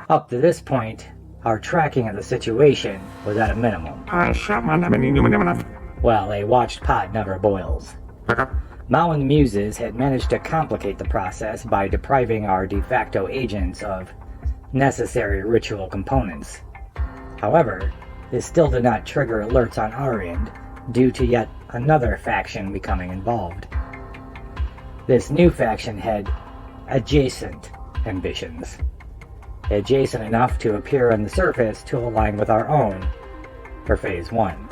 Up to this point, our tracking of the situation was at a minimum. Well, a watched pot never boils. Mao and the Muses had managed to complicate the process by depriving our de facto agents of necessary ritual components. However, this still did not trigger alerts on our end due to yet another faction becoming involved. This new faction had adjacent ambitions. Adjacent enough to appear on the surface to align with our own for Phase 1.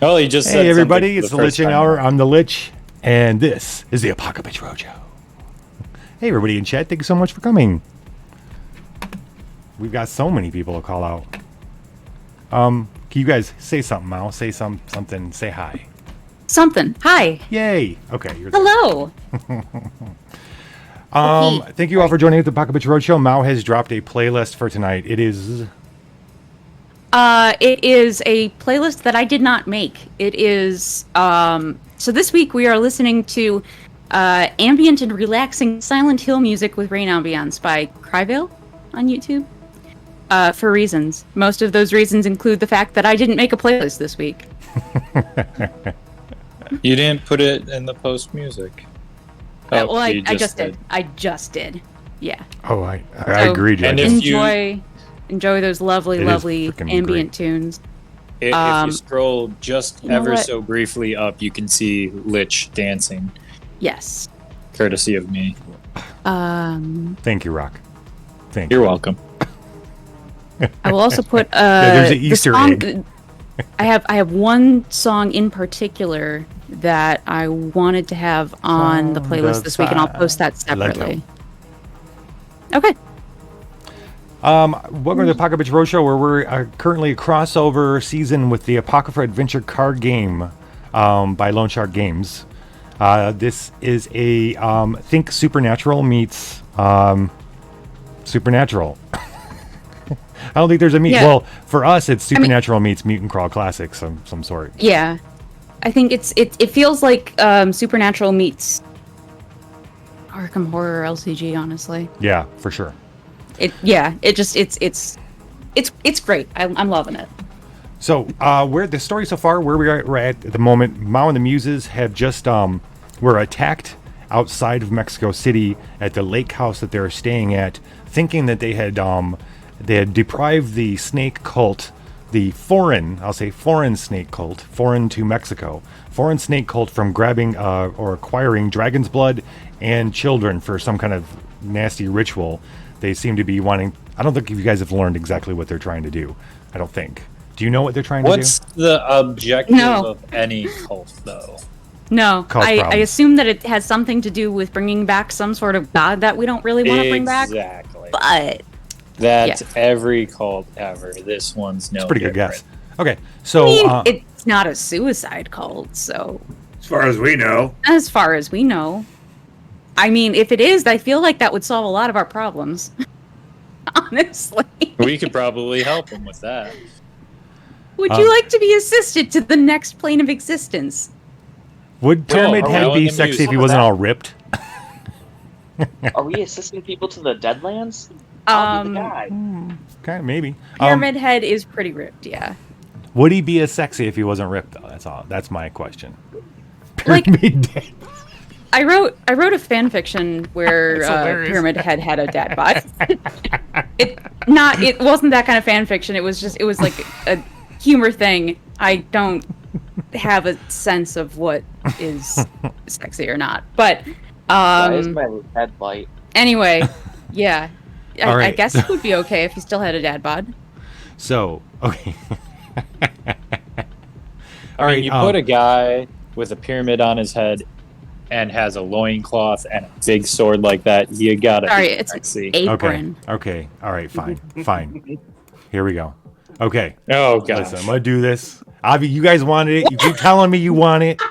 Oh, he just said Hey everybody, it's the the first Liching time. Hour. I'm the Lich, and this is the Apocrypha Roadshow. Hey everybody in chat, thank you so much for coming. We've got so many people to call out. Can you guys say something, Mao? Say something. Say hi. Something. Hi. Yay. Okay. You're there. Hello. Thank you all for joining the Apocrypha Roadshow. Mao has dropped a playlist for tonight. It is a playlist that I did not make. It is, so this week we are listening to ambient and relaxing Silent Hill music with rain ambience by Cryvale on YouTube. For reasons. Most of those reasons include the fact that I didn't make a playlist this week. You didn't put it in the post music. Oh, Well, I you just did. I just did. Yeah. Oh, I So, agreed. and I if just- you- Enjoy those lovely, It is lovely frickin' ambient great. tunes. If you scroll just you know ever what? so briefly up, you can see Lich dancing, Yes. courtesy of me. Thank you, Rock. Thank you. You're welcome. I will also put there's an the Easter song- egg. I have one song in particular that I wanted to have on the playlist this week, and I'll post that separately. Okay. Welcome to the Apocrypha Roadshow, where we're currently a crossover season with the Apocrypha Adventure card game by Lone Shark Games. This is a think Supernatural meets Supernatural. I don't think there's a meet. Yeah. Well, for us, it's Supernatural meets Mutant Crawl Classics of some sort. Yeah, I think it feels like Supernatural meets Arkham Horror LCG. Honestly, Yeah, for sure. it's great. I'm loving it. So, where the story so far, where we're at the moment, Mao and the Muses have just were attacked outside of Mexico City at the lake house that they're staying at, thinking that they had deprived the snake cult, the foreign snake cult, foreign to Mexico, foreign snake cult, from grabbing or acquiring dragon's blood and children for some kind of nasty ritual. They seem to be wanting. I don't think you guys have learned exactly what they're trying to do. I don't think. Do you know what they're trying What's to the objective No. of any cult, though? No, Cause I problems. assume that it has something to do with bringing back some sort of god that we don't really want to bring back. Exactly. But That's yeah. every cult ever. This one's no do? Pretty good different. guess. Okay, so I mean, it's not a suicide cult, so As far as we know. as far as we know. I mean, if it is, I feel like that would solve a lot of our problems. Honestly. We could probably help them with that. Would you like to be assisted to the next plane of existence? would Pyramid are we Head on be the sexy news? if he wasn't all ripped? Are we assisting people to the Deadlands? I'll be the guy. Okay, maybe. Pyramid Head is pretty ripped, yeah. Would he be as sexy if he wasn't ripped, though? That's all. That's my question. Like- Pyramid Head. I wrote a fan fiction where That's hilarious. Pyramid Head had a dad bod. It wasn't that kind of fan fiction. It was like a humor thing. I don't have a sense of what is sexy or not. But Why is my head light? anyway, yeah. All I right. guess it would be okay if he still had a dad bod. So, okay. All right, you put a guy with a pyramid on his head and has a loincloth and a big sword like that, you gotta Sorry, be it's sexy. apron. Okay. All right. Fine. Here we go. Okay. Oh, gosh. Listen, I'm gonna do this. Avi, you guys wanted it. You keep telling me you want it.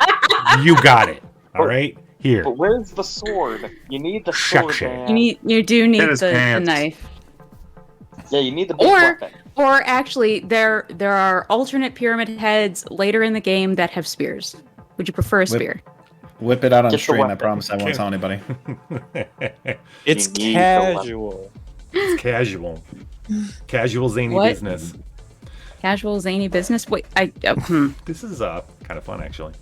You got it. All right. Here. But where's the sword? You need the sword, Shuckshay. man. You do need his the pants. knife. Yeah, you need the big Or weapon. or actually there are alternate pyramid heads later in the game that have spears. Would you prefer a spear? Whip it out on Get the stream. I weapon. promise I won't tell anybody. It's You need the casual. It's casual. Casual zany What? business. Casual zany business? Wait, This is kind of fun actually.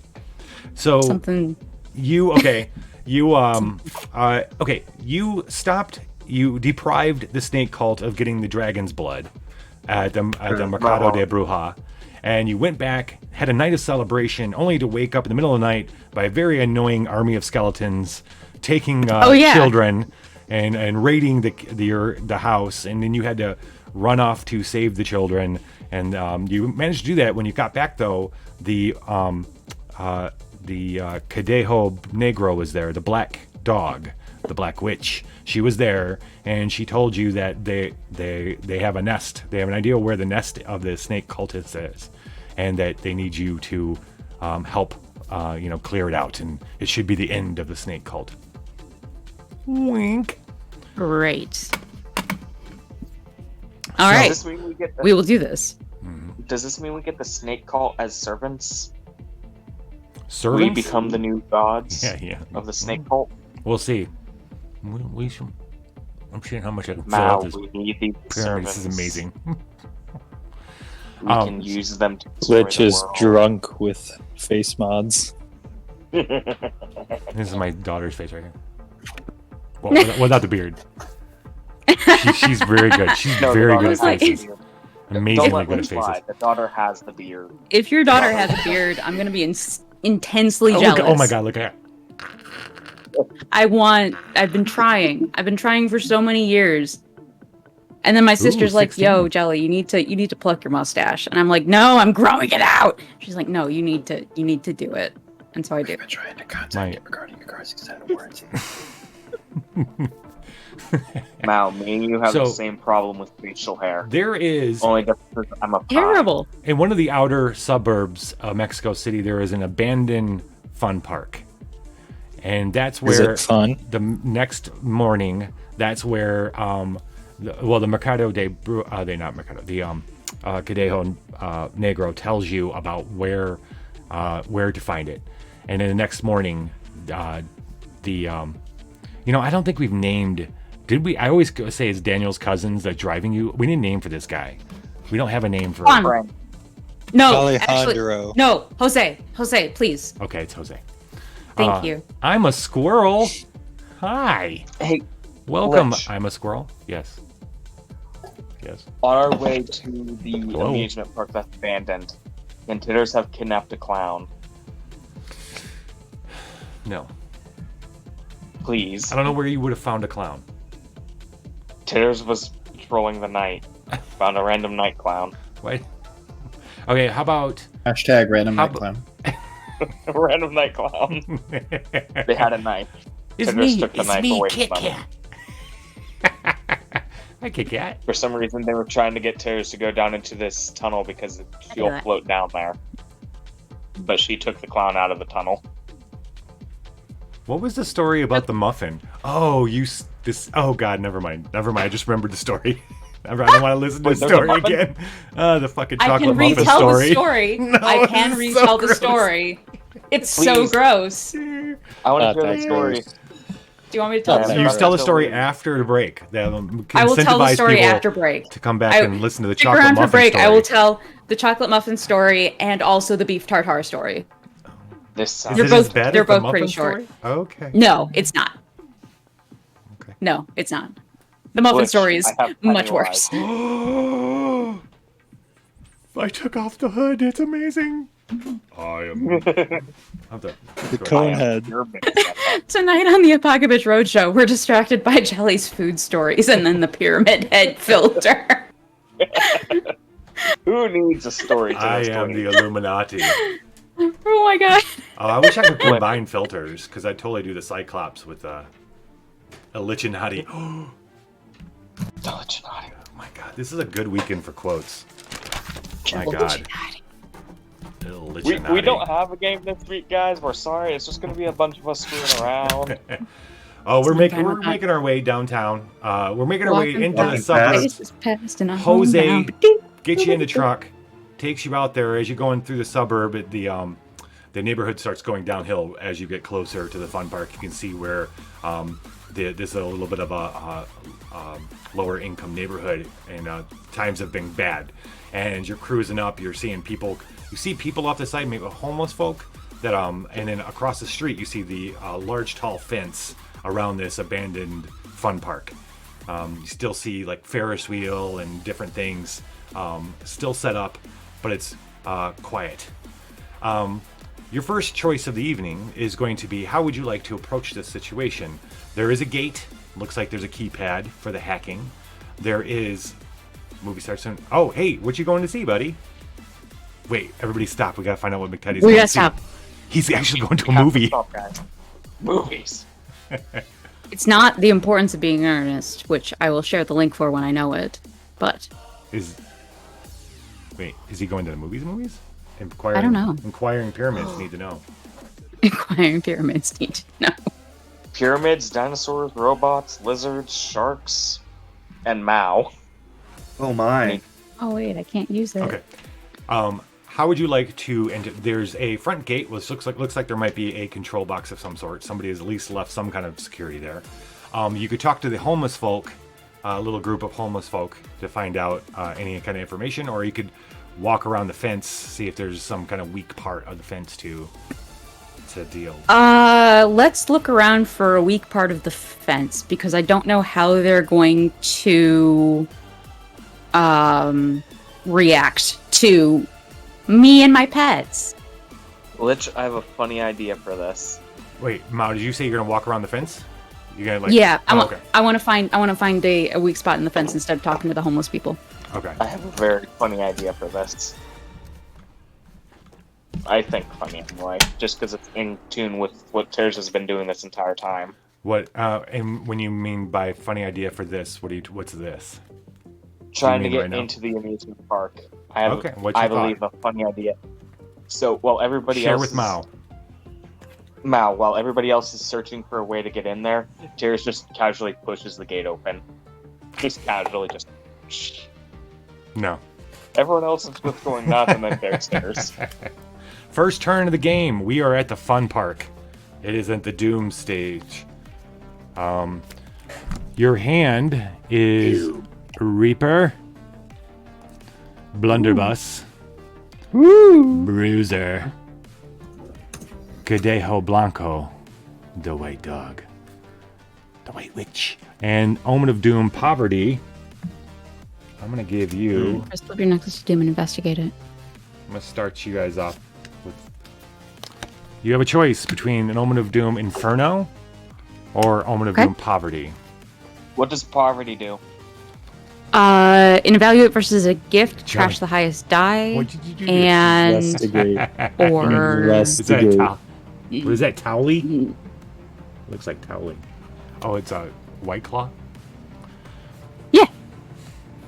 So something. you deprived the snake cult of getting the dragon's blood at the Mercado de Bruja, and you went back, had a night of celebration, only to wake up in the middle of the night by a very annoying army of skeletons taking children and raiding the house, and then you had to run off to save the children, and you managed to do that. When you got back, though, the Cadejo Negro was there, the black dog, the black witch. She was there, and she told you that they have a nest. They have an idea where the nest of the snake cultist is, and that they need you to help clear it out, and it should be the end of the snake cult. Wink. Great. All right, Does this mean we get the, we will do this. Does this mean we get the snake cult as servants? Servants? We become the new gods Yeah. of the snake cult? We'll see. We should. I'm seeing how much I can fill Now out this we need these pyramid. servants. This is amazing. We can use them to destroy Glitch the is world. drunk with face mods. This is my daughter's face right here. Well, without the beard. She's very good. She's No, the very daughter good at has the faces. beard. Amazingly Don't let good me at faces. lie. The daughter has the beard. If your daughter has a beard, I'm gonna be intensely Oh, jealous. oh my god, look at that. I've been trying for so many years. And then my sister's like, 16. "Yo, Jelly, you need to pluck your mustache." And I'm like, "No, I'm growing it out." She's like, "No, you need to do it." And so I do. I've been trying to contact My- him regarding your car's extended warranty. Mal, me and you have So- the same problem with facial hair. There is, Only because I'm a pie. Terrible. in one of the outer suburbs of Mexico City, there is an abandoned fun park. And that's Is where it fun? the next morning, that's where the Mercado de not Mercado, the Cadejo Negro tells you about where to find it. And then the next morning, I don't think we've named. Did we? I always say it's Daniel's cousins that's driving you. We need a name for this guy. We don't have a name for. Juan. Friend. No, actually, Alejandro. no, Jose, please. Okay, it's Jose. Thank you. I'm a squirrel. Hi. Hey, Welcome. Glitch. I'm a squirrel. Yes. Yes. on our way to the Hello? amusement park that's abandoned, and Titters have kidnapped a clown. No. Please. I don't know where you would have found a clown. Titters was patrolling the night. Found a random night clown. What? Okay. How about? Hashtag random How night clown. A random night clown. They had a knife. It's Titters me. took the It's knife me, away Kit from them. Kat. Hi, Kit Kat. For some reason, they were trying to get Titters to go down into this tunnel because she'll that. float down there. But she took the clown out of the tunnel. What was the story about the muffin? Oh, this. Oh God, never mind. I just remembered the story. I don't want to listen to Wait, the there's a story muffin? again. The fucking I chocolate can muffin retell story. the story. No, I can it's retell so the gross. story. It's so Please. gross. Do I want Not to hear that the story. gross. you want me to tell Yeah, the You story? tell the story after the break. That'll I will tell the incentivize story people after break. to come back I- and listen to the Stick chocolate around muffin for break. story. I will tell the chocolate muffin story and also the beef tartare story. This Is sounds You're it both- as bad they're as the both muffin pretty short. story? Okay. No, it's not. Okay. No, it's not. The muffin Glitch, story is I have much Pennywise. worse. I took off the hood. It's amazing. I am. The cone head. Your big step. Tonight on the Apocrypha Roadshow, we're distracted by Jelly's food stories and then the pyramid head filter. Who needs a story to I this am story? the Illuminati. Oh my god. I wish I could combine filters, because I'd totally do the Cyclops with Illuminati. Oh my god, this is a good weekend for quotes. My god. We don't have a game this week, guys. We're sorry. It's just going to be a bunch of us screwing around. Oh, we're making our way downtown. We're making our way into the suburbs. Jose gets you in the truck, takes you out there. As you're going through the suburb, the neighborhood starts going downhill as you get closer to the fun park. You can see where this is a little bit of a lower income neighborhood, and times have been bad. And you're cruising up. You're seeing people. You see people off the side, maybe homeless folk. That and then across the street, you see the large, tall fence around this abandoned fun park. You still see like Ferris wheel and different things still set up, but it's quiet. Your first choice of the evening is going to be, how would you like to approach this situation? There is a gate. Looks like there's a keypad for the hacking. There is... Movie starts soon. Oh, hey, what you going to see, buddy? Wait, everybody stop. We gotta find out what McTeddy's going to see. Stop. He's actually going to a movie. Stop, guys. Movies. It's not the importance of being earnest, which I will share the link for when I know it, but... Wait, is he going to the movies? I don't know. Inquiring pyramids need to know. Inquiring pyramids need to know. Pyramids, dinosaurs, robots, lizards, sharks, and Mao. Oh my. Oh wait, I can't use it. Okay. How would you like to enter? There's a front gate, which looks like there might be a control box of some sort. Somebody has at least left some kind of security there. You could talk to the homeless folk, a little group of homeless folk, to find out any kind of information, or you could walk around the fence, see if there's some kind of weak part of the fence to deal. Let's look around for a weak part of the fence, because I don't know how they're going to react to me and my pets. Lich, I have a funny idea for this. Wait, Mao, did you say you're gonna walk around the fence? You're gonna like? Yeah, okay. I want to find a weak spot in the fence instead of talking to the homeless people. Okay. I have a very funny idea for this. I think funny anyway, just because it's in tune with what Tears has been doing this entire time. What? And when you mean by funny idea for this, what's this? Trying to get into the amusement park. I have, I believe, a funny idea. So while everybody Share else with Mao. While everybody else is searching for a way to get in there, Tears just casually pushes the gate open. Just casually, just. No. Everyone else is just going nuts, and then there's Tears. First turn of the game. We are at the fun park. It isn't the doom stage. Your hand is Reaper, Blunderbuss, Bruiser, Cadejo Blanco, the White Dog, the White Witch, and Omen of Doom Poverty. I'm gonna give you. Press flip your necklace to Doom and investigate it. I'm gonna start you guys off with. You have a choice between an Omen of Doom Inferno or Omen of Doom Poverty. What does Poverty do? An evaluate versus a gift, trash the highest die, What did you do? and Investigate. or Is that Investigate. what is that? Towley? Looks like Towley. Oh, it's a White Claw. yeah.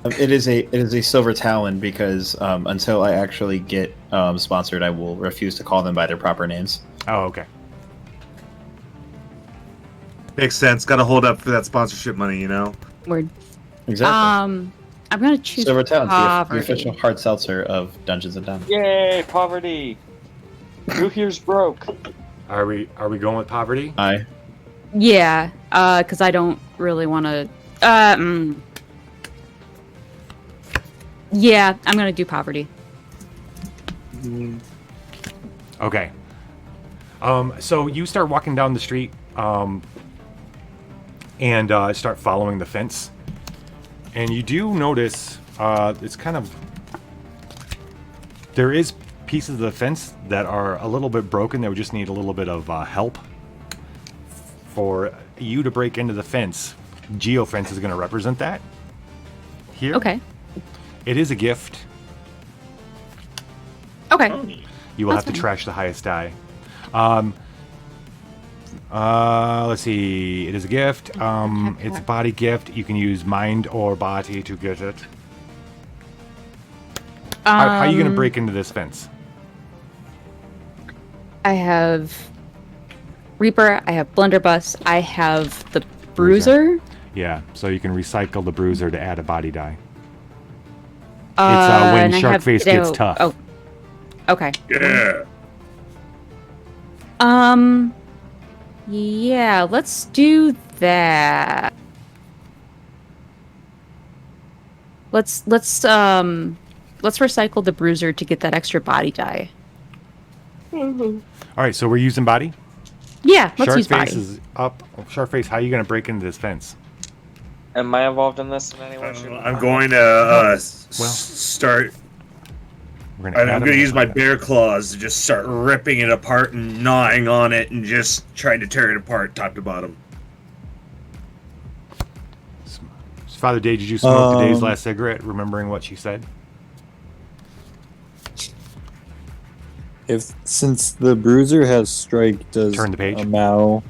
It is a silver talon because until I actually get sponsored, I will refuse to call them by their proper names. Oh, okay. Makes sense. Got to hold up for that sponsorship money, you know. Word. Exactly. I'm gonna choose Silver talon, the poverty. official hard seltzer of Dungeons and Dragons. Yay, Poverty! Who here's broke? Are we going with Poverty? Yeah, because I don't really want to. Yeah, I'm gonna do poverty. Okay. So you start walking down the street, and start following the fence, and you do notice it's kind of there is pieces of the fence that are a little bit broken. That would just need a little bit of help for you to break into the fence. Geofence is going to represent that here. Okay. It is a gift. Okay. You will That's have to fine. trash the highest die. Let's see. It is a gift. It's a body gift. You can use mind or body to get it. How are you going to break into this fence? I have Reaper. I have Blunderbuss. I have the Bruiser. Yeah, so you can recycle the bruiser to add a body die. It's And when I have Sharkface gets Cadejo- tough. Oh, okay. Yeah. Yeah, let's do that. Let's recycle the Bruiser to get that extra body die. All right, so we're using body. Yeah, let's use Sharkface body. is up. Sharkface, how are you going to break into this fence? Am I involved in this in any way? shape, or I'm form? going to start. We're I'm add going them to in. use my bear claws to just start ripping it apart and gnawing on it and just trying to tear it apart top to bottom. Father Day, did you smoke today's last cigarette, remembering what she said? Since the Bruiser has strike, does Turn the page. Mao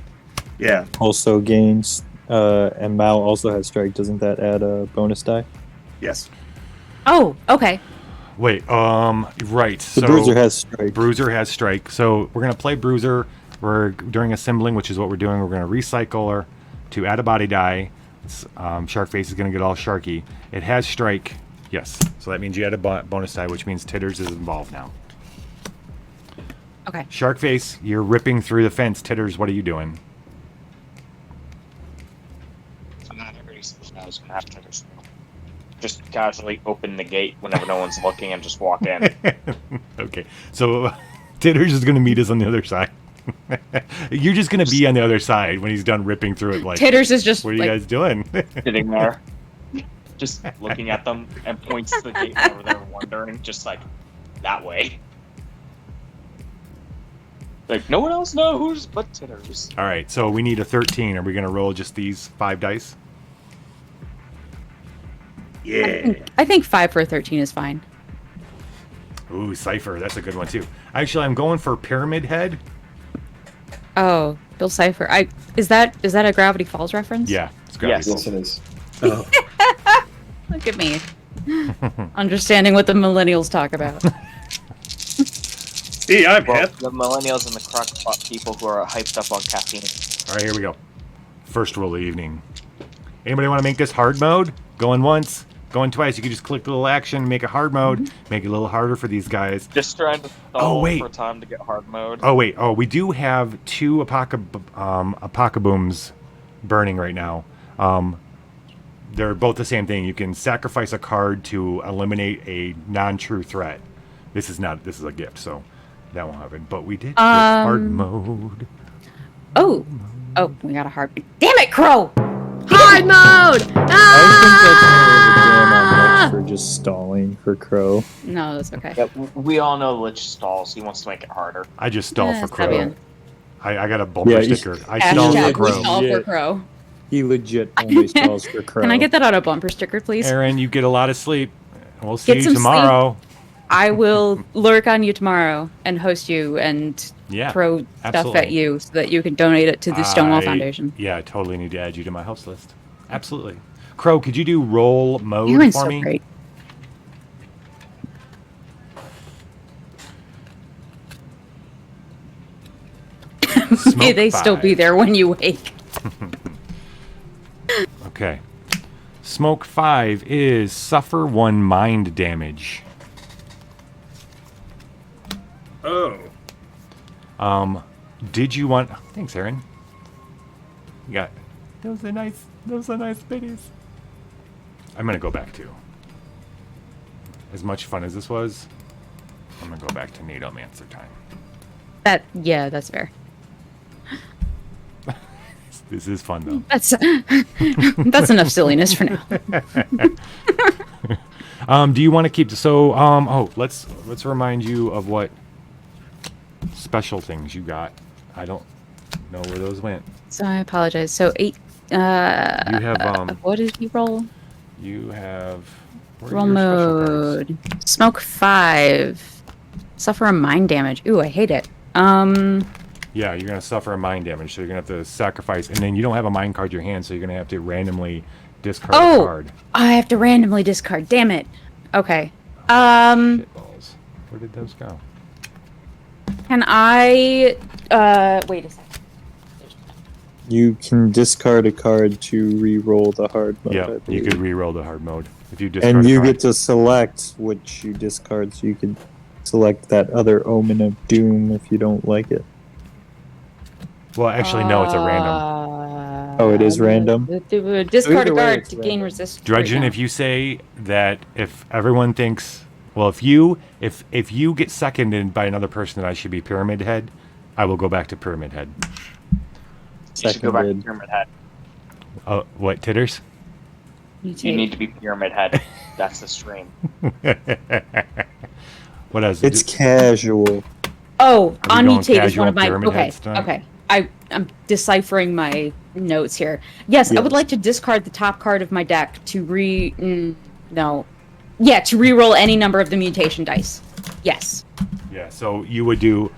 Yeah. also gains, and Mao also has strike? Doesn't that add a bonus die? Yes. Oh, okay. Wait, right. The So Bruiser has strike. Bruiser has strike. So we're gonna play Bruiser. We're doing assembling, which is what we're doing. We're gonna recycle her to add a body die. Sharkface is gonna get all sharky. It has strike. Yes. So that means you add a bonus die, which means Titters is involved now. Okay. Sharkface, you're ripping through the fence. Titters, what are you doing? I'm not every I was gonna have to just casually open the gate whenever no one's looking and just walk in. Okay. So Titters is gonna meet us on the other side. You're just gonna be on the other side when he's done ripping through it. Like, Titters is just what are you like, guys doing? Sitting there, just looking at them and points to the gate whenever they're wondering, just like that way. Like no one else knows but Titters. All right. So we need a 13. Are we gonna roll just these 5 dice? Yeah. I think 5 for a 13 is fine. Ooh, Cypher. That's a good one too. Actually, I'm going for Pyramid Head. Oh, Bill Cipher. Is that a Gravity Falls reference? Yeah. It's Yes. Yes, it is. Oh. Look at me. Understanding what the millennials talk about. See, I'm Well, hip. the millennials and the crackpot people who are hyped up on caffeine. All right, here we go. First roll of the evening. Anybody want to make this hard mode? Going once, going twice. You can just click the little action, make it hard mode, make it a little harder for these guys. Just trying to Oh, stall wait. for time to get hard mode. Oh wait, we do have 2 Apocabooms burning right now. They're both the same thing. You can sacrifice a card to eliminate a non-true threat. This is a gift, so that won't happen. But we did get hard mode. Oh, we got a hard. Damn it, Crow! Hard mode. I think that's more of a jam on Lex for just stalling for Crow. No, that's okay. Yeah, we all know Lich stalls. He wants to make it harder. I just stall for Crow. Fabian. I got a bumper Yeah, you- sticker. I stall for Hashtag we Crow. stall for Yeah. Crow. He legit only stalls for Crow. Can I get that on a bumper sticker, please? Aaron, you get a lot of sleep. We'll see Get you some tomorrow. I will lurk on you tomorrow and host you and Yeah, throw stuff absolutely. at you so that you can donate it to the Stonewall I- Foundation. Yeah, I totally need to add you to my host list. Absolutely. Crow, could you do roll mode Aaron's for so me? great. Smoke May they still 5. be there when you wake. Okay. Smoke 5 is suffer 1 mind damage. Oh. Did you want? Thanks, Aaron. You got those are nice biddies. I'm gonna go back to. As much fun as this was, I'm gonna go back to Needlemancer time. That's fair. This is fun though. That's enough silliness for now. Do you want to keep so let's remind you of what special things you got. I don't know where those went. So I apologize. So 8. You have What did you roll? you have where are Roll your special cards? mode. Smoke 5. Suffer a mind damage. Ooh, I hate it. Yeah, you're gonna suffer a mind damage, so you're gonna have to sacrifice, and then you don't have a mind card in your hand, so you're gonna have to randomly discard a card. I have to randomly discard. Damn it. Okay. Shitballs. Where did those go? Can I? Wait a second. You can discard a card to re-roll the hard mode. Yeah, I you believe. could re-roll the hard mode if you discard. And a you card. get to select which you discard, so you can select that other Omen of Doom if you don't like it. Well, actually, no, it's a random. Oh, it is random? Discard a Either way, card it's to gain random. resist. Drudgeon, if you say that, if everyone thinks, well, if you get seconded by another person that I should be Pyramid Head, I will go back to Pyramid Head. You should go back to Seconded. Pyramid Head. Oh, what, Titters? You need to be Pyramid Head. That's the stream. What else? It's casual. Oh, Are we going on mutate is casual one of my. Pyramid Okay, Heads tonight? okay. I'm deciphering my notes here. Yes, I would Yes. like to discard the top card of my deck to to re-roll any number of the mutation dice. Yes. Yeah, so you would do,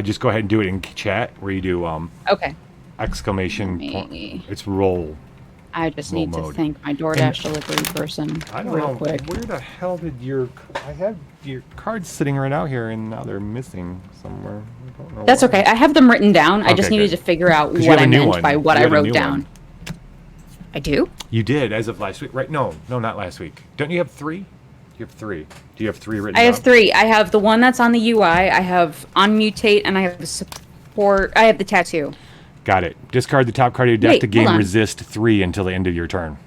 just go ahead and do it in chat, where you do Okay. exclamation point. Me. It's roll. I just Roll need to mode. thank my DoorDash delivery person I don't real know, quick. where the hell did I have your cards sitting right out here, and now they're missing somewhere. I don't know That's why. okay. I have them written down. I just Okay, needed good. to figure out 'Cause you what have I a new meant one. by what You I have a wrote new down. one. I do? You did, as of last week, right? No, not last week. Don't you have 3? You have 3. Do you have 3 written I have down? 3. I have the one that's on the UI. I have on mutate, and I have the support. I have the tattoo. Got it. Discard the top card of your deck Wait, to gain hold on. resist 3 until the end of your turn.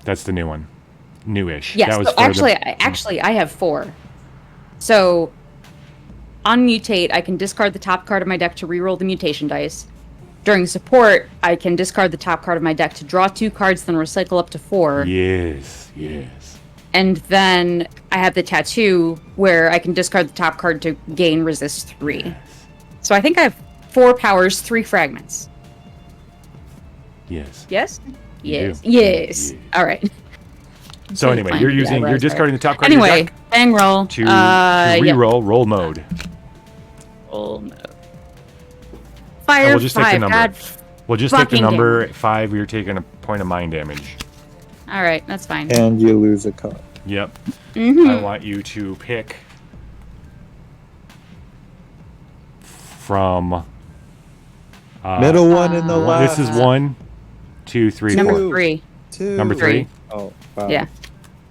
That's the new one. Newish. Yes. That was So for actually, I have 4. So, on mutate, I can discard the top card of my deck to reroll the mutation dice. During support, I can discard the top card of my deck to draw 2 cards, then recycle up to 4. Yes. And then I have the tattoo where I can discard the top card to gain resist 3. So I think I have 4 powers, 3 fragments. Yes. Yes? You Yes. do. Yes. Yeah. All right. So anyway, you're discarding the top card of Anyway, your deck bang roll. to yeah. re-roll roll mode. Roll mode. And Fire we'll just take the 5. number. God. We'll just take the fucking number damn. 5. You're taking a point of mind damage. All right, that's fine. And you lose a card. Yep. Mhm. I want you to pick from Middle one in the last. this is 1, 2, 3, Number 4. 3. 2. Number 3. Oh, wow. Yeah.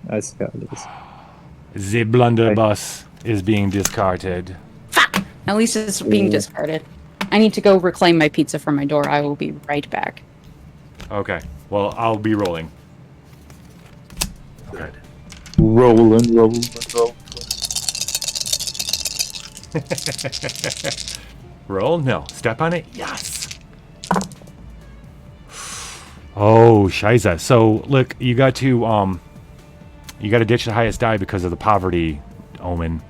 I see how it is. The blunderbuss is being discarded. Fuck. At least it's being discarded. I need to go reclaim my pizza from my door. I will be right back. Okay. Well, I'll be rolling. Good. Rolling. Roll? No. Step on it? Yes. Oh, shiza. So, look, you got to ditch the highest die because of the poverty omen.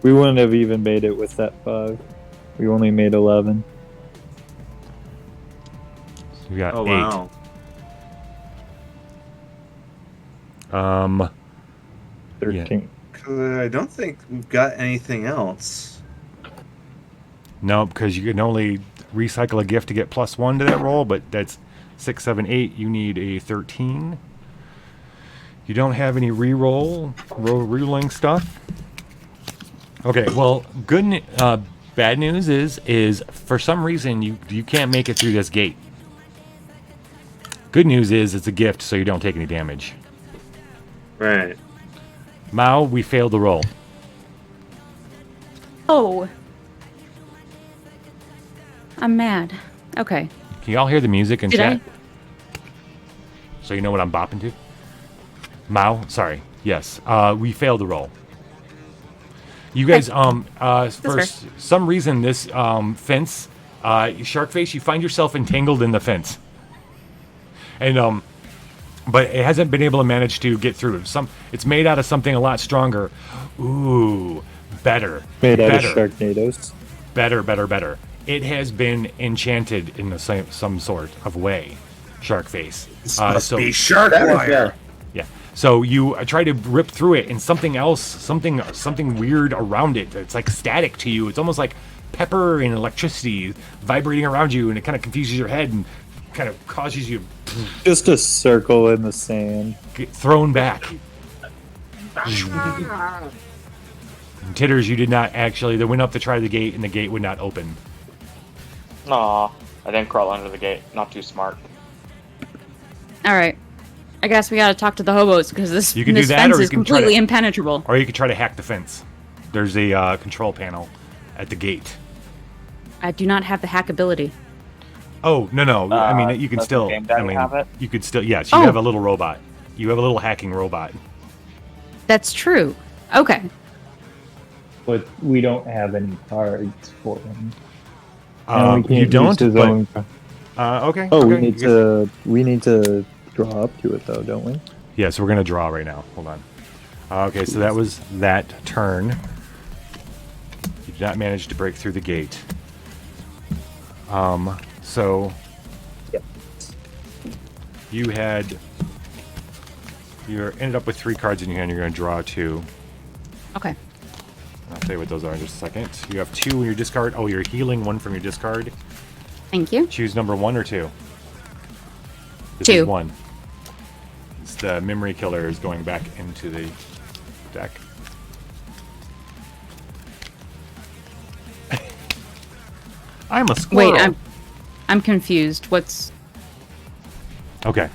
We wouldn't have even made it with that 5. We only made 11. You got Oh 8. wow. 13. I don't think we've got anything else. No, because you can only recycle a gift to get +1 to that roll, but that's 6, 7, 8. You need a 13. You don't have any rerolling stuff. Okay, well, bad news is for some reason you can't make it through this gate. Good news is it's a gift, so you don't take any damage. Right. Mao, we failed the roll. Oh. I'm mad. Okay. Can you all hear the music in Did chat? So you know what I'm bopping to? Mao, sorry. Yes. We failed the roll. You guys, for some reason, this fence, Sharkface, you find yourself entangled in the fence. And, but it hasn't been able to manage to get through. It's made out of something a lot stronger. Ooh, better. Made out of better. Sharknadoes. Better. It has been enchanted in some sort of way, Sharkface. This must be shark wire. Yeah. So you try to rip through it, and something else, something weird around it. It's like static to you. It's almost like pepper and electricity vibrating around you, and it kind of confuses your head and kind of causes you Just a circle in the sand. get thrown back. And Titters, you did not actually. They went up to try the gate, and the gate would not open. Aw, I didn't crawl under the gate. Not too smart. All right. I guess we gotta talk to the hobos because this, You can do this that, fence or you is can try completely to- impenetrable. Or you could try to hack the fence. There's a control panel at the gate. I do not have the hack ability. Oh no! I mean, you can does still. the game daddy I mean, have it? you could still. Yes, you Oh. have a little robot. You have a little hacking robot. That's true. Okay. But we don't have any cards for him. And we You can't don't. use his But, own- okay. Oh, okay. we need to draw up to it though, don't we? Yeah, so we're gonna draw right now. Hold on. Okay, so that was that turn. You did not manage to break through the gate. So Yep. you ended up with 3 cards in your hand. You're gonna draw 2. Okay. I'll tell you what those are in just a second. You have 2 in your discard. Oh, you're healing 1 from your discard. Thank you. Choose number 1 or 2. This 2. is 1. It's the memory killer is going back into the deck. I'm a squirrel. Wait, I'm confused. What's Okay.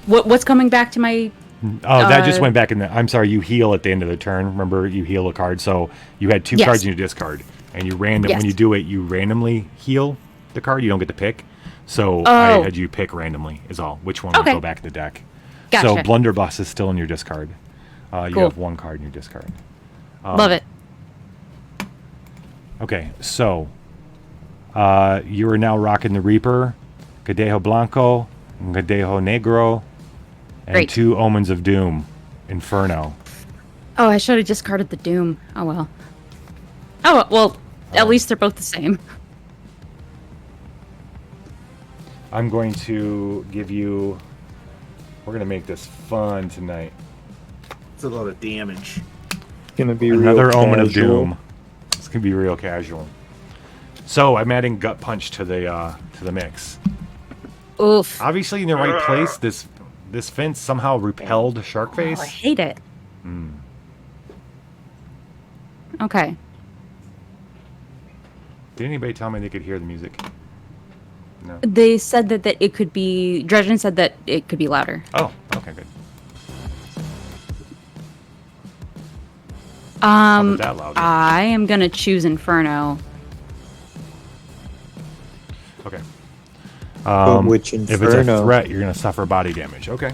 what's coming back to my? Oh, that just went back in the. I'm sorry. You heal at the end of the turn. Remember, you heal a card. So you had 2 Yes. cards in your discard, and you random Yes. when you do it, you randomly heal the card. You don't get to pick. So I Oh. had you pick randomly. Is all. Which one would Okay. go back in the deck? Gotcha. So Blunderbuss is still in your discard. You Cool. have 1 card in your discard. Love it. Okay, so you are now rocking the Reaper, Cadejo Blanco, and Cadejo Negro, and Great. 2 Omens of Doom, Inferno. Oh, I should have discarded the Doom. Oh well. Oh well. At least they're both the same. I'm going to give you. We're gonna make this fun tonight. It's a lot of damage. Gonna be Another real Omen of casual. Doom. It's gonna be real casual. So I'm adding Gut Punch to the mix. Oof. Obviously, in the right place, this fence somehow repelled Oh, Sharkface. I hate it. Hmm. Okay. Did anybody tell me they could hear the music? No. They said that it could be. Dredgen said that it could be louder. Oh, okay, good. Um, that loud? I am gonna choose Inferno. Okay. But which If it's a Inferno? threat, you're going to suffer body damage. Okay.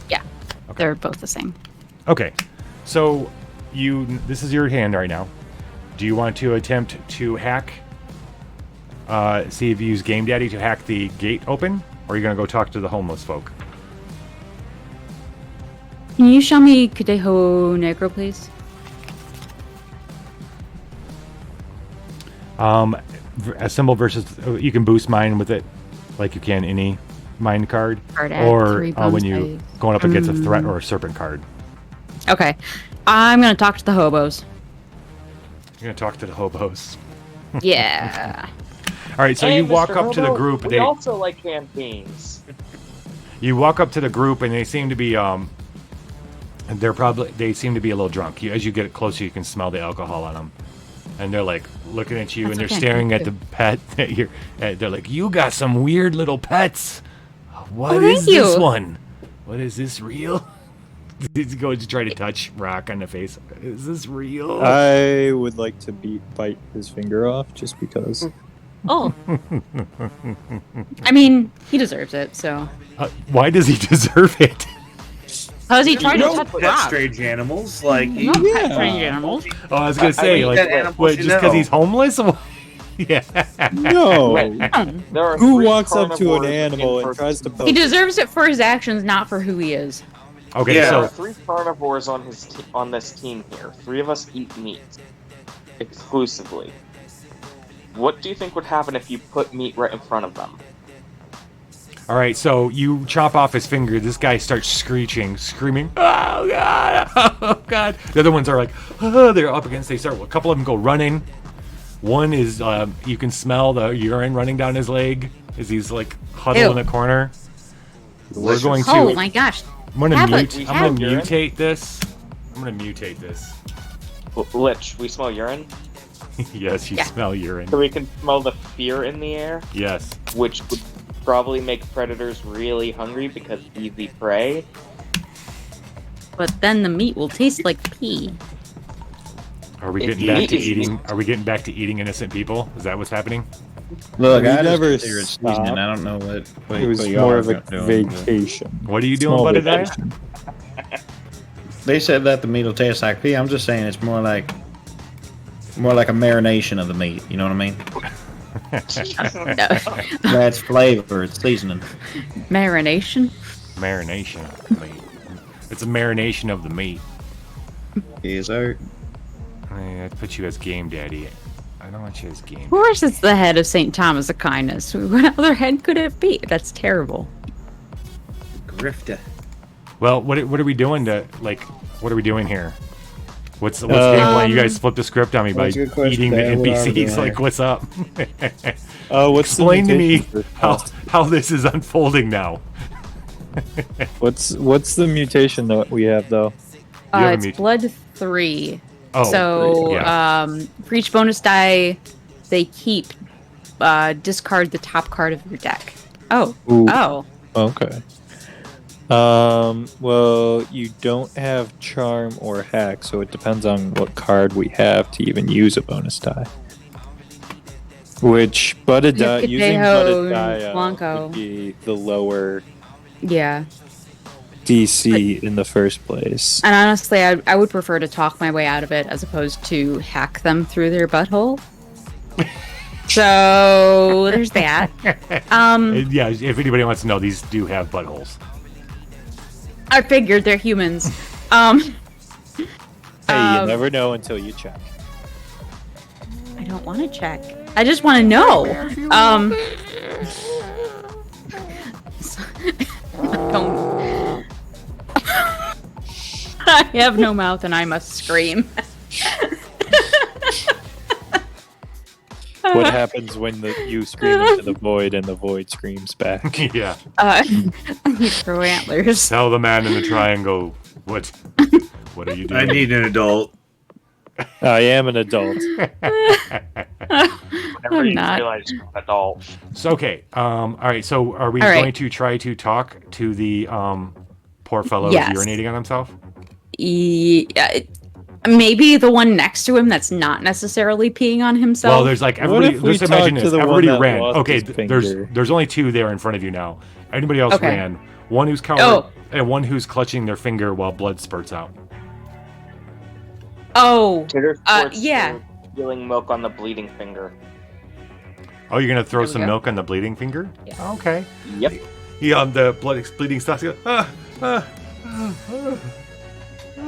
Yeah, they're both the same. Okay. So this is your hand right now. Do you want to attempt to hack? See if you use Game Daddy to hack the gate open, or are you going to go talk to the homeless folk? Can you show me Cadejo Negro, please? A symbol versus you can boost mine with it, like you can any mine card, Card add or 3 when bonus you dice. going up against a threat or a serpent card. Okay, I'm gonna talk to the hobos. You're going to talk to the hobos. Yeah. All right, so Hey, you walk Mr. up to the Hobo, group. We also like canned beans. You walk up to the group, and they seem to be they seem to be a little drunk. As you get closer, you can smell the alcohol on them, and they're like looking at you, That's and they're okay, staring at thank the pet that you're. They're like, "You got some weird little pets. What Oh, is thank you. this one? What is this real?" He's going to try to touch Rock on the face. Is this real? I would like to bite his finger off just because. Oh. I mean, he deserves it. So. Why does he deserve it? How's he trying You to don't touch pet Rob? strange animals like No pet strange animals. Oh, I was gonna say, mean, like, that animal what, should just because know. he's homeless? Yeah. No. There are Who 3 walks up to an carnivores animal in and tries to He poke it? deserves it for his actions, not for who he is. Okay, Yeah. There are so 3 carnivores on on this team here. 3 of us eat meat exclusively. What do you think would happen if you put meat right in front of them? All right, so you chop off his finger. This guy starts screaming, "Oh God! Oh God!" The other ones are like, oh, they're up against. They start. A couple of them go running. One is you can smell the urine running down his leg as he's like huddled in a corner. We're going to. Oh my gosh! I'm gonna Have mute. it. I'm gonna mutate this. I'm gonna mutate this. Lich, we smell urine. Yes, you smell urine. So we can smell the fear in the air, Yes. which would probably make predators really hungry because easy prey. But then the meat will taste like pee. Are we getting back to eating? Are we getting back to eating innocent people? Is that what's happening? Look, We I never just figured stopped. seasoning. I don't know what It was y'all more are of a doing. vacation. What are you doing, Small Budadiah? vacation. They said that the meat will taste like pee. I'm just saying it's more like a marination of the meat. You know what I mean? No. That's flavor. It's seasoning. Marination. Marination of the meat. It's a marination of the meat. Yes, sir. I put you as Game Daddy. I don't want you as Game Of course, it's the head of St. Thomas Aquinas. What other head could it be? That's terrible. Grifta. Well, what are we doing to like? What are we doing here? What's the game plan? You guys flipped the script on me by That's a good question, eating the Dad. What are we doing NPCs. Like, here? what's up? What's the Explain to me mutation for- how this is unfolding now. What's the mutation that we have though? You have a It's mutation. blood 3. Oh, So, yeah. for each bonus die they keep, discard the top card of your deck. Oh. Ooh. Oh. Okay. Well, you don't have charm or hack, so it depends on what card we have to even use a bonus die. Which using Cadejo Budadiah Blanco. would be the lower Yeah. DC in the first place. And honestly, I would prefer to talk my way out of it as opposed to hack them through their butthole. So there's that. Yeah, if anybody wants to know, these do have buttholes. I figured they're humans. Hey, you Um, never know until you check. I don't want to check. I just want to know. Don't. I have no mouth and I must scream. What happens when you scream into the void and the void screams back? Yeah. You throw antlers. Tell the man in the triangle what are you doing? I need an adult. I am an adult. Never even not. realized you're an adult. So okay. All right. So are we All right. going to try to talk to the poor fellow Yes. who's urinating on himself? Yeah, maybe the one next to him that's not necessarily peeing on himself. Well, there's like What everybody. if we Just imagine talk this. to the one Everybody that ran. lost Okay. his finger? There's only two there in front of you now. Anybody else Okay. ran? One who's covered Oh. and one who's clutching their finger while blood spurts out. Oh, Titter squirts yeah. the healing milk on the bleeding finger. Oh, you're gonna throw There we some go. milk on the bleeding finger? Yeah. Okay. Yep. Yeah, the blood bleeding stops.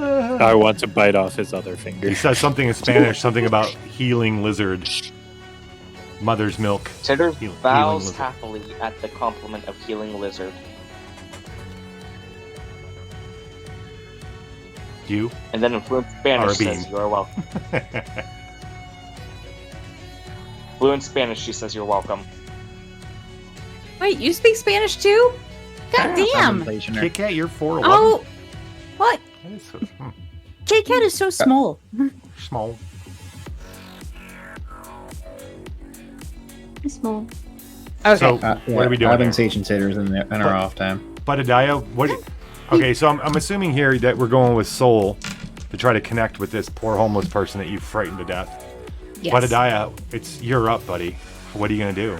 I want to bite off his other finger. He says something in Spanish, something about healing lizard, mother's milk. Titter Healing bows lizard. happily at the compliment of healing lizard. You? And then in fluent Spanish Arbine. says, "You're welcome." Fluent Spanish, she says, "You're welcome." Wait, you speak Spanish too? God damn! Kit Kat, you're 4'11". Oh, what? That is so, Kit Kat is so small. small. Small. Okay. So, what are we doing I've been there? teaching taters in our off time. Budadiah, what? Okay, so I'm assuming here that we're going with Soul to try to connect with this poor homeless person that you frightened to death. yes. Budadiah, you're up, buddy. What are you gonna do?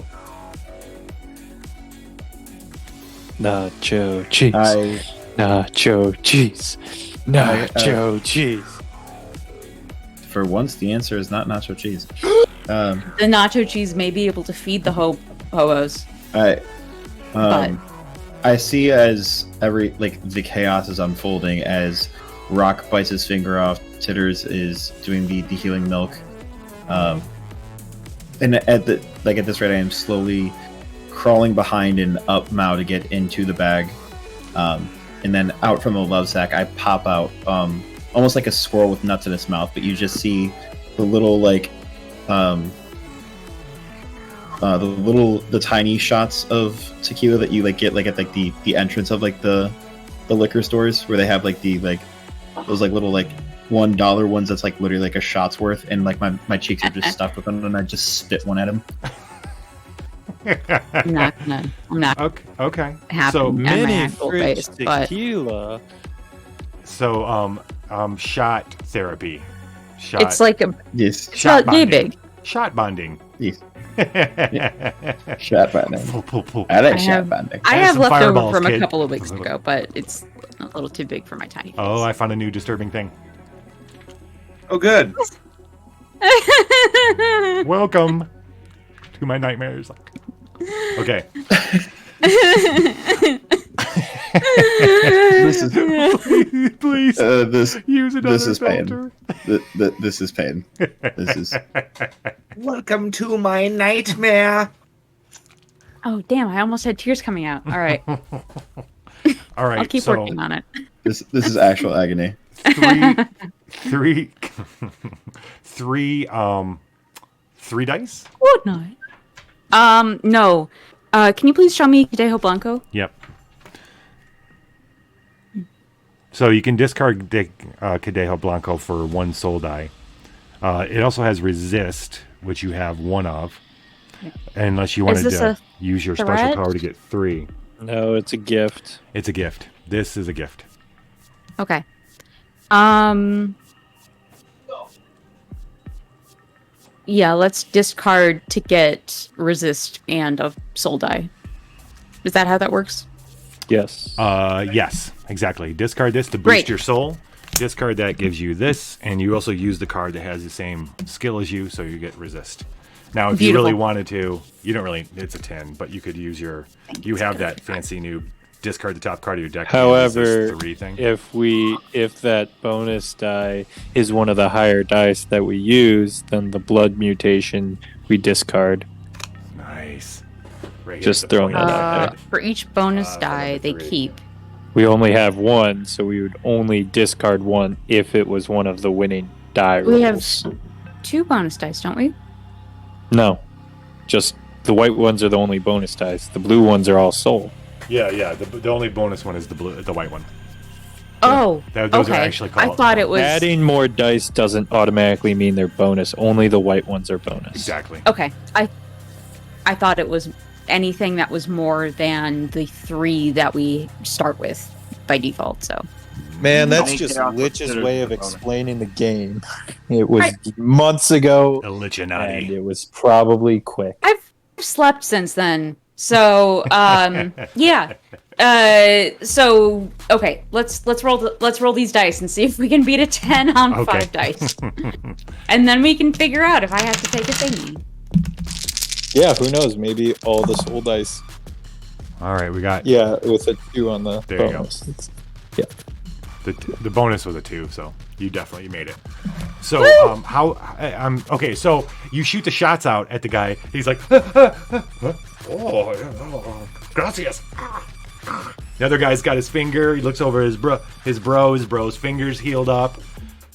Nacho cheese. I Nacho cheese. Nacho cheese. for once the answer is not nacho cheese. The nacho cheese may be able to feed the hobos. I see as the chaos is unfolding as Rock bites his finger off. Titters is doing the healing milk. And at this rate, I am slowly crawling behind and up Mao to get into the bag. And then out from the love sack, I pop out, almost like a squirrel with nuts in its mouth, but you just see the little, like, the tiny shots of tequila that you, like, get, like, at, like, the entrance of, like, the liquor stores, where they have, like, those, like, little, like, $1 ones that's, like, literally, like, a shot's worth, and, like, my cheeks are just stuffed with them, and I just spit one at him. I'm not Okay. happy So at my Mini actual fridge face, but tequila. So shot therapy. Shot. it's like a Yes. it's Shot not yay bonding. big. Shot bonding. Yes. Shot banding. Pull, pull, pull. I like I shot have- banding. I Have have some leftover fireballs, from kid. a couple of weeks ago, but it's a little too big for my tiny face. Oh, I found a new disturbing thing. Oh, good. Welcome to my nightmares. Okay. This is Please this use another this is pain. filter. This is pain. This is Welcome to my nightmare. Oh damn! I almost had tears coming out. All right, All right. I'll keep so working on it. this is actual agony. three dice. Good night. No. Can you please show me Cadejo Blanco? Yep. So you can discard Cadejo Blanco for 1 soul die. It also has resist, which you have 1 of. Yeah. Unless you wanted this to a use your special threat? power to get 3. No, it's a gift. It's a gift. This is a gift. Okay. Yeah, let's discard to get resist and a soul die. Is that how that works? Yes. Yes, exactly. Discard this to boost Great. your soul. Discard that gives you this, and you also use the card that has the same skill as you, so you get resist. Now, if you really Beautiful. wanted to, you don't really. It's a 10, but you could use your. You have that fancy new discard the top card of your deck. and use this However, 3 thing. if that bonus die is one of the higher dice that we use, then the blood mutation we discard. Nice. Right here, Just the throwing point. that out there. For each bonus for die number they 3. keep. We only have 1, so we would only discard 1 if it was one of the winning die We have rolls. 2 bonus dice, don't we? No, just the white ones are the only bonus dice. The blue ones are all soul. Yeah. The only bonus one is the white one. Oh, Those are okay. actually I called. thought it was Adding more dice doesn't automatically mean they're bonus. Only the white ones are bonus. Exactly. okay. I thought it was anything that was more than the 3 that we start with by default. So Man, that's Only just get off Lich's considered way of the bonus. explaining the game. It was Right. months ago, and Illuminati. it was probably quick. I've slept since then. So yeah. So okay, let's roll these dice and see if we can beat a 10 on Okay. 5 dice, and then we can figure out if I have to take a thingy. Yeah, who knows? Maybe all the soul dice. All right, we got Yeah, with a 2 on the There you go. bonus. the bonus was a 2, so you definitely made it. So okay. So you shoot the shots out at the guy. He's like, oh, gracias. The other guy's got his finger. He looks over his bro's fingers healed up,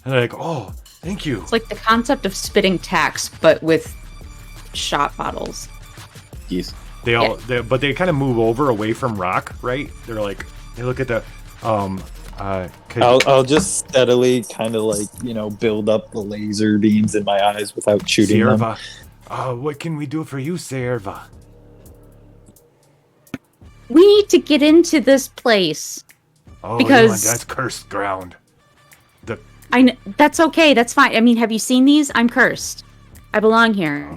and they're like, oh, thank you. It's like the concept of spitting tax, but with shot bottles. Yes. But they kind of move away from rock, right? They're like, they look at the I'll just steadily kind of build up the laser beams in my eyes without shooting them. Sierva. What can we do for you, Sierva? We need to get into this place. Oh, Because- that's cursed ground. That's okay. That's fine. I mean, have you seen these? I'm cursed. I belong here.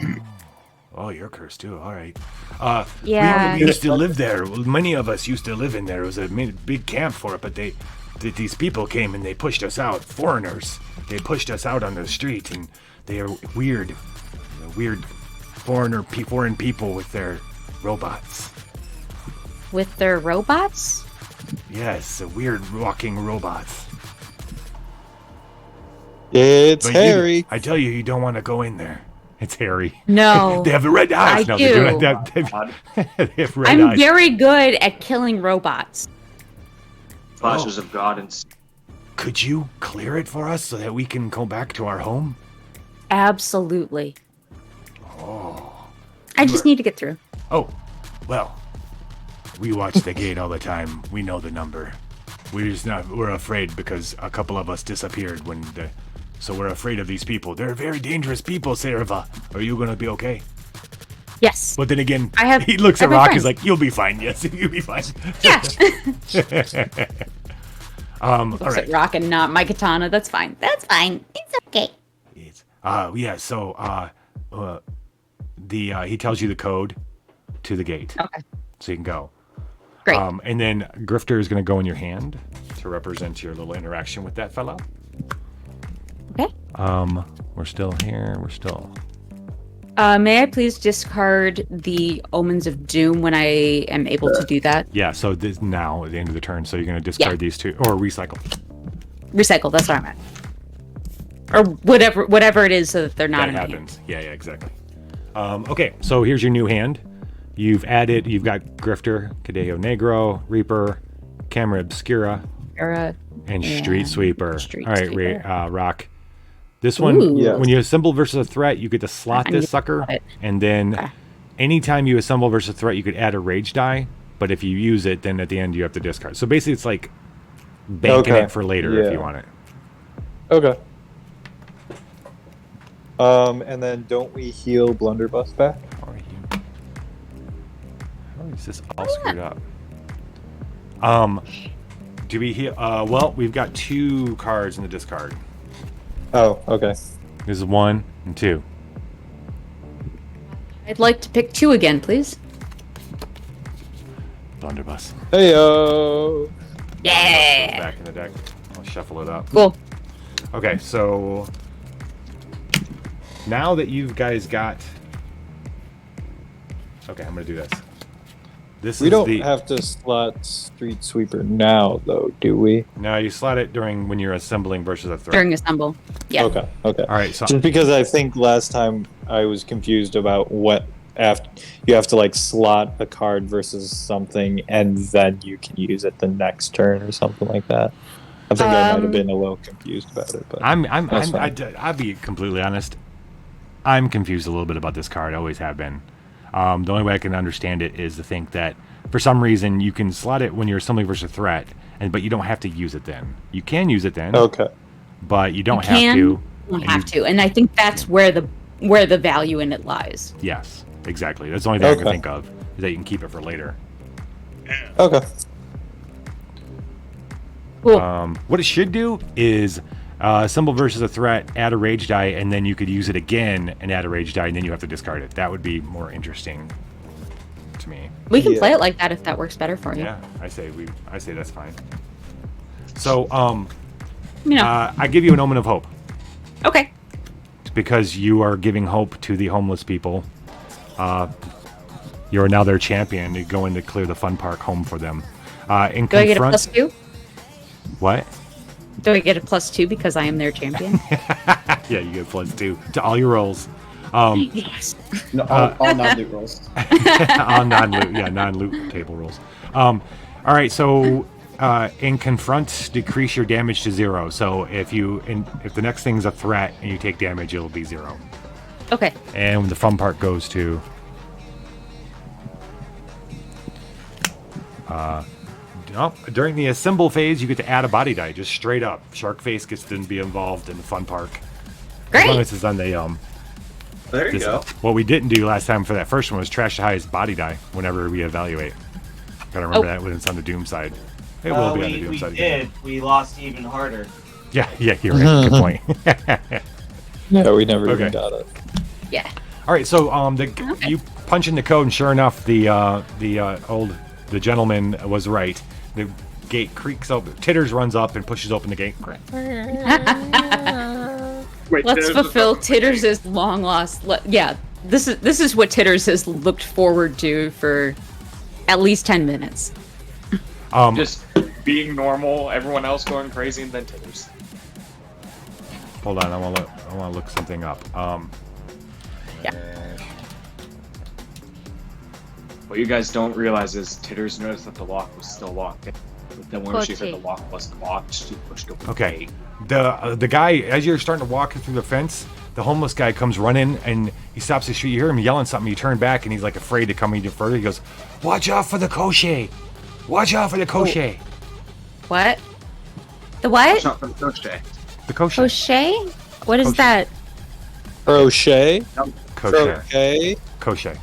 Oh, you're cursed too. All right. Yeah. We used to live there. Well, many of us used to live in there. It was a big camp for it, but these people came and they pushed us out. Foreigners. They pushed us out on the street, and they are weird foreign people with their robots. With their robots? Yes, weird walking robots. It's But Harry. I tell you, you don't want to go in there. It's Harry. No. They have the red eyes. I No, do. they they have red I'm eyes. very good at killing robots. Flashes of God and Could you clear it for us so that we can go back to our home? Absolutely. Oh. I just need to get through. Oh, well, we watch the gate all the time. We know the number. We're afraid because a couple of us disappeared so we're afraid of these people. They're very dangerous people, Serva. Are you gonna be okay? Yes. But then again, I he looks at have my Rock. friends. He's like, "You'll be fine. Yes, you'll be fine." Yeah. All Looks right. like Rock and not my katana. That's fine. That's fine. It's okay. Yeah. So, he tells you the code to the gate, Okay. so you can go. Great. And then Grifter is going to go in your hand to represent your little interaction with that fellow. Okay. We're still here. We're still. May I please discard the Omens of Doom when I am able to do that? Yeah. So this now at the end of the turn. So you're going to discard these two or recycle. Recycle. That's what I meant. Or whatever it is, so that they're not That in my hand. happens. Yeah. Exactly. Okay. So here's your new hand. You've got Grifter, Cadejo Negro, Reaper, Camera Obscura, and Street Sweeper. Street All right, Sweeper. Rock. This one, Ooh. when you assemble versus a threat, you get to slot this sucker, and then anytime you assemble versus a threat, you could add a rage die. But if you use it, then at the end you have to discard. So basically, it's like banking it for later if you want it. Okay. And then don't we heal Blunderbuss back? How is this all screwed up? Do we heal? Well, we've got 2 cards in the discard. Oh, okay. This is 1 and 2. I'd like to pick 2 again, please. Blunderbuss. Heyo. Yeah. Back in the deck. I'll shuffle it up. Cool. Okay, so now that you guys got. Okay, I'm gonna do this. We don't have to slot Street Sweeper now, though, do we? No, you slot it when you're assembling versus a threat. During assemble. Yeah. Okay. All right, so Just because I think last time I was confused about what after you have to like slot a card versus something and then you can use it the next turn or something like that. I think I might have been a little confused about it, but I'll be completely honest. I'm confused a little bit about this card. I always have been. The only way I can understand it is to think that for some reason you can slot it when you're assembling versus a threat, but you don't have to use it then. You can use it then. Okay. But you don't You have to. You don't have to, and I think that's where the value in it lies. Yes, exactly. That's the only thing I can think of is that you can keep it for later. Okay. Cool. What it should do is assemble versus a threat, add a rage die, and then you could use it again and add a rage die, and then you have to discard it. That would be more interesting to me. We can play it like that if that works better for you. Yeah, I say that's fine. So, I give you an omen of hope. Okay. Because you are giving hope to the homeless people. You are now their champion. You're going to clear the fun park home for them. Do I get a +2? What? Do I get a +2 because I am their champion? Yeah, you get +2 to all your rolls. Yes. No, all non-loot rolls. All non-loot, non-loot table rolls. All right, so in confront, decrease your damage to 0. So if the next thing's a threat and you take damage, it'll be 0. Okay. And when the fun part goes to during the assemble phase, you get to add a body die, just straight up. Shark face gets to be involved in the fun park. Great. As long as it's on the There you go. What we didn't do last time for that first one was trash the highest body die whenever we evaluate. Gotta remember that when it's on the Doom side. It will be on the Doom we side. did. We lost even harder. Yeah, you're right. Good point. Yeah, we never Okay. even got it. Yeah. All right, so you punch in the code, and sure enough, the gentleman was right. The gate creaks open. Titters runs up and pushes open the gate. Wait, Let's fulfill Titters' long lost. This is what Titters has looked forward to for at least 10 minutes. Just being normal, everyone else going crazy, and then Titters. Hold on, I want to look something up. What you guys don't realize is Titters noticed that the lock was still locked. But then when she heard the lock wasn't locked, she pushed open Okay. the gate. The guy, as you're starting to walk through the fence, the homeless guy comes running and he stops his street. You hear him yelling something. You turn back and he's like afraid to come any further. He goes, "Watch out for the crochet! Watch out for the crochet!" What? The what? It's not from Crochet. The crochet. Crochet? What is that? Crochet. Crochet. Crochet. Crochet.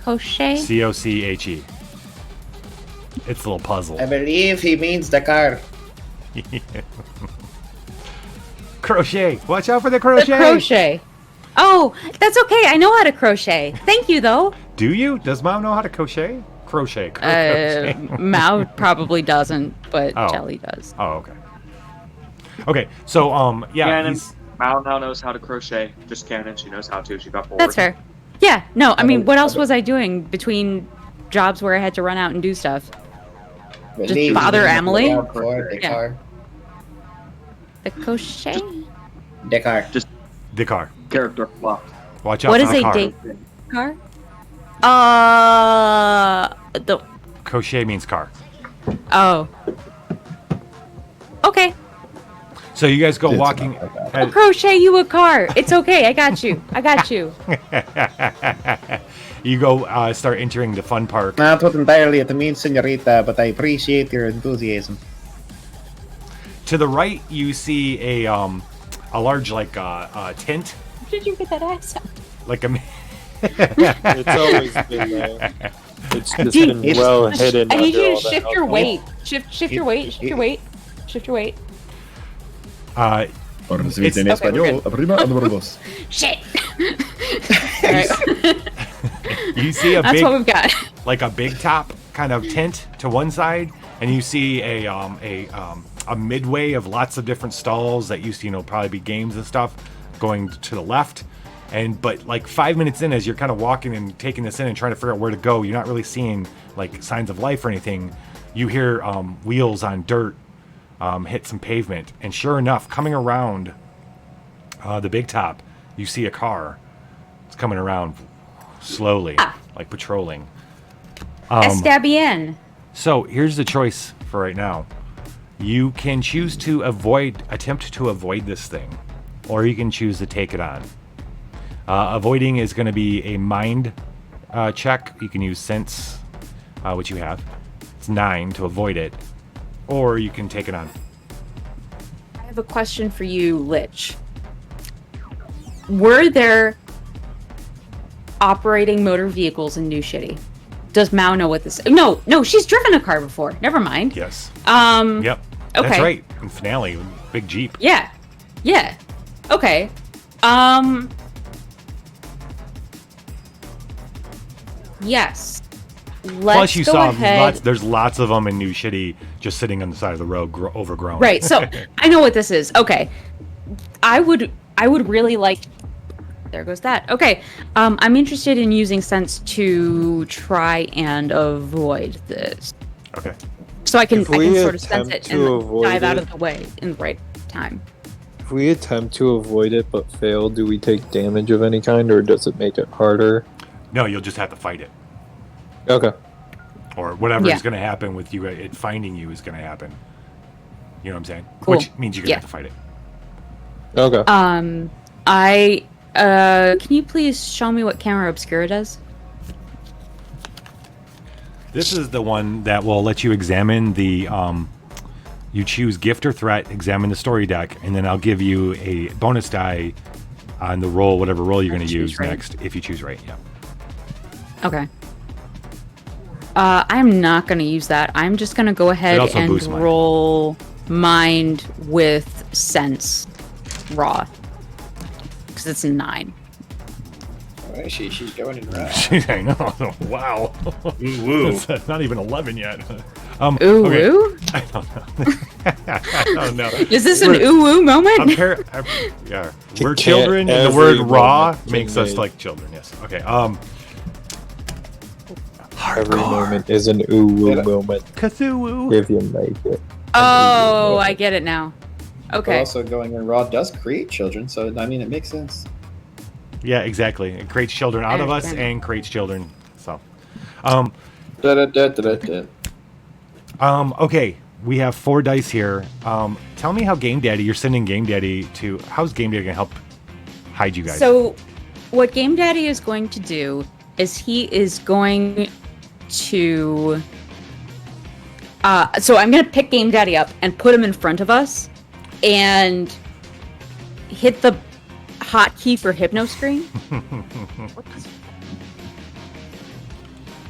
Crochet? Coche. It's a little puzzle. I believe he means the car. Crochet. Watch out for the crochet. The crochet. Oh, that's okay. I know how to crochet. Thank you, though. Do you? Does Mom know how to crochet? Crochet. Mao probably doesn't, but Oh. Jelly does. Oh, okay. Okay, so yeah, Canon, he's- Mal now knows how to crochet. Just Canon, she knows how to. She got bored. That's fair. Yeah, no, I mean, what else was I doing between jobs where I had to run out and do stuff? Believe bother he means Emily? The Yeah. car. The crochet? The car. Just the car. character flop. Watch out What for is the a car. date car? The Crochet means car. oh. Okay. So you guys go It's walking. not like I'll crochet you a car. It's okay. I got you. I got you. You go start entering the fun park. Not what entirely it means, senorita, but I appreciate your enthusiasm. To the right, you see a large like tent, Where did you get that accent? like a. It's always been there. It's just Dude, been well hidden. I need under you all to the shift your alcohol. weight. Shift your weight. Shift your weight. Shift your weight. Ahora se It's- dice en okay, we're español, arriba a número dos. Shit. All right. You see a That's big, what we've got. like a big top kind of tent to one side, and you see a midway of lots of different stalls that used to probably be games and stuff going to the left. But like 5 minutes in, as you're kind of walking and taking this in and trying to figure out where to go, you're not really seeing like signs of life or anything. You hear wheels on dirt hit some pavement, and sure enough, coming around the big top, you see a car. It's coming around slowly, like patrolling. Está bien. So here's the choice for right now. You can choose to attempt to avoid this thing, or you can choose to take it on. Avoiding is going to be a mind check. You can use sense, which you have. It's 9 to avoid it, or you can take it on. I have a question for you, Lich. Were there operating motor vehicles in New Shitty? Does Mao know what this? No, she's driven a car before. Never mind. Yes. Okay. Yep. That's right. In finale, big Jeep. Yeah. Okay. Yes. Let's Plus, you go saw ahead. there's lots of them in New Shitty just sitting on the side of the road, overgrown. Right. So I know what this is. Okay. I would really like. There goes that. Okay. I'm interested in using sense to try and avoid this, Okay. so I can If we sort of sense attempt it to and avoid dive out it- of the way in the right time. If we attempt to avoid it but fail, do we take damage of any kind, or does it make it harder? No, you'll just have to fight it, Okay. or whatever Yeah. is going to happen with you. It finding you is going to happen. You know what I'm saying? Cool. Which means you're going to Yeah. have to fight it. Okay. Can you please show me what camera obscura does? This is the one that will let you examine the. You choose gift or threat, examine the story deck, and then I'll give you a bonus die on the roll, whatever roll you're going to Choose use right. next, if you choose right. Yeah. Okay. I'm not going to use that. I'm just going to go ahead also and boosts mind. roll mind with sense raw. Because it's 9. Alright, she's going in right. I know. Wow. Ooh, woo. That's not even 11 yet. Ooh okay. woo? I don't know. I don't know. Is this an ooh woo moment? Yeah, we're Can't children, and the every word "raw" moment be makes us made. like children. Yes. Okay. Every moment is an ooh woo moment Cthulhu. if you make it. Oh, I get it now. But Okay. also going in raw does create children, so I mean it makes sense. Yeah, exactly. It creates children out of us and creates children. So, okay, we have 4 dice here. Tell me how Game Daddy, you're sending Game Daddy to, how's Game Daddy going to help hide you guys? So, what Game Daddy is going to do is he is going to... so I'm going to pick Game Daddy up and put him in front of us and hit the hotkey for hypno screen.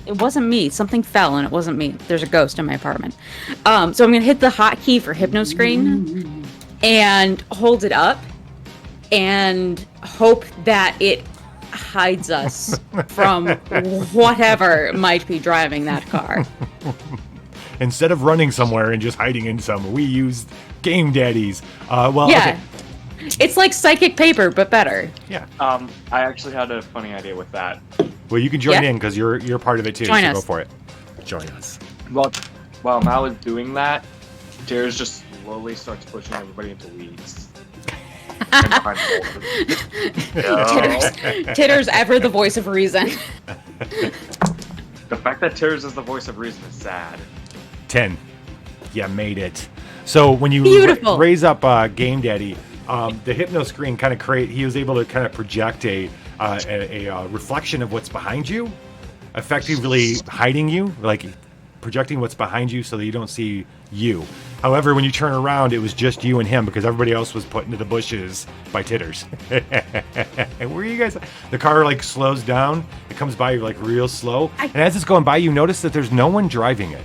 It wasn't me. Something fell and it wasn't me. There's a ghost in my apartment. So I'm going to hit the hotkey for hypno screen and hold it up and hope that it hides us from whatever might be driving that car. Instead of running somewhere and just hiding in somewhere, we used Game Daddies. Yeah. Okay. It's like psychic paper, but better. Yeah. I actually had a funny idea with that. Well, you can join in because you're part of it too. Join so us. Go for it. Join us. Well, while Mal is doing that, Tears just slowly starts pushing everybody into weeds. Titter's ever the voice of reason. The fact that Tears is the voice of reason is sad. 10. Yeah, made it. So when you Beautiful. raise up Game Daddy, the hypno screen kind of he was able to kind of project a reflection of what's behind you, effectively hiding you, like projecting what's behind you so that you don't see you. However, when you turn around, it was just you and him because everybody else was put into the bushes by Titters. And where are you guys? The car like slows down. It comes by like real slow, and as it's going by, you notice that there's no one driving it.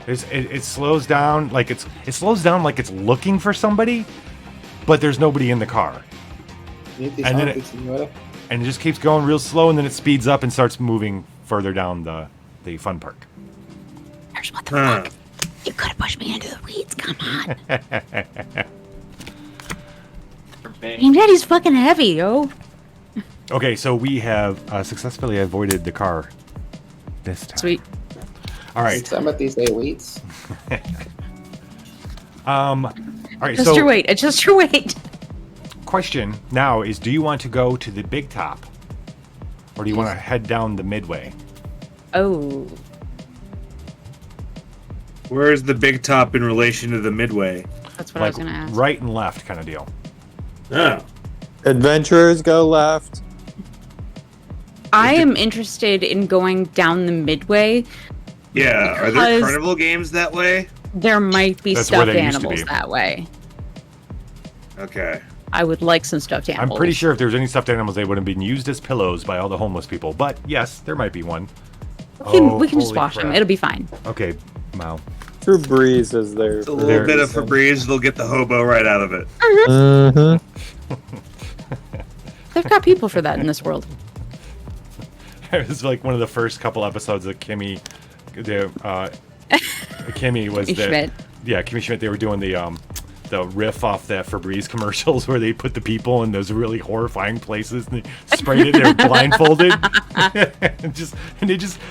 It slows down like it slows down like it's looking for somebody, but there's nobody in the car. And then it just keeps going real slow, and then it speeds up and starts moving further down the fun park. Here's what the fuck. You could have pushed me into the weeds. Come on. Game Daddy's fucking heavy, yo. Okay, so we have successfully avoided the car this time. Sweet. All right. Somebody say weights. All right. Adjust your weight. Adjust your weight. Question now is: do you want to go to the big top, or do you want to head down the midway? Oh. Where's the big top in relation to the midway? That's what I was going to ask. Right and left kind of deal. Oh. Adventurers go left. I am interested in going down the midway. Yeah, are there carnival games that way? There might be That's where stuffed they used to animals be. that way. Okay. I would like some stuffed animals. I'm pretty sure if there was any stuffed animals, they would have been used as pillows by all the homeless people. But yes, there might be one. We can just holy wash them. crap. It'll be fine. Okay, Mao. Febreze is there. A little bit of Febreze, they'll get the hobo right out of it. They've got people for that in this world. It was like one of the first couple episodes of Kimmy. Kimmy was Schmidt. Yeah, Kimmy Schmidt. They were doing the riff off that Febreze commercials where they put the people in those really horrifying places and they sprayed it. They were blindfolded.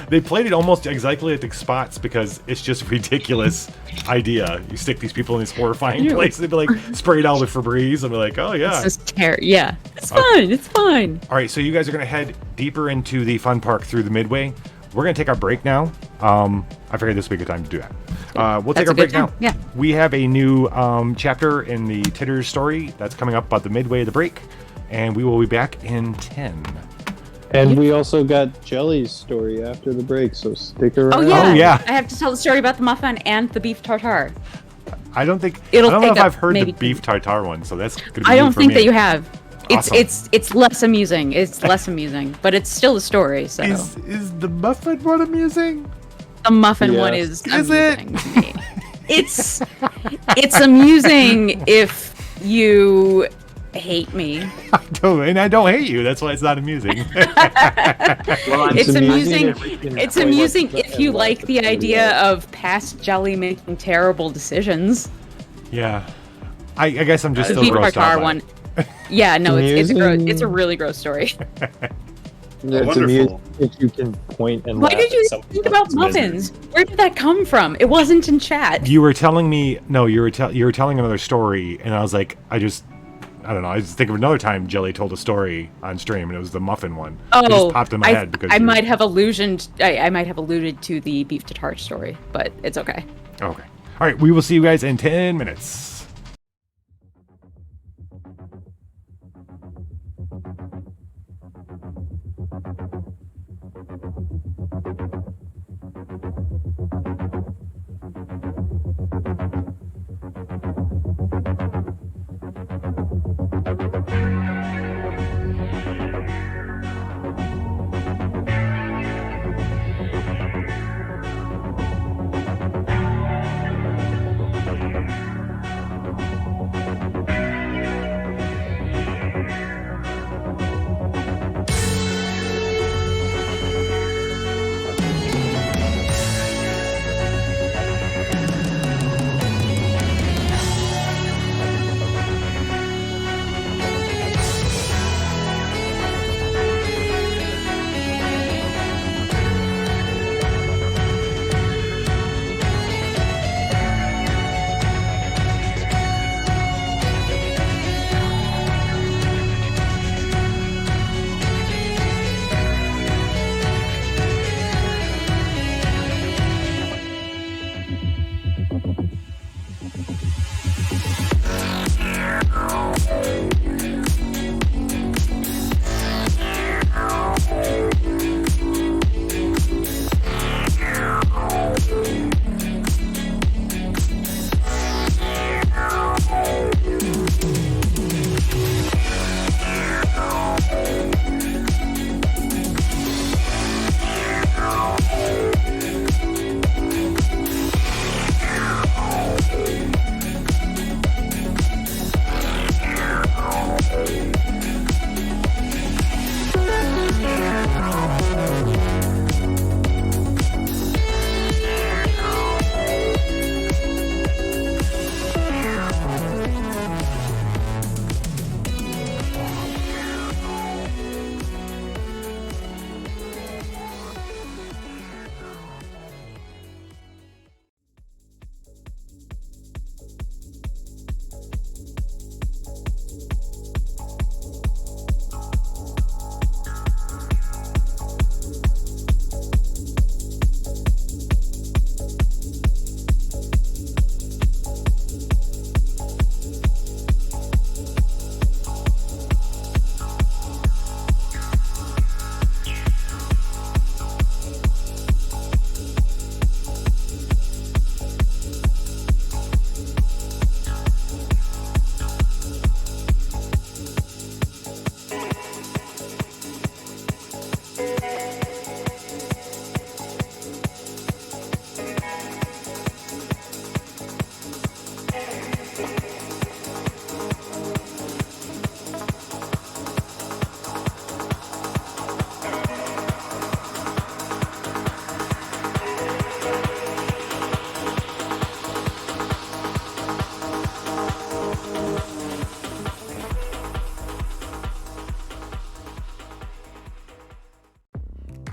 They played it almost exactly at the spots because it's just a ridiculous idea. You stick these people in these horrifying places. They'd be like sprayed all with Febreze and be like, oh yeah, It's just yeah, it's fine. It's fine. All right, so you guys are going to head deeper into the fun park through the midway. We're going to take our break now. I figured this would be a good time to do that. We'll take That's our a break good now. time, yeah. We have a new chapter in the Titters story that's coming up about the midway of the break, and we will be back in 10. And we also got Jelly's story after the break, so stick around. Oh yeah. Oh, yeah. I have to tell the story about the muffin and the beef tartare. I don't know It'll if take I've up heard the maybe- beef tartare one, so that's going to be I new don't for think me. that you have. Awesome. It's less amusing. It's less amusing, but it's still a story. So Is the muffin one amusing? the muffin one Yes. is it? amusing to me. It's amusing if you hate me. I don't hate you. That's why it's not amusing. It's amusing. It's Wait, amusing what- if you like the idea of past Jelly making terrible decisions. Yeah. I guess I'm just The still beef grossed out tartare by one. it. Yeah, no, it's a Amusing. really gross story. It's Wonderful. amusing if you can point and Why laugh did you at something think about else's misery. muffins? Where did that come from? It wasn't in chat. You were telling me you were telling another story, and I was like, I don't know. I just think of another time Jelly told a story on stream, and it was the muffin one. It Oh, just popped in my head because I might have alluded to the beef to tart story, but it's okay. Okay. All right. We will see you guys in 10 minutes.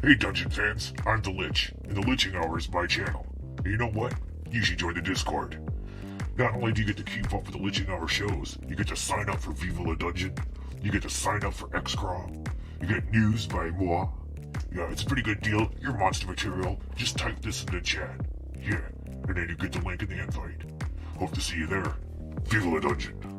Hey Dungeon fans, I'm the Lich, and the Liching Hour is my channel. And you know what? You should join the Discord. Not only do you get to keep up with the Liching Hour shows, you get to sign up for Viva La Dungeon, you get to sign up for X-Craw, you get news by moi. Yeah, it's a pretty good deal. Your monster material, just type this in the chat. Yeah, and then you get the link in the invite. Hope to see you there. Viva La Dungeon.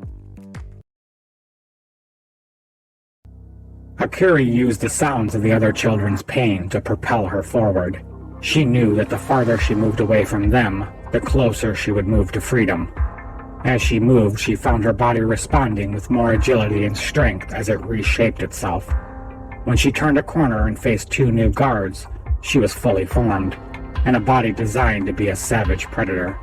Akiri used the sounds of the other children's pain to propel her forward. She knew that the farther she moved away from them, the closer she would move to freedom. As she moved, she found her body responding with more agility and strength as it reshaped itself. When she turned a corner and faced two new guards, she was fully formed, and a body designed to be a savage predator.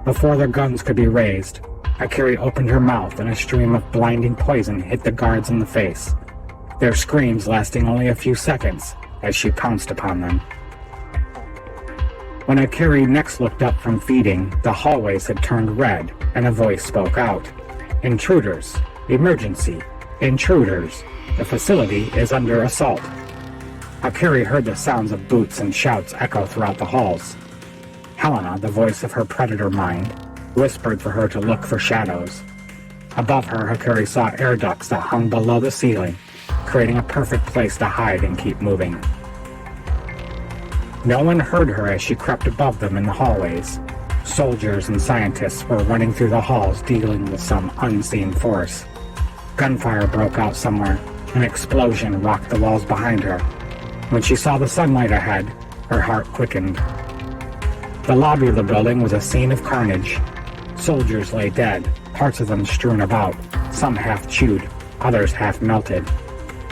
Before their guns could be raised, Akiri opened her mouth and a stream of blinding poison hit the guards in the face, their screams lasting only a few seconds as she pounced upon them. When Akiri next looked up from feeding, the hallways had turned red, and a voice spoke out. "Intruders! Emergency! Intruders! The facility is under assault." Akiri heard the sounds of boots and shouts echo throughout the halls. Helena, the voice of her predator mind, whispered for her to look for shadows. Above her, Hakuri saw air ducts that hung below the ceiling, creating a perfect place to hide and keep moving. No one heard her as she crept above them in the hallways. Soldiers and scientists were running through the halls dealing with some unseen force. Gunfire broke out somewhere. An explosion rocked the walls behind her. When she saw the sunlight ahead, her heart quickened. The lobby of the building was a scene of carnage. Soldiers lay dead, parts of them strewn about, some half chewed, others half melted.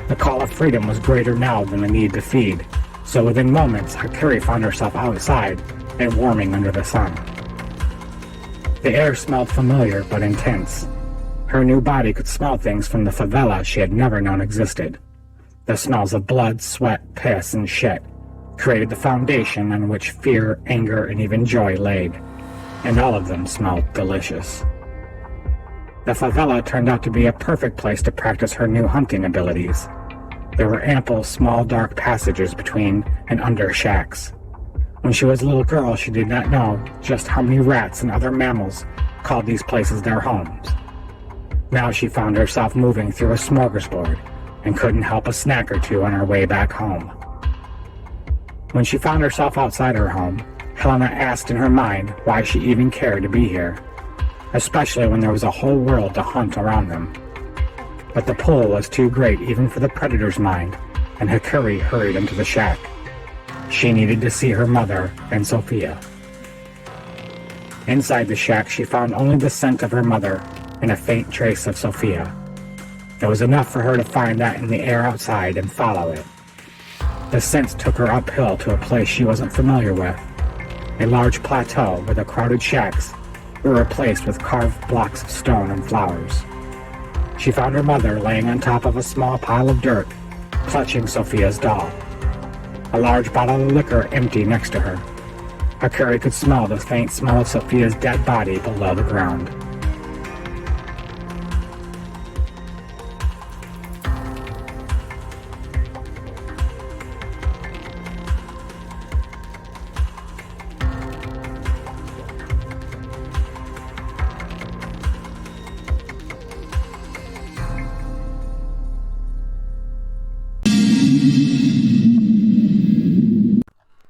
The call of freedom was greater now than the need to feed, so within moments, Hakuri found herself outside and warming under the sun. The air smelled familiar but intense. Her new body could smell things from the favela she had never known existed. The smells of blood, sweat, piss, and shit created the foundation on which fear, anger, and even joy laid, and all of them smelled delicious. The favela turned out to be a perfect place to practice her new hunting abilities. There were ample, small, dark passages between and under shacks. When she was a little girl, she did not know just how many rats and other mammals called these places their homes. Now she found herself moving through a smorgasbord and couldn't help a snack or two on her way back home. When she found herself outside her home, Helena asked in her mind why she even cared to be here, especially when there was a whole world to hunt around them. But the pull was too great even for the predator's mind, and Hakuri hurried into the shack. She needed to see her mother and Sophia. Inside the shack, she found only the scent of her mother and a faint trace of Sophia. It was enough for her to find that in the air outside and follow it. The scent took her uphill to a place she wasn't familiar with, a large plateau where the crowded shacks were replaced with carved blocks of stone and flowers. She found her mother laying on top of a small pile of dirt, clutching Sophia's doll. A large bottle of liquor empty next to her. Hakuri could smell the faint smell of Sophia's dead body below the ground.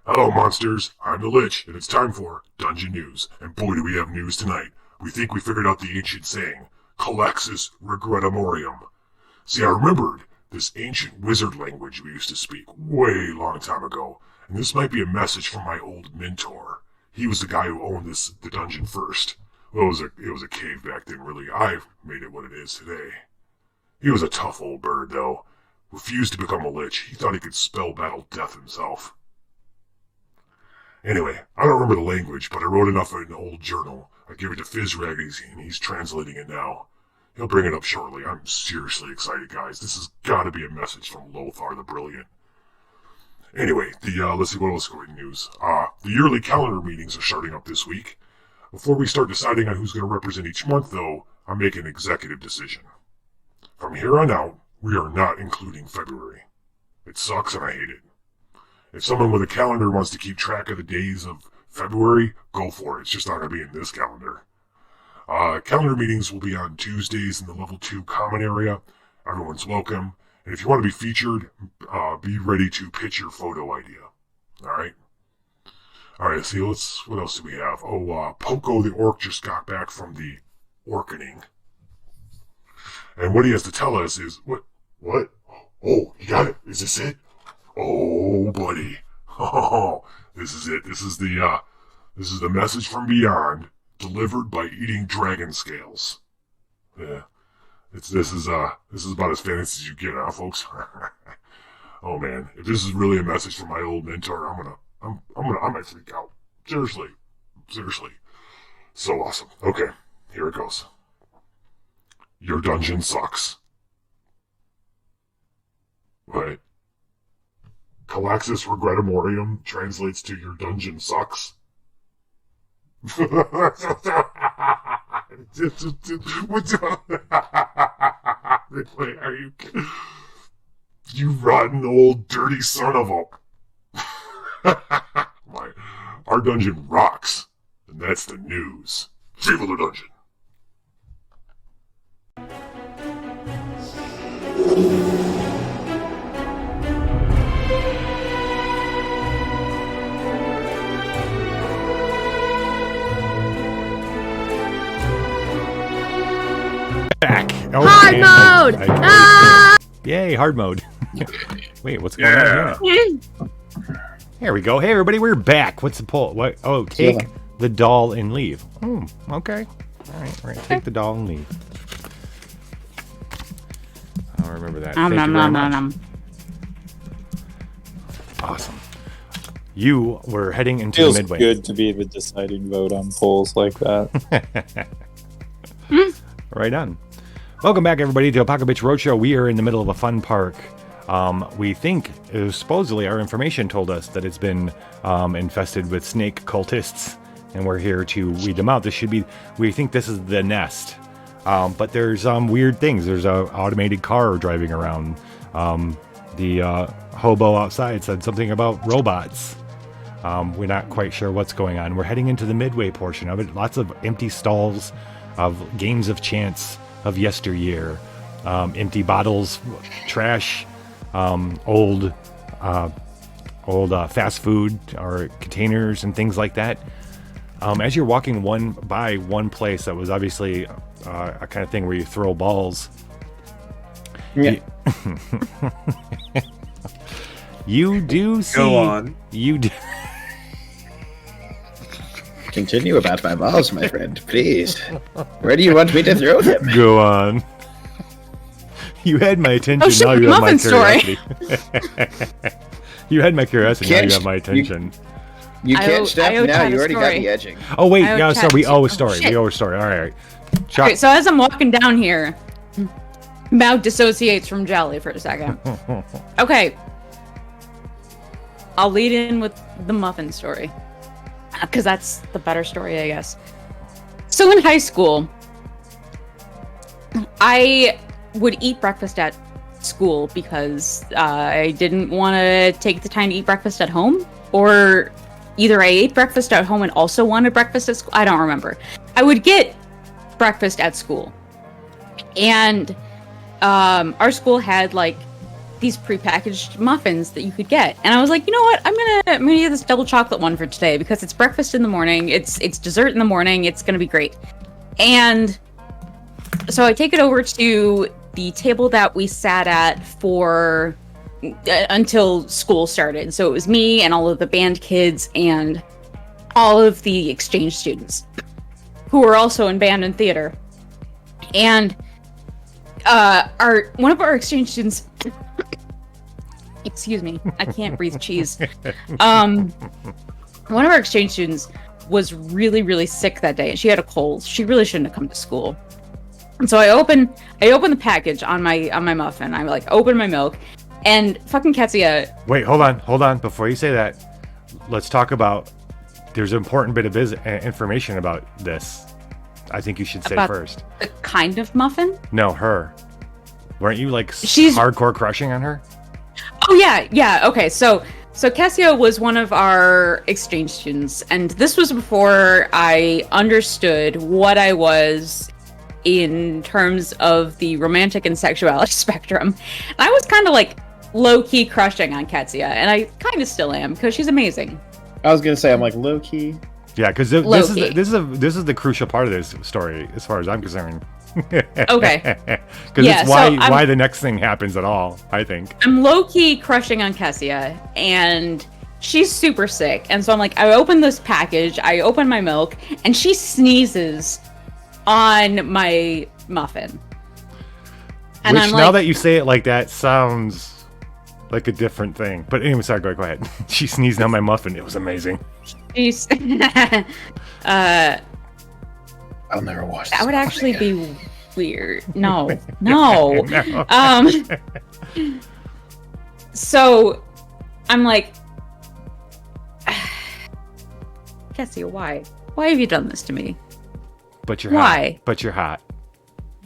Hello, monsters. I'm the Lich, and it's time for Dungeon News. And boy, do we have news tonight. We think we figured out the ancient saying, Calaxis regretamorium. See, I remembered this ancient wizard language we used to speak way long time ago, and this might be a message from my old mentor. He was the guy who owned the dungeon first. Well, it was a cave back then, really. I've made it what it is today. He was a tough old bird, though. Refused to become a Lich. He thought he could spell battle death himself. Anyway, I don't remember the language, but I wrote enough in an old journal. I gave it to Fizrag, and he's translating it now. He'll bring it up shortly. I'm seriously excited, guys. This has got to be a message from Lothar the Brilliant. Anyway, let's see what else is going in news. The yearly calendar meetings are starting up this week. Before we start deciding on who's going to represent each month, though, I'm making an executive decision. From here on out, we are not including February. It sucks and I hate it. If someone with a calendar wants to keep track of the days of February, go for it. It's just not going to be in this calendar. Calendar meetings will be on Tuesdays in the level 2 common area. Everyone's welcome. And if you want to be featured, be ready to pitch your photo idea. Alright? Alright, see, what else do we have? Poco the Orc just got back from the Orkening. And what he has to tell us is, what? Oh, you got it. Is this it? Oh, buddy. Oh, this is it. This is the message from beyond, delivered by eating dragon scales. Yeah. This is about as fancy as you get, huh, folks? Oh man, if this is really a message from my old mentor, I might freak out. Seriously. So awesome. Okay, here it goes. Your dungeon sucks. What? Calaxis regretamorium translates to your dungeon sucks. Wait, are you rotten old dirty son of a... Our dungeon rocks, and that's the news. Viva the dungeon! Back. Hard and mode! Yay, hard mode. Wait, what's going on here? Here we go. Hey, everybody, we're back. What's the poll? What? Oh, take the doll and leave. Okay. All right. Take the doll and leave. I'll remember that. Thank you very much. Awesome. You were heading into Feels the midway. good to be the deciding vote on polls like that. Right on. Welcome back, everybody, to Apocrypha Roadshow. We are in the middle of a fun park. We think, supposedly, our information told us that it's been infested with snake cultists, and we're here to weed them out. We think this is the nest. But there's weird things. There's an automated car driving around. The hobo outside said something about robots. We're not quite sure what's going on. We're heading into the midway portion of it. Lots of empty stalls of games of chance of yesteryear. Empty bottles, trash, old fast food or containers and things like that. As you're walking by one place that was obviously a kind of thing where you throw balls. Yeah. You do see. Go on. You do. Continue about my balls, my friend, please. Where do you want me to throw them? Go on. You had my attention. Oh, shit, now you have my muffin story. curiosity. You had my curiosity. Now you have my attention. You can't stop now. Chad You a already got story. me edging. Oh wait, I owe no, Chad so we two- owe a oh, story. shit. We owe a story. All right. Okay, so as I'm walking down here, Mao dissociates from Jolly for a second. Okay. I'll lead in with the muffin story. Because that's the better story, I guess. So in high school, I would eat breakfast at school because I didn't want to take the time to eat breakfast at home. Or either I ate breakfast at home and also wanted breakfast at school. I don't remember. I would get breakfast at school. And our school had like these prepackaged muffins that you could get, and I was like, you know what, I'm gonna get this double chocolate one for today because it's breakfast in the morning, it's dessert in the morning, it's gonna be great. And so I take it over to the table that we sat at for until school started. So it was me and all of the band kids and all of the exchange students who were also in band and theater. And one of our exchange students excuse me, I can't breathe cheese. One of our exchange students was really, really sick that day, and she had a cold. She really shouldn't have come to school. And so I open the package on my muffin. I like open my milk, and fucking Ketsia. Wait, hold on. Before you say that, let's talk about. There's an important bit of information about this. I think you should say About first. the kind of muffin? No, her. Weren't you like She's hardcore crushing on her? Oh yeah. Okay, so Cassia was one of our exchange students, and this was before I understood what I was in terms of the romantic and sexuality spectrum. And I was kind of like low-key crushing on Katsia, and I kind of still am because she's amazing. I was gonna say I'm like low key. Yeah, because this is the crucial part of this story, as far as I'm concerned. Okay. Because Yeah, it's so why the next thing happens at all, I think. I'm low-key crushing on Cassia, and she's super sick. And so I'm like, I open this package, I open my milk, and she sneezes on my muffin. And Which, I'm now like, that you say it like that, sounds like a different thing. But anyway, sorry, go ahead. She sneezed on my muffin. It was amazing. she's I'll never watch that this would muffin actually again. be weird. No. So I'm like, Cassia, why? Why have you done this to me? But you're Why? hot. But you're hot.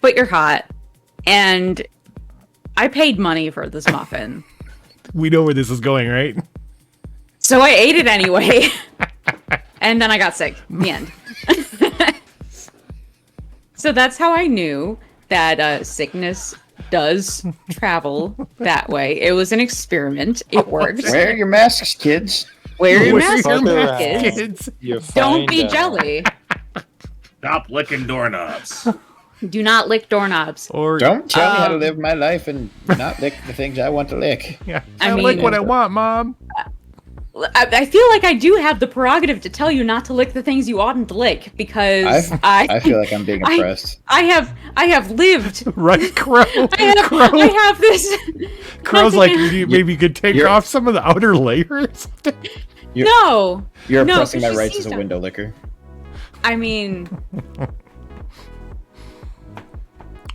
But you're hot, and I paid money for this muffin. We know where this is going, right? So I ate it anyway. And then I got sick. The end. So that's how I knew that sickness does travel that way. It was an experiment. It worked. Wear your masks, kids. Wear your Wear mask, your kids. kids. Don't be jelly. Stop licking doorknobs. Do not lick doorknobs. Or Don't tell me how to live my life and not lick the things I want to lick. yeah, I I like mean- what I want, Mom. I feel like I do have the prerogative to tell you not to lick the things you oughtn't to lick because I feel like I'm being oppressed. I have lived. Right, Crow. I have this. Crow's like, maybe you could take you're- off some of the outer layers. No. You're No, oppressing my 'cause she rights sees as a them. window licker. I mean,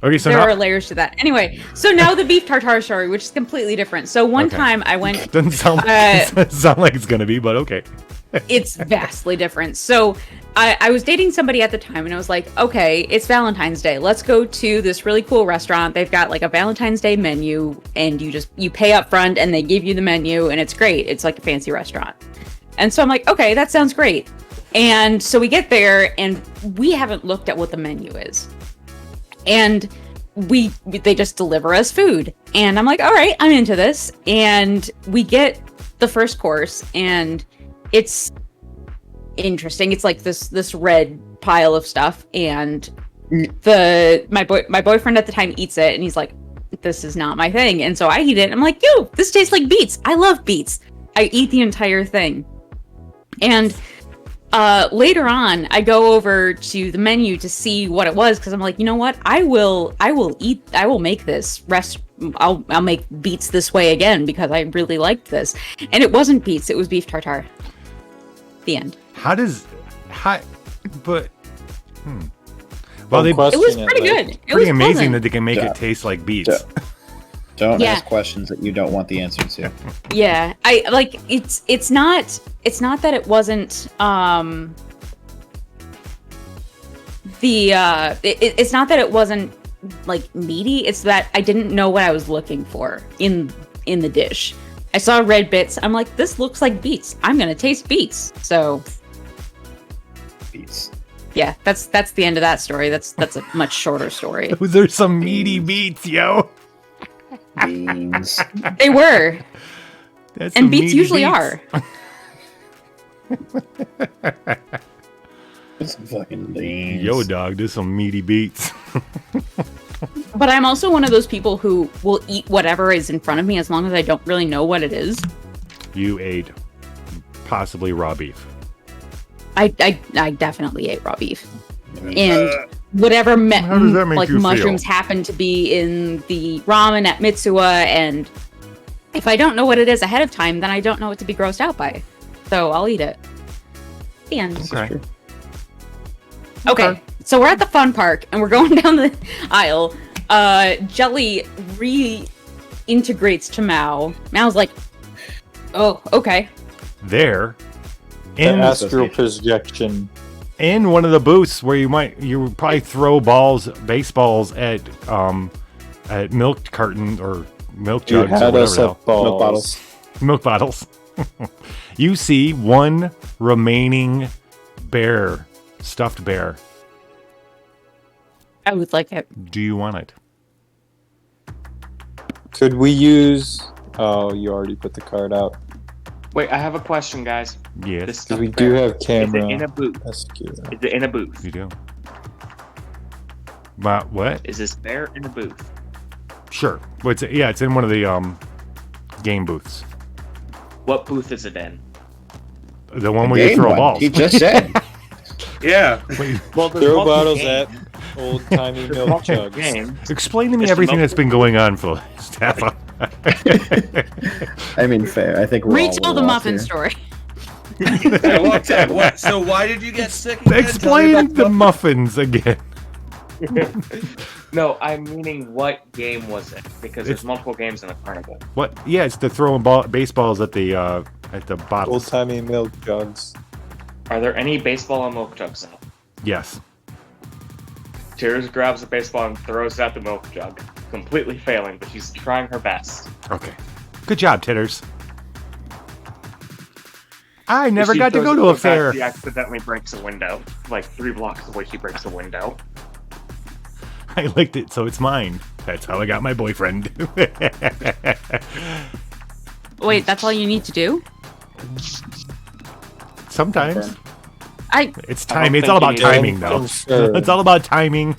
Okay, so there now are layers to that. Anyway, so now the beef tartare story, which is completely different. So one Okay. time I went. doesn't sound, doesn't sound like it's gonna be, but okay. It's vastly different. So I was dating somebody at the time and I was like, okay, it's Valentine's Day. Let's go to this really cool restaurant. They've got like a Valentine's Day menu and you pay up front and they give you the menu and it's great. It's like a fancy restaurant. And so I'm like, okay, that sounds great. And so we get there and we haven't looked at what the menu is. And they just deliver us food. And I'm like, all right, I'm into this. And we get the first course and it's interesting. It's like this red pile of stuff, and my boyfriend at the time eats it, and he's like, "This is not my thing." And so I eat it. And I'm like, "Yo, this tastes like beets. I love beets." I eat the entire thing, and later on, I go over to the menu to see what it was because I'm like, you know what? I will make this I'll make beets this way again because I really liked this, and it wasn't beets. It was beef tartare. The end. Well, It was pretty good. It pretty was amazing pleasant. that they can make Yeah. it taste like beets. Don't Yeah. ask questions that you don't want the answer to. Yeah, I like it's not that it wasn't it's not that it wasn't like meaty, it's that I didn't know what I was looking for in the dish. I saw red bits. I'm like, this looks like beets. I'm gonna taste beets. So Beets. yeah, that's the end of that story. That's a much shorter story. Those are some meaty beets, yo. Beans. They were, That's and some beets meaty usually beets. are. Some fucking beans. Yo, dog, there's some meaty beets. But I'm also one of those people who will eat whatever is in front of me as long as I don't really know what it is. You ate possibly raw beef. I definitely ate raw beef. And whatever How does that make like you mushrooms feel? happen to be in the ramen at Mitsuwa, and if I don't know what it is ahead of time, then I don't know what to be grossed out by. So I'll eat it. The end. Okay. Okay, so we're at the fun park and we're going down the aisle. Jelly reintegrates to Mao. Mao's like, oh, okay. There, The in astral projection. in one of the booths where you would probably throw baseballs at milk cartons or milk You jugs or had whatever us the hell. at balls. Milk bottles. Milk bottles. You see one remaining stuffed bear. I would like it. Do you want it? Could we use... Oh, you already put the card out. Wait, I have a question, guys. Yes, This Because we stuffed do bear, have camera. Is it in a booth? SQ. Is it in a booth? you do. But what? Is this bear in a booth? Sure. Well, it's in one of the game booths. What booth is it in? The one where you Game throw one. balls. He just said. Yeah. Well, there's Throw multiple bottles games. at old-timey There's milk multiple jugs. games. Explain to me It's the everything that's multiple- been going on for the last half hour. I mean, fair. I think we're all Retell the well off muffin here. story. Hey, what? So why did you get sick? again? Tell me Explain about the muffins again. No, I'm meaning what game was it? Because It's- there's multiple games in the carnival. What? Yeah, it's the throwing baseballs at the bottles. Old-timey milk jugs. Are there any baseball and milk jugs in it? Yes. Tears grabs a baseball and throws it at the milk jug, completely failing, but she's trying her best. Okay. Good job, Titters. I never She got to throws go it to so a fast fair. She accidentally breaks a window. Like 3 blocks away, she breaks a window. I liked it, so it's mine. That's how I got my boyfriend. Wait, that's all you need to do? Sometimes. It's time. don't It's all about think you need timing, though. Confirm. It's all about timing.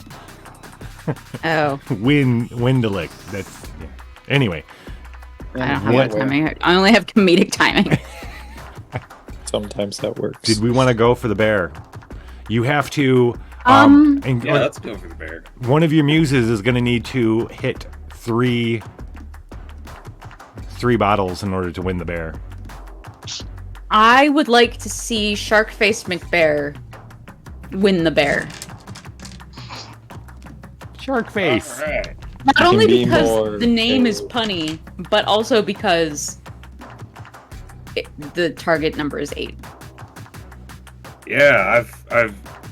Oh, Win to lick. That's yeah. Anyway. I don't have that timing. I only have comedic timing. Sometimes that works. Did we want to go for the bear? You have to. Yeah, let's go for the bear. One of your muses is going to need to hit three bottles in order to win the bear. I would like to see Shark-Faced McBear win the bear. Shark face. All right. Not only be because more the name is fair. punny, but also because the target number is 8. Yeah,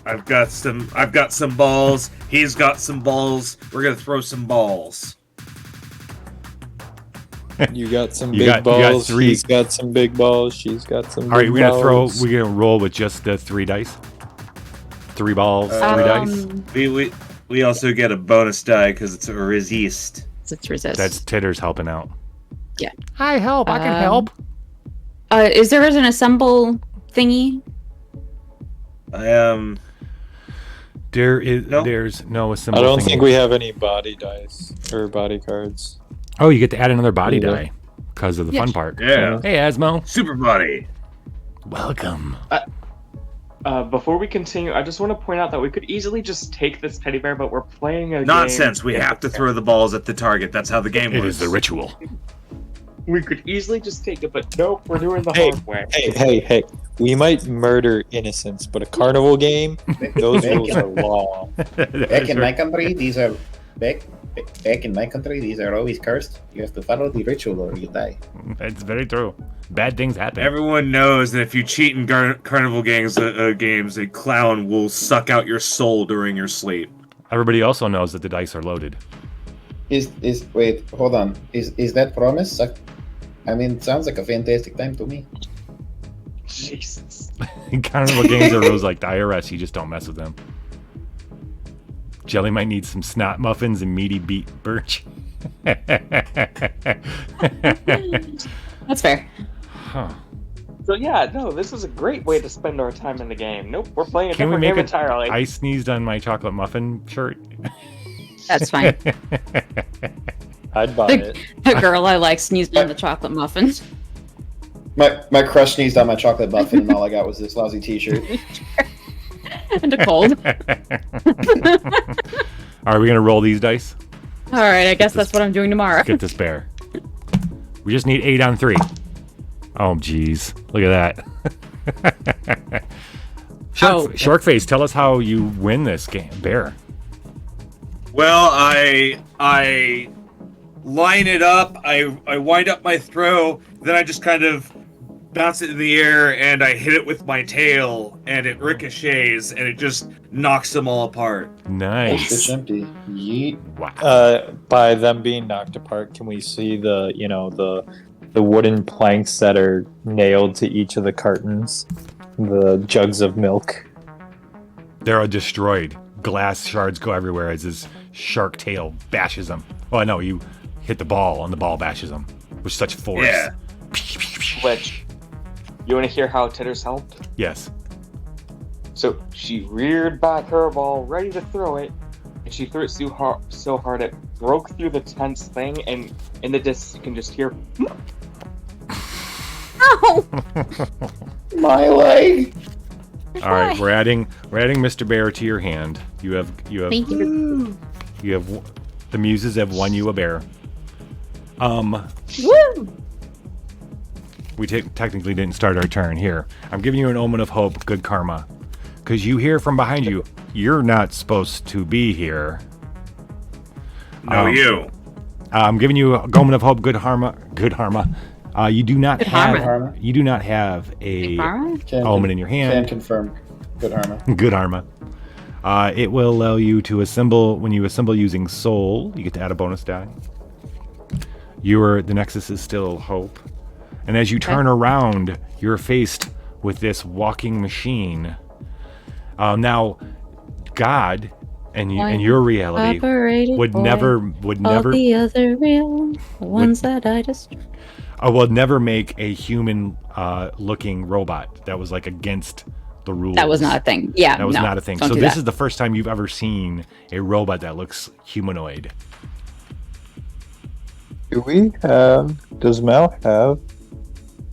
I've got some balls. He's got some balls. We're gonna throw some balls. You got some You big got balls. three. He's got some big balls. She's got some. All right, big we're gonna balls. we're gonna roll with just the 3 dice. 3 balls, 3 dice. We also get a bonus die because it's a resist. It's resist. That's Titter's helping out. Yeah. Hi, help! I can help. Is there an assemble thingy? There's no assemble. I don't thing. think we have any body dice or body cards. Oh, you get to add another body Yeah. die because of the fun part. Yeah. Hey, Asmo. Super body. Welcome. Before we continue, I just want to point out that we could easily just take this teddy bear, but we're playing a Nonsense. game. We have to throw the balls at the target. That's how the game It works. is the ritual. We could easily just take it, but nope, we're doing the Hey, hard way. hey! We might murder innocents, but a carnival game, those rules are law. Back in my country, these are back in my country. These are always cursed. You have to follow the ritual or you die. It's very true. Bad things happen. Everyone knows that if you cheat in carnival games, a clown will suck out your soul during your sleep. Everybody also knows that the dice are loaded. Wait, hold on. Is that promise? I mean, it sounds like a fantastic time to me. Jesus. Carnival games are rules like the IRS. You just don't mess with them. Jelly might need some snot muffins and meaty beet birch. That's fair. Huh. So yeah, no, this is a great way to spend our time in the game. Nope, we're playing a Can we different make game it? entirely. I sneezed on my chocolate muffin shirt. That's fine. I'd buy it. The girl I like sneezed on the chocolate muffins. My crush sneezed on my chocolate muffin, and all I got was this lousy T-shirt. And a cold. Are we gonna roll these dice? All right, I guess that's what I'm doing tomorrow. Get this bear. We just need 8 on 3. Oh, jeez. Look at that. Sharkface, tell us how you win this game, bear. Well, I line it up, I wind up my throw, then I just kind of bounce it in the air and I hit it with my tail and it ricochets and it just knocks them all apart. Nice. It's empty. Yeet. Wow. By them being knocked apart, can we see the wooden planks that are nailed to each of the cartons? The jugs of milk. They're destroyed. Glass shards go everywhere as his shark tail bashes them. Oh, no, you hit the ball and the ball bashes them with such force. Yeah. Which, you want to hear how Titters helped? Yes. So she reared back her ball, ready to throw it, and she threw it so hard it broke through the tense thing, and in the distance you can just hear. Oh! My leg. All right, we're adding Mr. Bear to your hand. You have Thank you. the muses have won you a bear. Woo! We technically didn't start our turn here. I'm giving you an omen of hope, good karma, because you hear from behind you. You're not supposed to be here. No, you. I'm giving you a omen of hope, good karma. You do not Good have karma. you do not have a omen in your hand. Can confirm. Good karma. Good karma. It will allow you to assemble. When you assemble using soul, you get to add a bonus die. The nexus is still hope. And as you turn around, you're faced with this walking machine. Now, God and your reality would never all the other real ones that I just. would never make a human looking robot that was like against the rules. That was not a thing. Yeah, that was not a thing. So do this that. is the first time you've ever seen a robot that looks humanoid. Does Mal have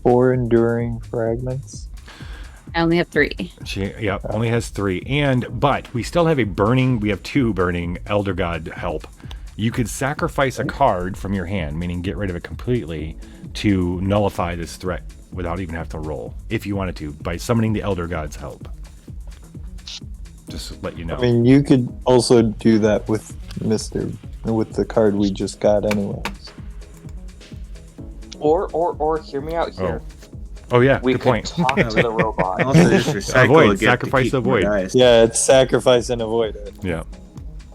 4 enduring fragments? I only have 3. She only has 3. But we still have we have 2 burning Elder God help. You could sacrifice a card from your hand, meaning get rid of it completely, to nullify this threat without even have to roll, if you wanted to, by summoning the Elder God's help. Just to let you know. I mean, you could also do that with the card we just got anyways. Or hear me out here. Oh yeah, We good could point. talk to the robot. Also, just recycle Avoid, a gift to sacrifice, keep more avoid. dice. Yeah, it's sacrifice and avoid it. Yeah.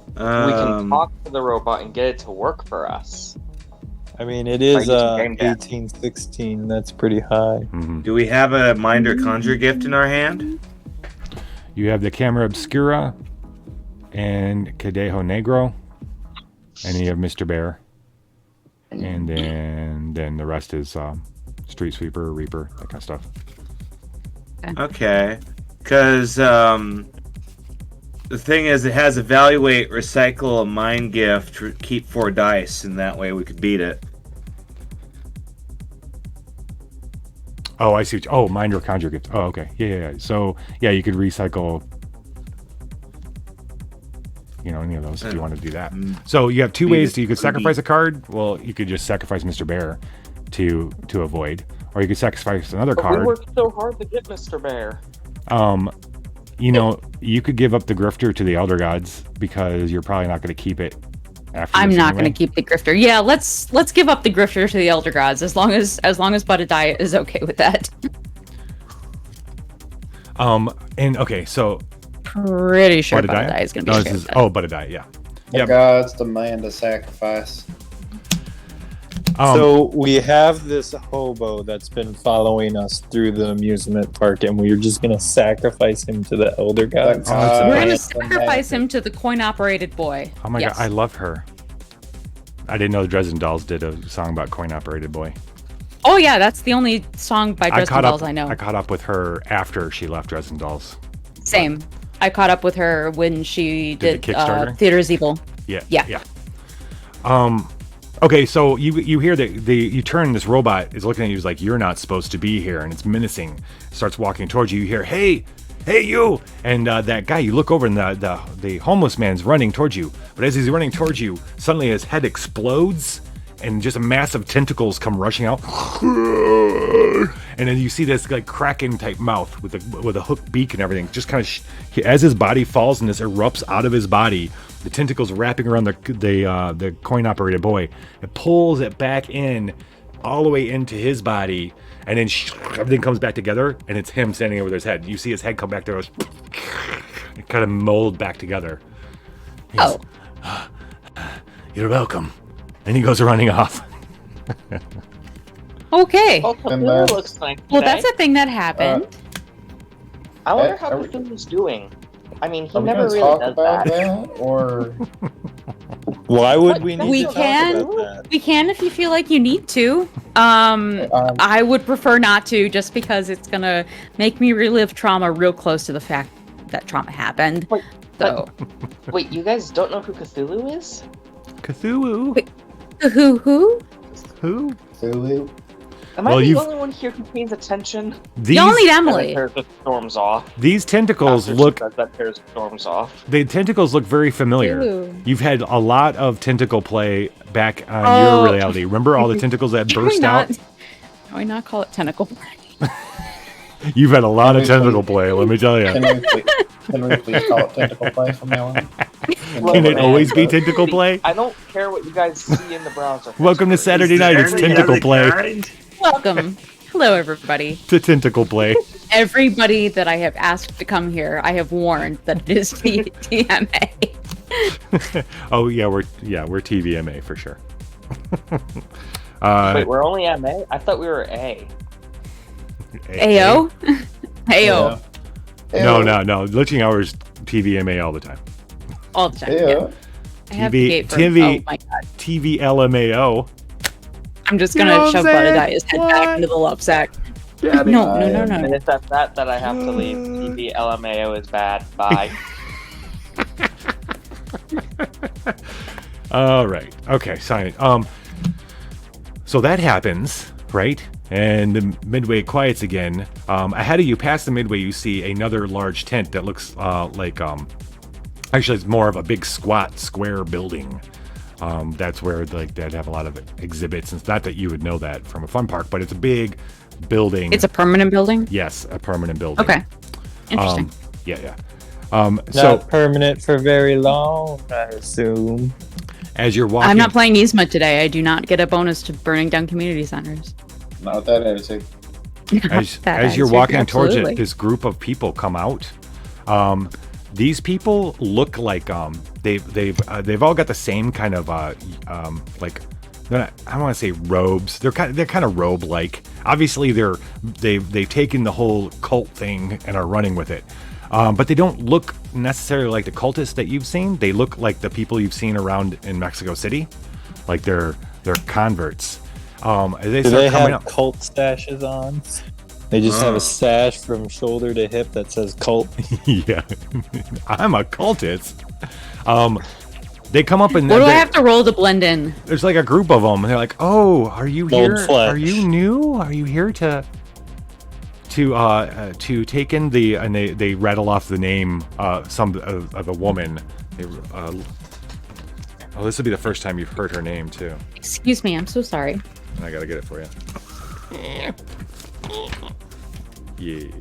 We can talk to the robot and get it to work for us. I mean, it is game data. 1816. That's pretty high. Mm-hmm. Do we have a mind or conjure gift in our hand? You have the Camera Obscura and Cadejo Negro, and you have Mr. Bear, and then the rest is Street Sweeper, Reaper, that kind of stuff. Okay, because the thing is, it has evaluate, recycle a mind gift, keep 4 dice, and that way we could beat it. Oh, I see. Mind or conjure gift. Oh, okay. Yeah. So, yeah, you could recycle, any of those if you want to do that. So you have 2 ways. You could sacrifice a card. Well, you could just sacrifice Mr. Bear to avoid, or you could sacrifice another card. We worked so hard to get Mr. Bear. You could give up the Grifter to the Elder Gods because you're probably not going to keep it after. I'm this not anyway. going to keep the Grifter. Yeah, let's give up the Grifter to the Elder Gods as long as Budadiah is okay with that. So pretty sure Budadiah is going to be okay with that. Budadiah, yeah. The gods demand a sacrifice. So we have this hobo that's been following us through the amusement park, and we're just gonna sacrifice him to the Elder Gods. We're going to sacrifice him to the coin-operated boy. Oh my god, I love her. I didn't know the Dresden Dolls did a song about coin-operated boy. Oh yeah, that's the only song by Dresden Dolls I know. I caught up with her after she left Dresden Dolls. Same. I caught up with her when she did the Kickstarter? Theater's Evil. Yeah. Okay, so you hear that you turn, this robot is looking at you, is like, you're not supposed to be here, and it's menacing. Starts walking towards you. You hear, hey you, and that guy, you look over and the homeless man's running towards you. But as he's running towards you, suddenly his head explodes and just a massive tentacles come rushing out. And then you see this like Kraken type mouth with a hooked beak and everything. Just kind of as his body falls and this erupts out of his body, the tentacles wrapping around the coin-operated boy. It pulls it back in, all the way into his body, and then everything comes back together, and it's him standing over his head. You see his head come back there, it kind of mold back together. He's, you're welcome. And he goes running off. Okay. Oh, Cthulhu looks like Well, that's a thing that happened. I wonder how Cthulhu's doing. I mean, he Are we never gonna really talk does about that. that, or Why would we need We to can. talk about that? We can if you feel like you need to. I would prefer not to, just because it's gonna make me relive trauma real close to the fact that trauma happened. Wait, you guys don't know who Cthulhu is? Cthulhu? Wait, who? Who? Cthulhu? Am I the only one here who pays attention? Y'all need Emily. That pair storms off. These tentacles After look. that pair storms off. The tentacles look very familiar. Ew. You've had a lot of tentacle play back on your reality. Remember all the tentacles that burst out? Can we not call it tentacle? You've had a lot of tentacle play, let me tell you. Can we please call it tentacle play from now on? Can it always be tentacle play? I don't care what you guys see in the browser. Welcome to Saturday night. It's tentacle play. Welcome. Hello, everybody. To tentacle play. Everybody that I have asked to come here, I have warned that it is TMA. Oh yeah, we're TVMA for sure. Wait, we're only MA? I thought we were A. AO? AO. No. Glitching hours TVMA all the time. all the time. Yeah. Yeah. I have the gate for, TV, oh my god. TV LMAO. I'm just You gonna know what shove I'm saying? Budadiah's head back into the love sack. Yeah, No. And it's at that I have to leave. TV LMAO is bad. Bye. All right. Okay, sign it. So that happens, right? And the midway quiets again. Ahead of you, past the midway, you see another large tent that looks like actually it's more of a big squat square building. That's where like they'd have a lot of exhibits. And it's not that you would know that from a fun park, but it's a big building. It's a permanent building? Yes, a permanent building. Okay. Interesting. Yeah. Not So permanent for very long, I assume. as you're walking, I'm not playing Yzma today. I do not get a bonus to burning down community centers. Not that attitude. as you're walking towards it, this group of people come out. These people look like they've all got the same kind of like I don't want to say robes. They're kind of robe like. Obviously they've taken the whole cult thing and are running with it. But they don't look necessarily like the cultists that you've seen. They look like the people you've seen around in Mexico City, like they're converts. As they Do start they coming have up, cult stashes on? They just have a sash from shoulder to hip that says cult. yeah, I'm a cultist. They come up and What do I have to roll to blend in? there's like a group of them. And they're like, "Oh, are you Gold here? flesh. Are you new? Are you here to take in the?" And they rattle off the name some of a woman. This will be the first time you've heard her name too. Excuse me, I'm so sorry. I gotta get it for you. Yes.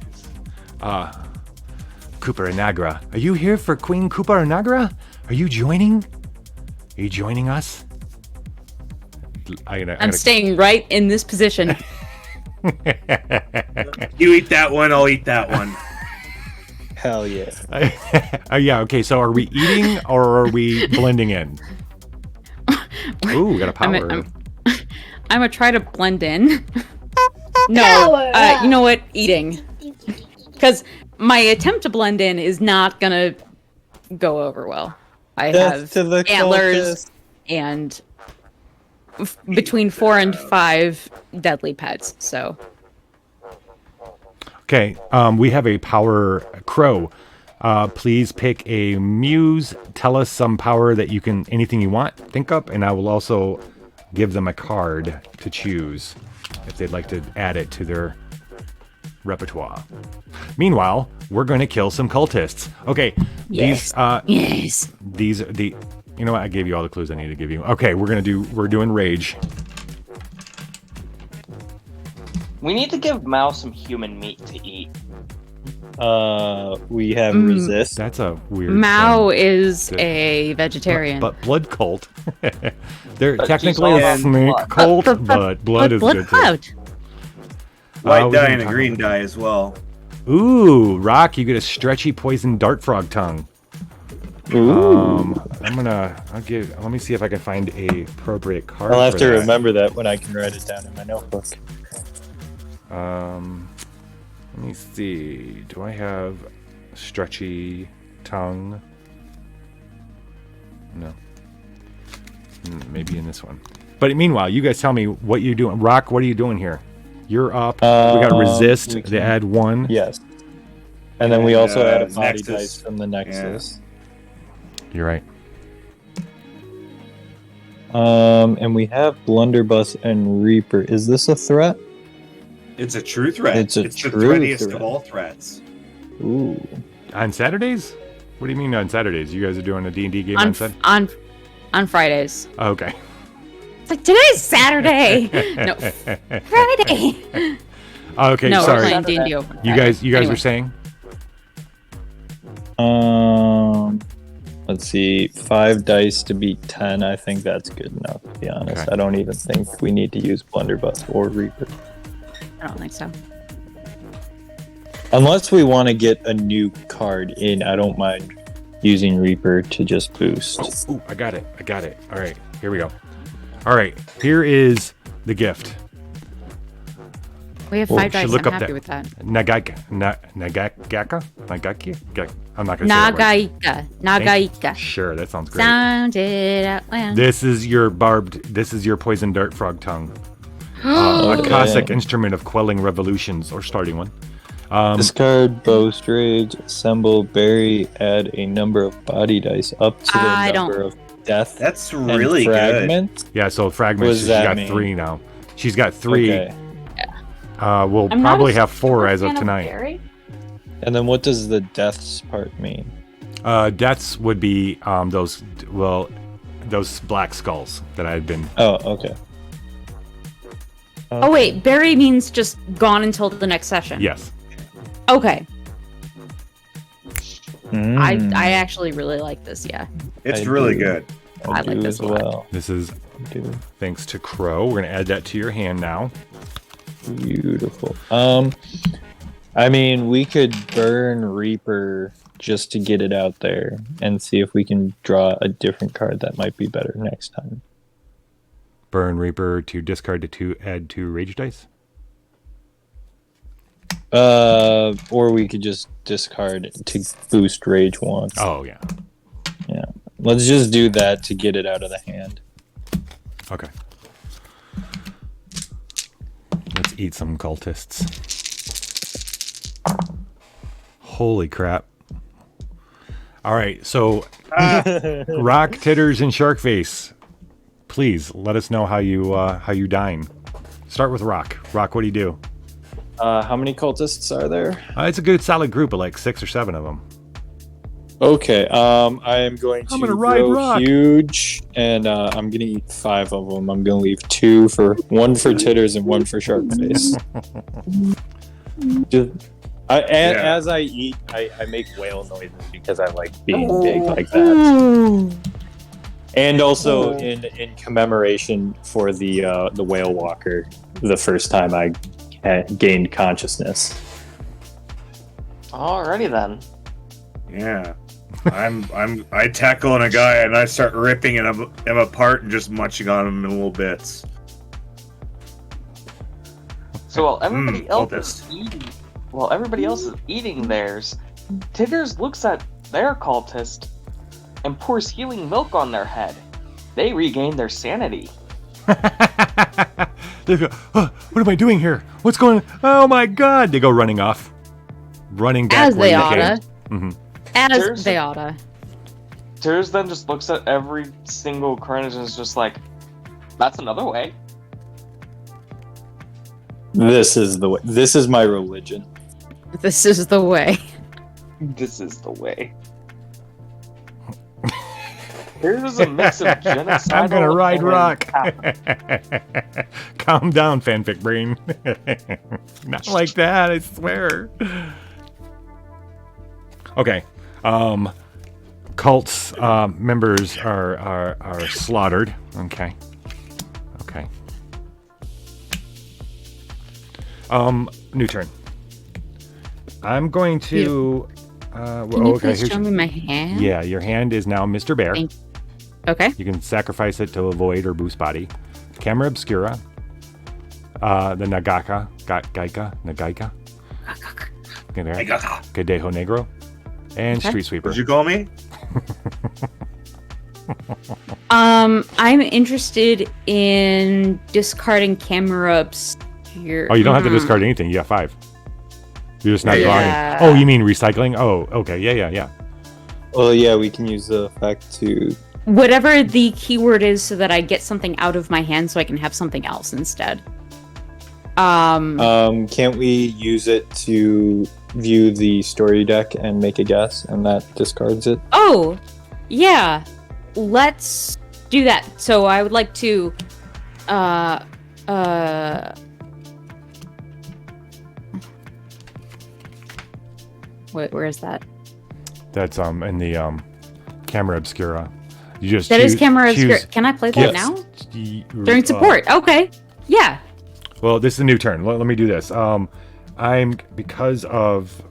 Cooper Nagra. Are you here for Queen Cooper Nagra? Are you joining? Are you joining us? I'm staying right in this position. You eat that one, I'll eat that one. Hell yeah. Yeah, okay, so are we eating or are we blending in? Ooh, we got a power. I'm gonna try to blend in. No, you know what? Eating. Because my attempt to blend in is not gonna go over well. I have antlers and between 4 and 5 deadly pets, so. Okay, we have a power crow. Please pick a muse. Tell us some power that you can, anything you want, think up, and I will also give them a card to choose if they'd like to add it to their repertoire. Meanwhile, we're going to kill some cultists. Okay, yes. These are the, you know what? I gave you all the clues I need to give you. Okay, we're doing rage. We need to give Mao some human meat to eat. We have resist. That's a weird Mao thing. is a vegetarian. But blood cult. They're But technically she's a all snake blood. cult, but blood is good too. cloud. White we dye didn't and a talk green about dye as well. Ooh, Rock, you get a stretchy poison dart frog tongue. Ooh. Let me see if I can find a appropriate card. I'll have for to that. remember that when I can write it down in my notebook. Let me see. Do I have stretchy tongue? No. Maybe in this one. But meanwhile, you guys tell me what you're doing. Rock, what are you doing here? You're up. We got resist. They add 1. Yes. And then we also add a body Nexus. dice from the Nexus. You're right. And we have Blunderbuss and Reaper. Is this a threat? It's a true threat. It's a the true threatiest threat. of all threats. Ooh. On Saturdays? What do you mean on Saturdays? You guys are doing a D&D game on Saturday? On Fridays. Oh, okay. It's like today's Saturday. No, Friday. Okay, No, we're sorry. playing D&D over You Friday. guys Anyway. were saying? Let's see. 5 dice to beat 10. I think that's good enough, to be honest. Okay. I don't even think we need to use Blunderbuss or Reaper. I don't think so. Unless we want to get a new card in, I don't mind using Reaper to just boost. Ooh, I got it. All right, here we go. All right, here is the gift. We have Oh, 5 dice. should look I'm up happy that. with that. Nagaka? I'm not going to say that word. Nagaika. Sure, that sounds great. Sounded out loud. This is your poison dart frog tongue. A Cossack instrument of quelling revolutions or starting one. Discard Boast Rage, assemble, bury, add a number of body dice up to the number of death. That's and really fragment. good. Yeah, so fragments, she's got 3 now. She's got 3. Okay. We'll probably have 4 as of tonight. And then what does the deaths part mean? Deaths would be those black skulls that I had been. Oh, okay. Oh wait, bury means just gone until the next session. Yes. Okay. Mm. I actually really like this. Yeah. It's really good. I like this as a lot. well. This is thanks to Crow. We're gonna add that to your hand now. Beautiful. I mean, we could burn Reaper just to get it out there and see if we can draw a different card that might be better next time. Burn Reaper to discard to 2, add 2 rage dice. Or we could just discard to boost rage once. Oh yeah. Yeah. Let's just do that to get it out of the hand. Okay. Let's eat some cultists. Holy crap. All right, so Rock, Titters, and Sharkface, please let us know how you dine. Start with Rock. Rock, what do you do? How many cultists are there? It's a good solid group of like 6 or 7 of them. Okay, I am going to ride go Rock. huge, and I'm gonna eat 5 of them. I'm gonna leave 1 for Titters and 1 for Sharkface. As I eat, I make whale noises because I like being big like that. And also in commemoration for the whale walker, the first time I gained consciousness. Alrighty then. Yeah. I tackle on a guy and I start ripping him apart and just munching on him in little bits. So while everybody else is eating theirs, Titters looks at their cultist and pours healing milk on their head. They regain their sanity. They go, oh, what am I doing here? What's going on? Oh my god! They go running off. Running back. As they oughta. Mm-hmm. As they oughta. Titters then just looks at every single carnage and is just like, that's another way. This is the way. This is my religion. This is the way. This is the way. Here's a mix of genocide. I'm gonna ride Rock. Calm down, fanfic brain. Not like that, I swear. Okay. Cults members are slaughtered. Okay. Okay. New turn. I'm going to. Can you please show me my hand? Yeah, your hand is now Mr. Bear. Okay. You can sacrifice it to avoid or boost body. Camera Obscura. The Nagaika. Cadejo Negro. And Street Sweeper. What'd you call me? I'm interested in discarding Camera Obscura. Oh, you don't have to discard anything. You got 5. You're just not Yeah. drawing. Oh, you mean recycling? Oh, okay. Yeah. Well, yeah, we can use the effect to. Whatever the keyword is so that I get something out of my hand so I can have something else instead. Can't we use it to view the story deck and make a guess, and that discards it? Oh, yeah. Let's do that. So I would like to, wait, where is that? That's in the Camera Obscura. You just That is Camera Obscura. Can I play that now? During support. Okay. Yeah. Well, this is a new turn. Let me do this. Because of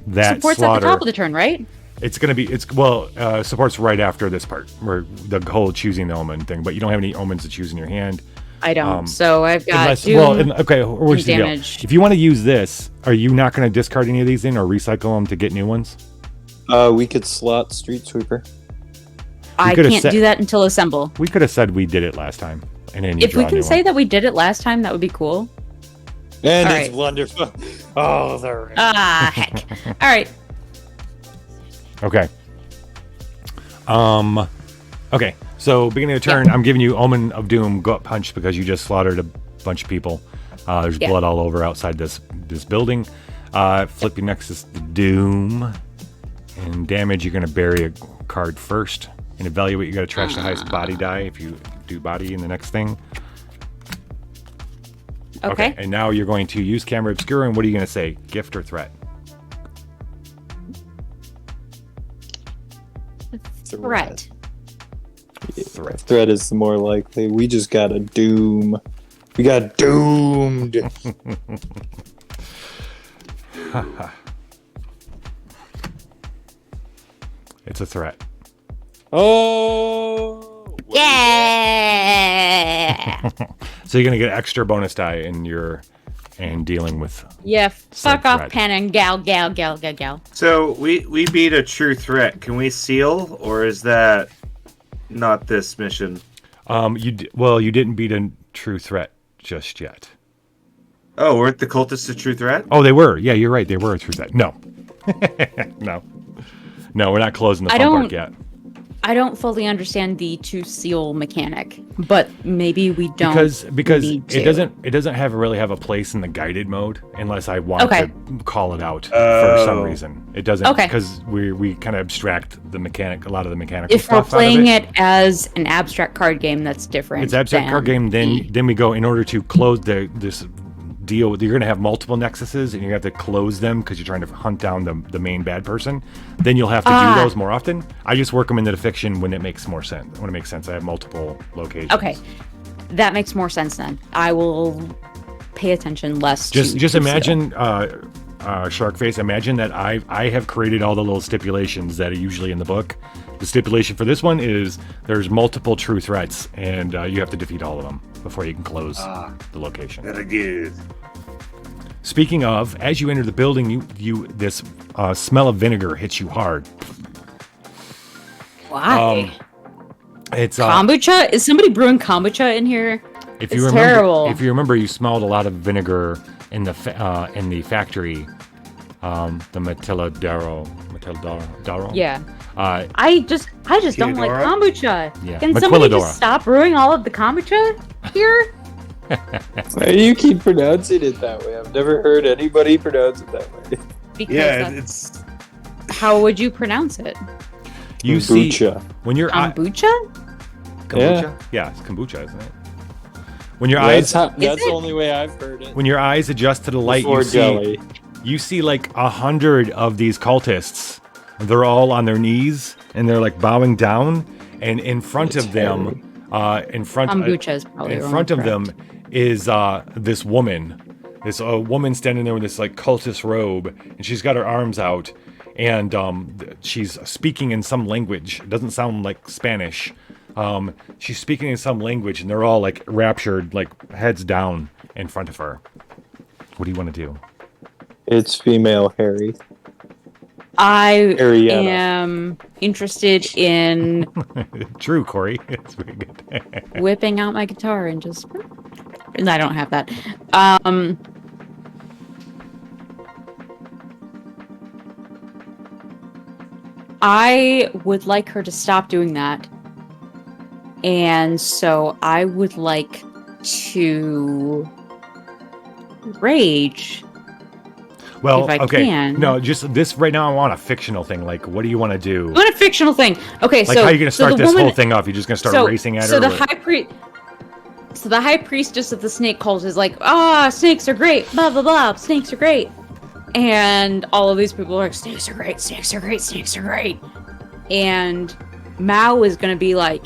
that Support's slaughter, at the top of the turn, right? It's gonna be support's right after this part where the whole choosing the omen thing, but you don't have any omens to choose in your hand. I don't. So I've got here's the deal. damage. If you want to use this, are you not going to discard any of these in or recycle them to get new ones? We could slot Street Sweeper. I could've can't said- do that until assemble. We could have said we did it last time, and then you If draw we a can new say one. that we did it last time, that would be cool. And All it's right. wonderful. Oh, they're Ah, heck. All right. Okay. Okay. So beginning of turn, I'm giving you Omen of Doom Gut Punch because you just slaughtered a bunch of people. There's Yeah. blood all over outside this building. Flipping Nexus to Doom. And damage, you're going to bury a card first. And evaluate, you got to trash the highest body die if you do body in the next thing. Okay. And now you're going to use Camera Obscura, and what are you going to say? Gift or threat? Threat. Threat is the more likely. We just got a doom. We got doomed. It's a threat. Oh. Yeah. So you're going to get extra bonus die in your and dealing with. Yeah. Fuck off, threat. Pen and gal. So we beat a true threat. Can we seal, or is that not this mission? You didn't beat a true threat just yet. Oh, weren't the cultists a true threat? Oh, they were. Yeah, you're right. They were a true threat. No. No, we're not closing the fun part yet. I don't fully understand the to seal mechanic, but maybe we don't. Because need it to. doesn't really have a place in the guided mode unless I want Okay. to call it out for some Oh. reason. It doesn't Okay. because we kind of abstract a lot of the mechanical If we're stuff playing out of it as an abstract card game, that's different. It's abstract card game. Then we go in order to close this deal. You're going to have multiple nexuses, and you have to close them because you're trying to hunt down the main bad person. Then you'll have to do those more often. I just work them into the fiction when it makes more sense. When it makes sense, I have multiple locations. Okay, that makes more sense then. I will pay attention less. Just to seal. imagine, Sharkface. Imagine that I have created all the little stipulations that are usually in the book. The stipulation for this one is there's multiple true threats, and you have to defeat all of them before you can close the location. Very good. Speaking of, as you enter the building, this smell of vinegar hits you hard. Why? It's Kombucha? Is somebody brewing kombucha in here? if It's you remember, terrible. If you remember, you smelled a lot of vinegar in the factory, the Matilladaro. Yeah. I just don't like Maquiladora? kombucha. Yeah, Can somebody Maquiladora. just stop brewing all of the kombucha here? Why do you keep pronouncing it that way? I've never heard anybody pronounce it that way. Because Yeah, that's- it's how would you pronounce it? You see, Kombucha. when your Kombucha? kombucha, yeah, it's kombucha, isn't it? When your That's eyes, the it? only way I've heard it. when your eyes adjust to the light, Before you jelly. see like 100 of these cultists. They're all on their knees and they're like bowing down, and in front of them, in front of them is this woman, this woman standing there with this like cultist robe, and she's got her arms out, and she's speaking in some language. It doesn't sound like Spanish. She's speaking in some language, and they're all like raptured, like heads down in front of her. What do you want to do? It's female Harry. I Ariana. am interested in True, Corey. It's very good. whipping out my guitar and just. And I don't have that. I would like her to stop doing that. And so I would like to rage. Well, If I okay. can. No, just this right now. I want a fictional thing. Like, what do you want to do? What a fictional thing. Okay, Like, so how are you going to so start the this woman- whole thing off? You're just going to start racing at her? So the or- high priestess of the snake cult is like, snakes are great, blah blah blah, snakes are great, and all of these people are like, snakes are great, snakes are great, snakes are great, and Mao is gonna be like,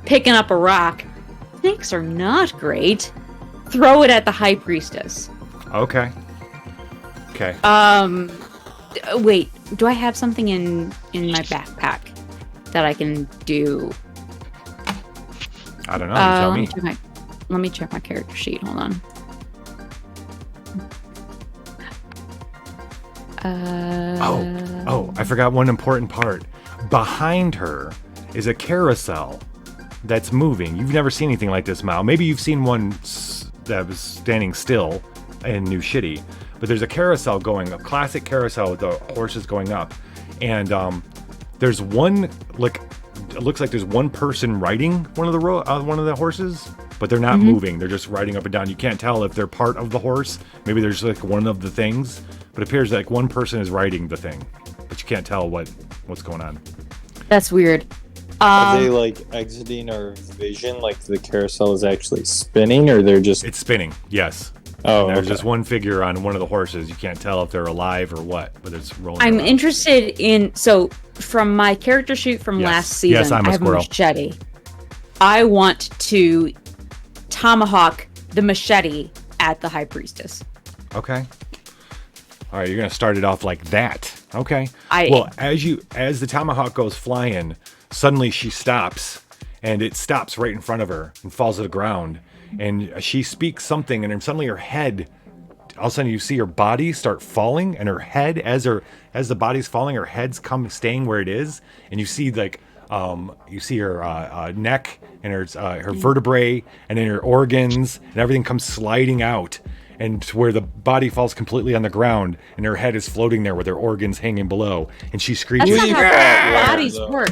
picking up a rock, snakes are not great, throw it at the high priestess. Okay. Okay. Wait, do I have something in my backpack that I can do? I don't know. You tell me. Let me check my character sheet. Hold on. Oh, I forgot one important part. Behind her is a carousel that's moving. You've never seen anything like this, Mao. Maybe you've seen one that was standing still in New Shitty, but there's a carousel going, a classic carousel with the horses going up, and there's one, like, it looks like there's one person riding one of the horses, but they're not moving. They're just riding up and down. You can't tell if they're part of the horse. Maybe there's like one of the things, but it appears like one person is riding the thing, but you can't tell what's going on. That's weird. Are they like exiting our vision? Like the carousel is actually spinning, or they're just... It's spinning, yes. Oh, and there's okay. just one figure on one of the horses. You can't tell if they're alive or what, but it's rolling I'm around. interested in, so from my character sheet from last season, Yes, I'm a I have a squirrel. machete. I want to tomahawk the machete at the high priestess. Okay. All right, you're gonna start it off like that. Okay. Well, as the tomahawk goes flying, suddenly she stops, and it stops right in front of her and falls to the ground. And she speaks something, and then suddenly her head, all of a sudden you see her body start falling, and her head, as the body's falling, her head's staying where it is, and you see like you see her neck and her vertebrae, and then her organs, and everything comes sliding out, and to where the body falls completely on the ground, and her head is floating there with her organs hanging below, and she screeches. That's not how bodies work.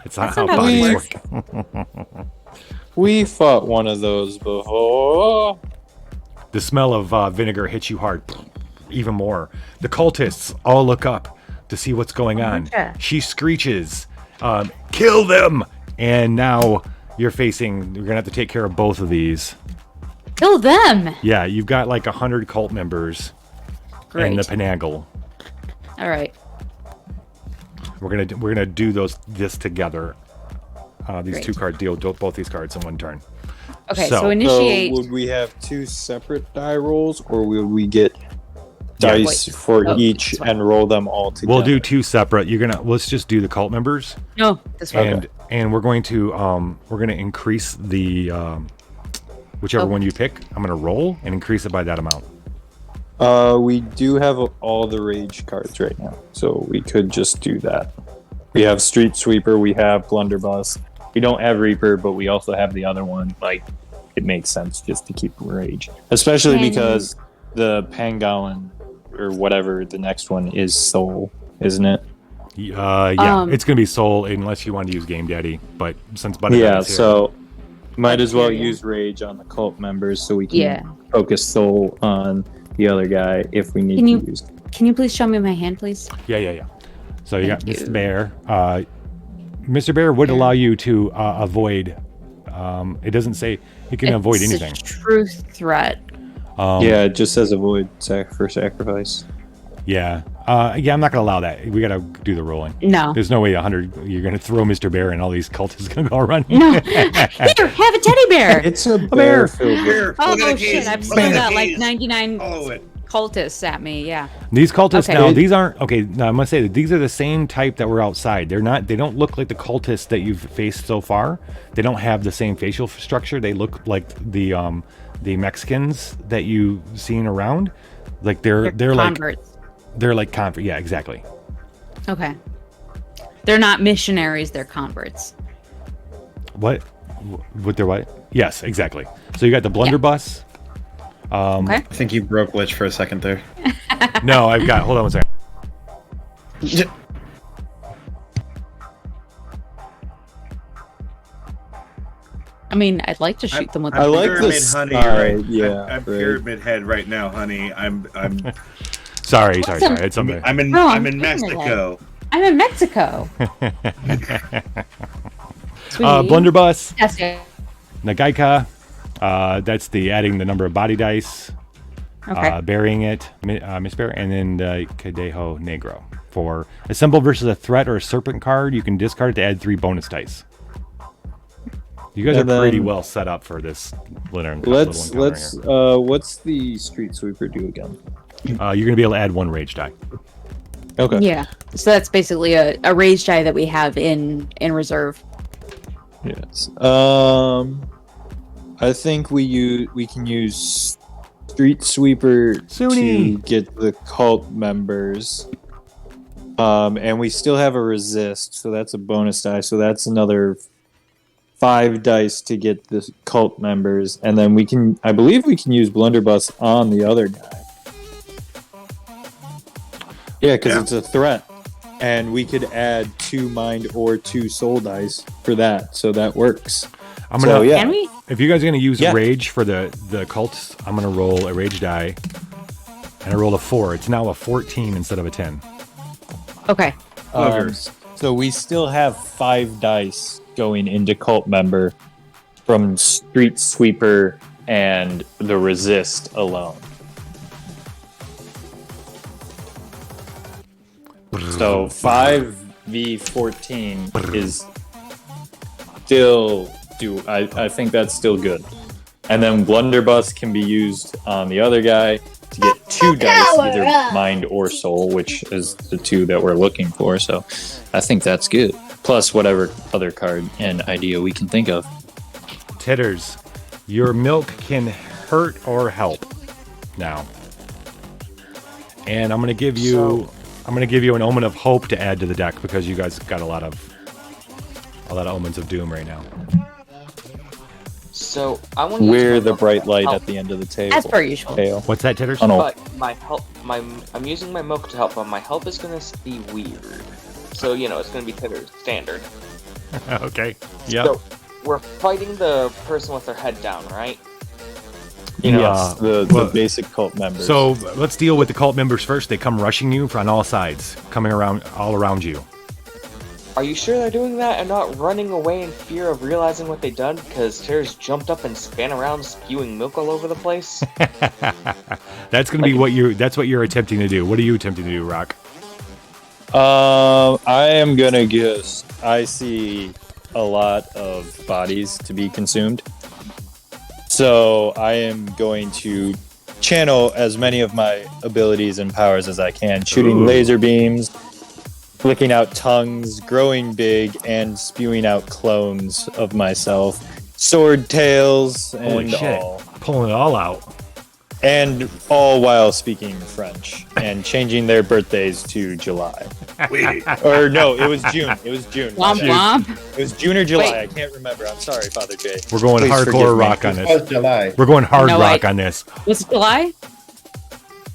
It's not That's how not how bodies it work. We fought one of those before. The smell of vinegar hits you hard, even more. The cultists all look up to see what's going on. Okay. She screeches, "Kill them!" And now you're gonna have to take care of both of these. Kill them! Yeah, you've got like 100 cult members in the Panagle. All right. We're gonna do this together. These Great. two cards deal both these cards in one turn. Okay, so initiate. So would we have two separate die rolls, or would we get dice for each and roll them all together? We'll do two separate. Let's just do the cult members. No, this way. And we're going to increase the whichever one you pick. I'm gonna roll and increase it by that amount. We do have all the rage cards right now, so we could just do that. We have Street Sweeper, we have Blunderbuss. We don't have Reaper, but we also have the other one. Like, it makes sense just to keep rage, especially because the Pangolin or whatever the next one is Soul, isn't it? Yeah, it's gonna be Soul unless you want to use Game Daddy. But since Bunny is here, so might as well use Rage on the cult members so we can focus Soul on the other guy if we need to use. Can you please show me my hand, please? Yeah. So you got Mr. Bear. Mr. Bear would allow you to avoid. It doesn't say you can avoid anything. It's a true threat. Yeah, it just says avoid for sacrifice. Yeah. I'm not gonna allow that. We gotta do the rolling. No. There's no way 100. You're gonna throw Mr. Bear and all these cultists gonna go running. No. Here, have a teddy bear. It's a bear. Oh shit! I've still got like 99 cultists at me. Yeah. These cultists now. These aren't okay. Now I must say that these are the same type that were outside. They're not. They don't look like the cultists that you've faced so far. They don't have the same facial structure. They look like the Mexicans that you've seen around. Like they're converts. They're like converts. Yeah, exactly. Okay. They're not missionaries. They're converts. What? What? They're what? Yes, exactly. So you got the blunderbuss. Okay. I think you broke Glitch for a second there. No, I've got. Hold on one second. I mean, I'd like to shoot them with. I'm I like Pyramid this. Honey, Right, right? yeah, I'm Pyramid Head right now, honey. I'm Sorry. It's something. I'm in Pyramid Mexico. I'm in Mexico. Blunderbuss. Yes, yeah. Nagaika. That's the adding the number of body dice. Okay. Burying it, Miss Bear, and then the Cadejo Negro. For a symbol versus a threat or a serpent card, you can discard it to add 3 bonus dice. You guys are pretty well set up for this little encounter here. What's the Street Sweeper do again? You're gonna be able to add 1 rage die. Okay. Yeah. So that's basically a rage die that we have in reserve. Yes. I think we can use Street Sweeper Sunni. to get the cult members. And we still have a resist, so that's a bonus die. So that's another 5 dice to get the cult members, and then I believe we can use blunderbuss on the other guy. Yeah, because it's a threat, and we could add 2 mind or 2 soul dice for that, so that works. I'm gonna. Can we? If you guys are gonna use Yeah. rage for the cults, I'm gonna roll a rage die, and I rolled a 4. It's now a 14 instead of a 10. Okay. So we still have 5 dice going into cult member from Street Sweeper and the resist alone. So 5v14 is still I think that's still good. And then blunderbuss can be used on the other guy to get 2 dice, either mind or soul, which is the 2 that we're looking for. So I think that's good. Plus whatever other card and idea we can think of. Titters, your milk can hurt or help now. And I'm gonna give you an omen of hope to add to the deck because you guys got a lot of omens of doom right now. So I want to. We're the bright light at the end of the table. As per usual. Tail. What's that, Titters? Oh, no. But my help, I'm using my milk to help, but my help is gonna be weird. So it's gonna be Titter's standard. Okay. Yeah. So we're fighting the person with their head down, right? Yes, the well, basic cult members. So let's deal with the cult members first. They come rushing you on all sides, coming all around you. Are you sure they're doing that and not running away in fear of realizing what they've done? Because Titter's jumped up and span around spewing milk all over the place. That's gonna be that's what you're attempting to do. What are you attempting to do, Rock? I am gonna guess. I see a lot of bodies to be consumed, so I am going to channel as many of my abilities and powers as I can, shooting laser beams, flicking out tongues, growing big, and spewing out clones of myself, sword tails, Holy and shit. all. Pulling it all out. And all while speaking French and changing their birthdays to July. Or no, it was June. It was June. Womp womp. It was June or July. Wait. I can't remember. I'm sorry, Father Jay. We're going Please forgive hardcore me. rock on Oh, this. July. We're going hard No, rock I- on this. Was it July?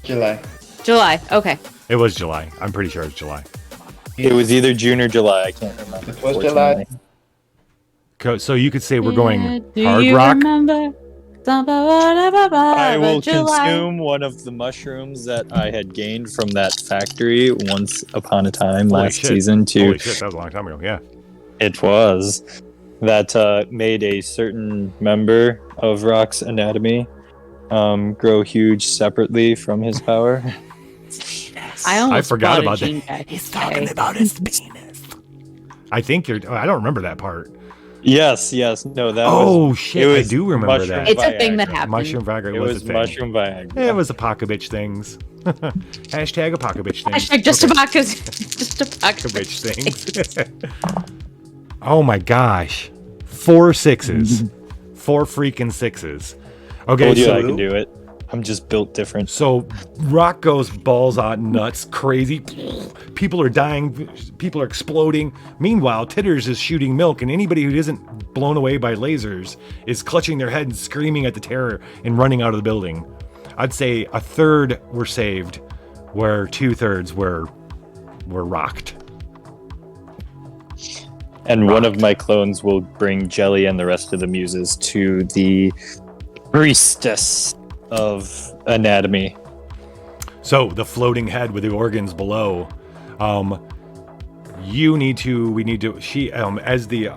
July. July. Okay. It was July. I'm pretty sure it's July. It was either June or July. I can't remember. It was July. So you could say we're going Do hard you rock. remember? I will July. consume one of the mushrooms that I had gained from that factory once upon a time Holy last shit. season to Holy shit, that was a long time ago. Yeah. It was that made a certain member of Rock's anatomy grow huge separately from his power. I almost forgot bought a about that. jean jacket today. about his penis. I think I don't remember that part. Yes, no, that was. Oh shit! it was I do remember mushroom that. It's a thing that Viagra. happened. Mushroom Viagra It was, was a thing. mushroom Viagra. It was Apocabitch things. Hashtag Apocabitch things. Hashtag just Okay. about just about Apocabitch things. Oh my gosh. 4 sixes. 4 freaking sixes. Okay, Told you so I can do it. I'm just built different. So Rock goes balls on nuts, crazy. People are dying. People are exploding. Meanwhile, Titters is shooting milk, and anybody who isn't blown away by lasers is clutching their head and screaming at the terror and running out of the building. I'd say a third were saved, where 2/3 were rocked. And one of my clones will bring Jelly and the rest of the muses to the priestess of anatomy. So the floating head with the organs below. We need to. She as the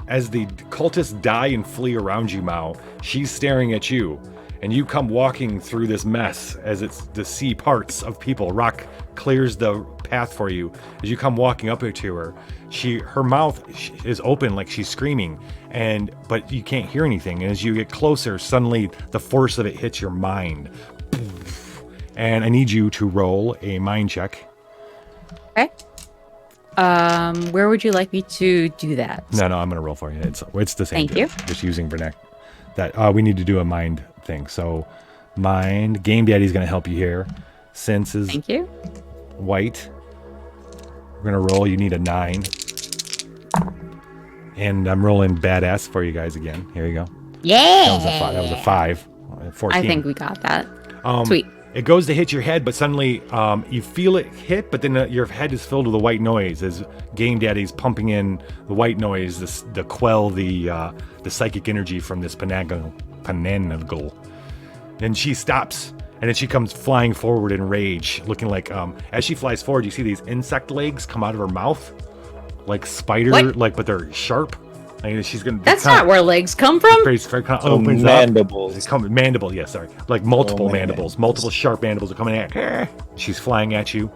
cultists die and flee around you, Mao. She's staring at you, and you come walking through this mess as it's the sea parts of people. Rock clears the path for you as you come walking up to her. Her mouth is open like she's screaming, but you can't hear anything. And as you get closer, suddenly the force of it hits your mind. And I need you to roll a mind check. Okay. Where would you like me to do that? No, I'm gonna roll for you. It's the same. Thank you. Just using vernac. That we need to do a mind thing. So mind. Game Daddy's going to help you here. Sense is Thank you. white. We're going to roll. You need a 9. And I'm rolling badass for you guys again. Here you go. Yeah. That was a 5. 14. I think we got that. Um, Sweet. It goes to hit your head, but suddenly you feel it hit, but then your head is filled with a white noise as Game Daddy's pumping in the white noise to quell the psychic energy from this Pananagal. And she stops, and then she comes flying forward in rage, looking like, as she flies forward, you see these insect legs come out of her mouth, like spider, but they're sharp. And she's gonna. That's not where legs come from. Face kind of opens mandibles. up. Mandible, yeah, sorry. Like multiple mandibles, multiple sharp mandibles are coming at. She's flying at you.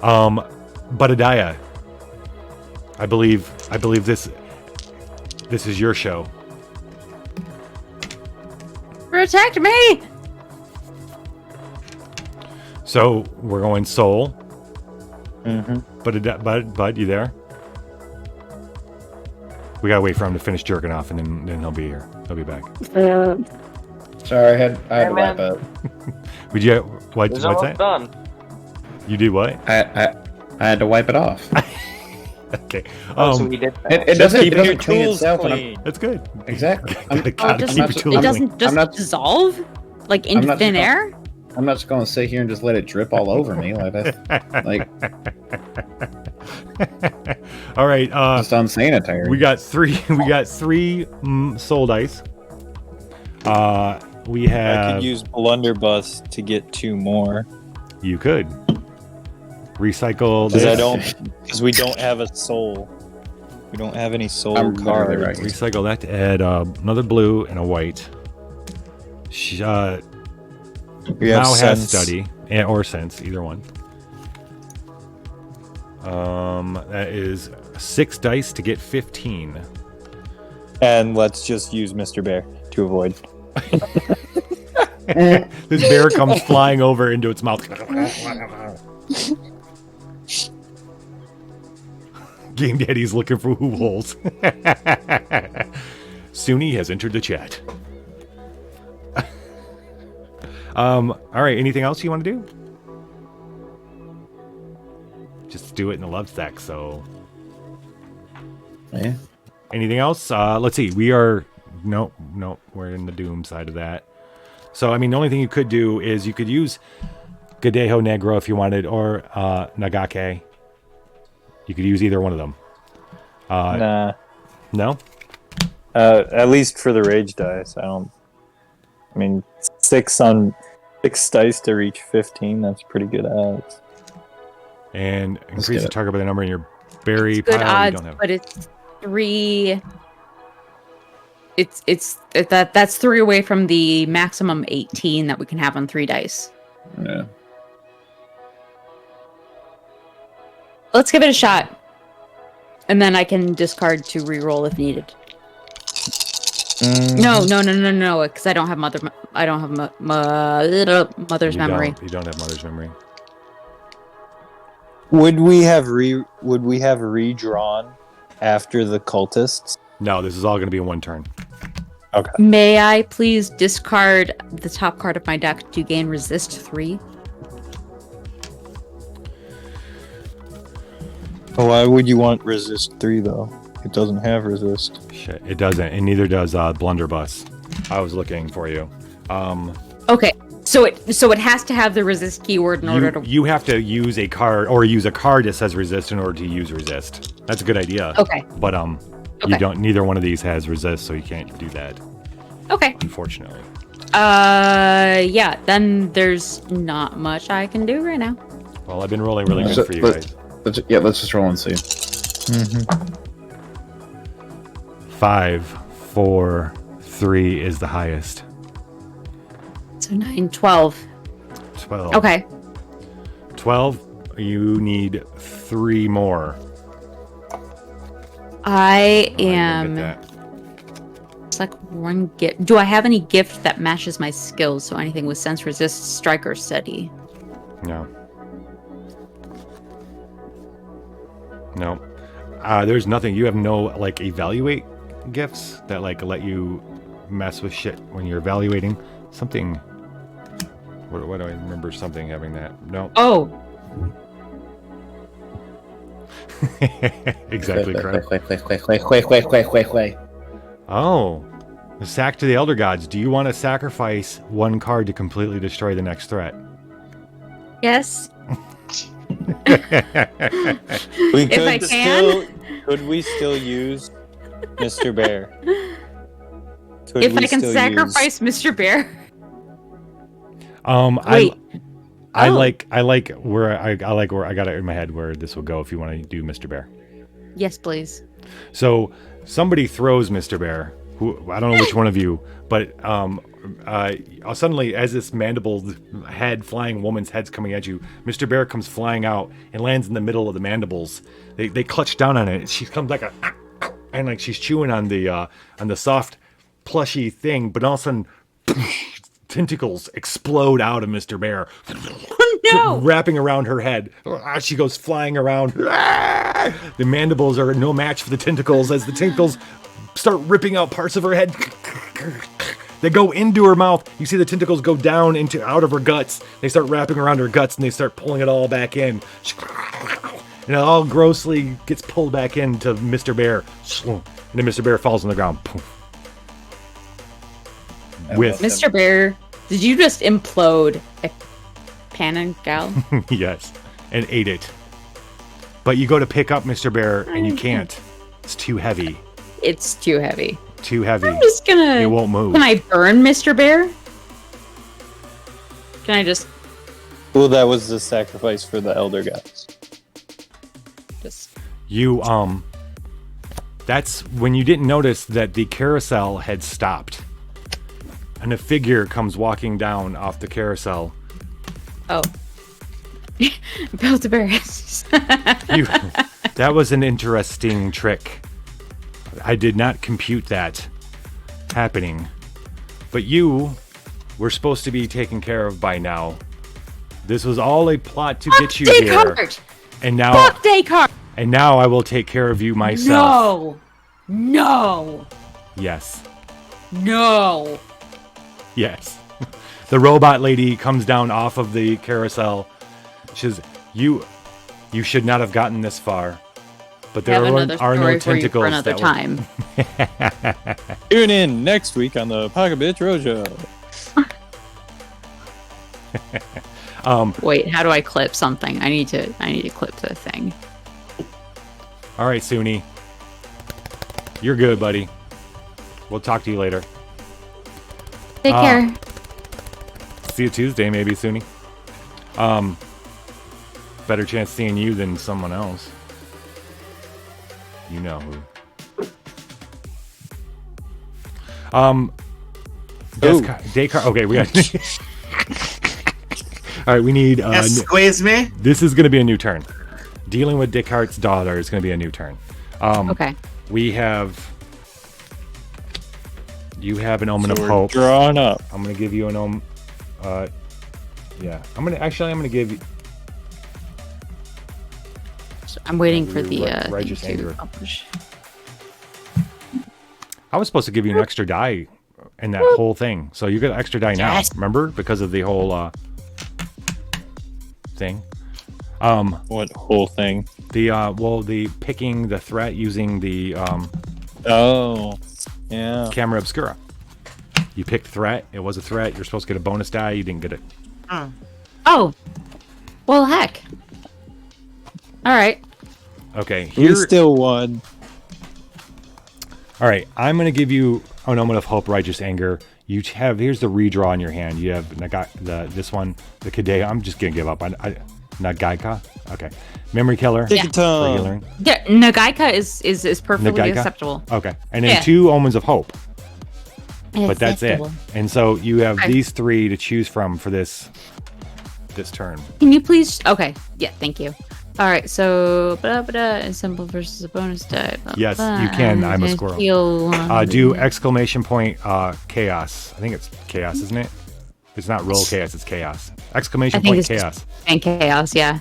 Budadiah, I believe this is your show. Protect me. So we're going soul. Mm-hmm. Bud, you there? We gotta wait for him to finish jerking off, and then he'll be here. He'll be back. Sorry, I had to wipe up. Would you? What's It's almost that? done. You did what? I had to wipe it off. Okay. Oh, so we did that. It doesn't keeping your clean tools itself. clean. That's good. Exactly. Gotta keep your tools It clean. doesn't just dissolve like into not thin just- air. I'm not just going to sit here and just let it drip all over me like that. Like, All right. just unsanitary. We got three. We got 3 soul dice. We I have. could use blunderbuss to get 2 more. You could recycle. Because we don't have a soul. We don't have any soul I'm clearly cards. right. Recycle that to add another blue and a white. We have Now has sense. study or sense, either one. That is 6 dice to get 15. And let's just use Mr. Bear to avoid. This bear comes flying over into its mouth. Game Daddy's looking for holes. Suni has entered the chat. All right. Anything else you want to do? Just do it in the love stack. So, Yeah. anything else? Let's see. We are no. We're in the doom side of that. So, I mean, the only thing you could do is you could use Cadejo Negro if you wanted, or Nagake. You could use either one of them. Nah. No. At least for the rage dice, I mean, 6 dice to reach 15. That's pretty good odds. And increase get the it. target by the number in your berry Good pile. You odds, don't have. but it's 3. That's 3 away from the maximum 18 that we can have on 3 dice. Yeah. Let's give it a shot, and then I can discard to reroll if needed. No, because I don't have mother's memory. You don't have mother's memory. Would we have redrawn after the cultists? No, this is all going to be in one turn. Okay. May I please discard the top card of my deck to gain resist 3? Oh, why would you want resist 3 though? It doesn't have resist. Shit, it doesn't, and neither does Blunderbuss. I was looking for you. Okay, so it has to have the resist keyword in order to. You have to use a card or use a card that says resist in order to use resist. That's a good idea. Okay. But you Okay. don't. Neither one of these has resist, so you can't do that. Okay. Unfortunately. Yeah. Then there's not much I can do right now. Well, I've been rolling really good for you guys. Let's just roll and see. 5, 4, 3 is the highest. So 9, 12. 12. Okay. 12. You need 3 more. I Get am. that. It's like one gift. Do I have any gift that matches my skills? So anything with sense, resist, strike, or steady? No. No. There's nothing. You have no like evaluate gifts that like let you mess with shit when you're evaluating something. What do I remember? Something having that? No. Oh, Exactly correct. Quick. Oh, the sack to the Elder Gods. Do you want to sacrifice one card to completely destroy the next threat? yes. We If I can. Could we still use Mr. Bear? Could If we I can still sacrifice Mr. Bear. I Oh. like where I got it in my head where this will go if you want to do Mr. Bear. Yes, please. So somebody throws Mr. Bear. Who I don't know which one of you, but suddenly as this mandibled head, flying woman's head's coming at you, Mr. Bear comes flying out and lands in the middle of the mandibles. They clutch down on it. She comes like and like she's chewing on the soft, plushy thing, but all of a sudden, tentacles explode out of Mr. Bear. No! Wrapping around her head. She goes flying around. The mandibles are no match for the tentacles as the tentacles start ripping out parts of her head. They go into her mouth. You see the tentacles go down out of her guts. They start wrapping around her guts and they start pulling it all back in. And it all grossly gets pulled back into Mr. Bear. And then Mr. Bear falls on the ground. With Mr. Bear, did you just implode a Panangal? yes, and ate it. But you go to pick up Mr. Bear and you can't. It's too heavy. It's too heavy. Too heavy. I'm just gonna... It won't move. Can I burn Mr. Bear? Can I just... Well, that was the sacrifice for the Elder Gods. You, that's when you didn't notice that the carousel had stopped. And a figure comes walking down off the carousel. Oh. Build a bear. That was an interesting trick. I did not compute that happening. But you were supposed to be taken care of by now. This was all a plot to get you here. And now, Fuck Descartes! And now I will take care of you myself. No! Yes. No! Yes. The robot lady comes down off of the carousel. She says, you should not have gotten this far. But there are no tentacles. For another time. Tune in next week on the Apocrypha Roadshow. Wait, how do I clip something? I need to clip the thing. All right, Suni. You're good, buddy. We'll talk to you later. Take care. See you Tuesday, maybe, Suni. Better chance seeing you than someone else. You know who. Descartes. Okay, we got. All right, we need. Squeeze me. This is going to be a new turn. Dealing with Descartes' daughter is going to be a new turn. Okay. We have. You have an omen of we're hope. Drawn up. I'm going to give you an omen. Yeah. I'm going to give you. So I'm waiting for the righteous thing to anger. publish. I was supposed to give you an extra die in that whole thing. So you get an extra die now. Remember? Because of the whole thing. What whole thing? The picking the threat using the camera obscura. You picked threat. It was a threat. You're supposed to get a bonus die. You didn't get it. Oh. Well, heck. All right. Okay. We still won. All right. I'm going to give you an omen of hope, righteous anger. Here's the redraw in your hand. You have this one, the Cadejo. I'm just going to give up. Nagaika? Okay. Memory killer. Take your time. Yeah, Nagaika is perfectly acceptable. Okay. And then 2 omens of hope. But that's it. Acceptable. And so you have these 3 to choose from for this turn. Can you please? Okay. Yeah. Thank you. All right. So, symbol versus a bonus die. Yes, you can. I'm a squirrel. Do exclamation point chaos. I think it's chaos, isn't it? It's not roll chaos. It's chaos. Exclamation point chaos. And chaos. Yeah.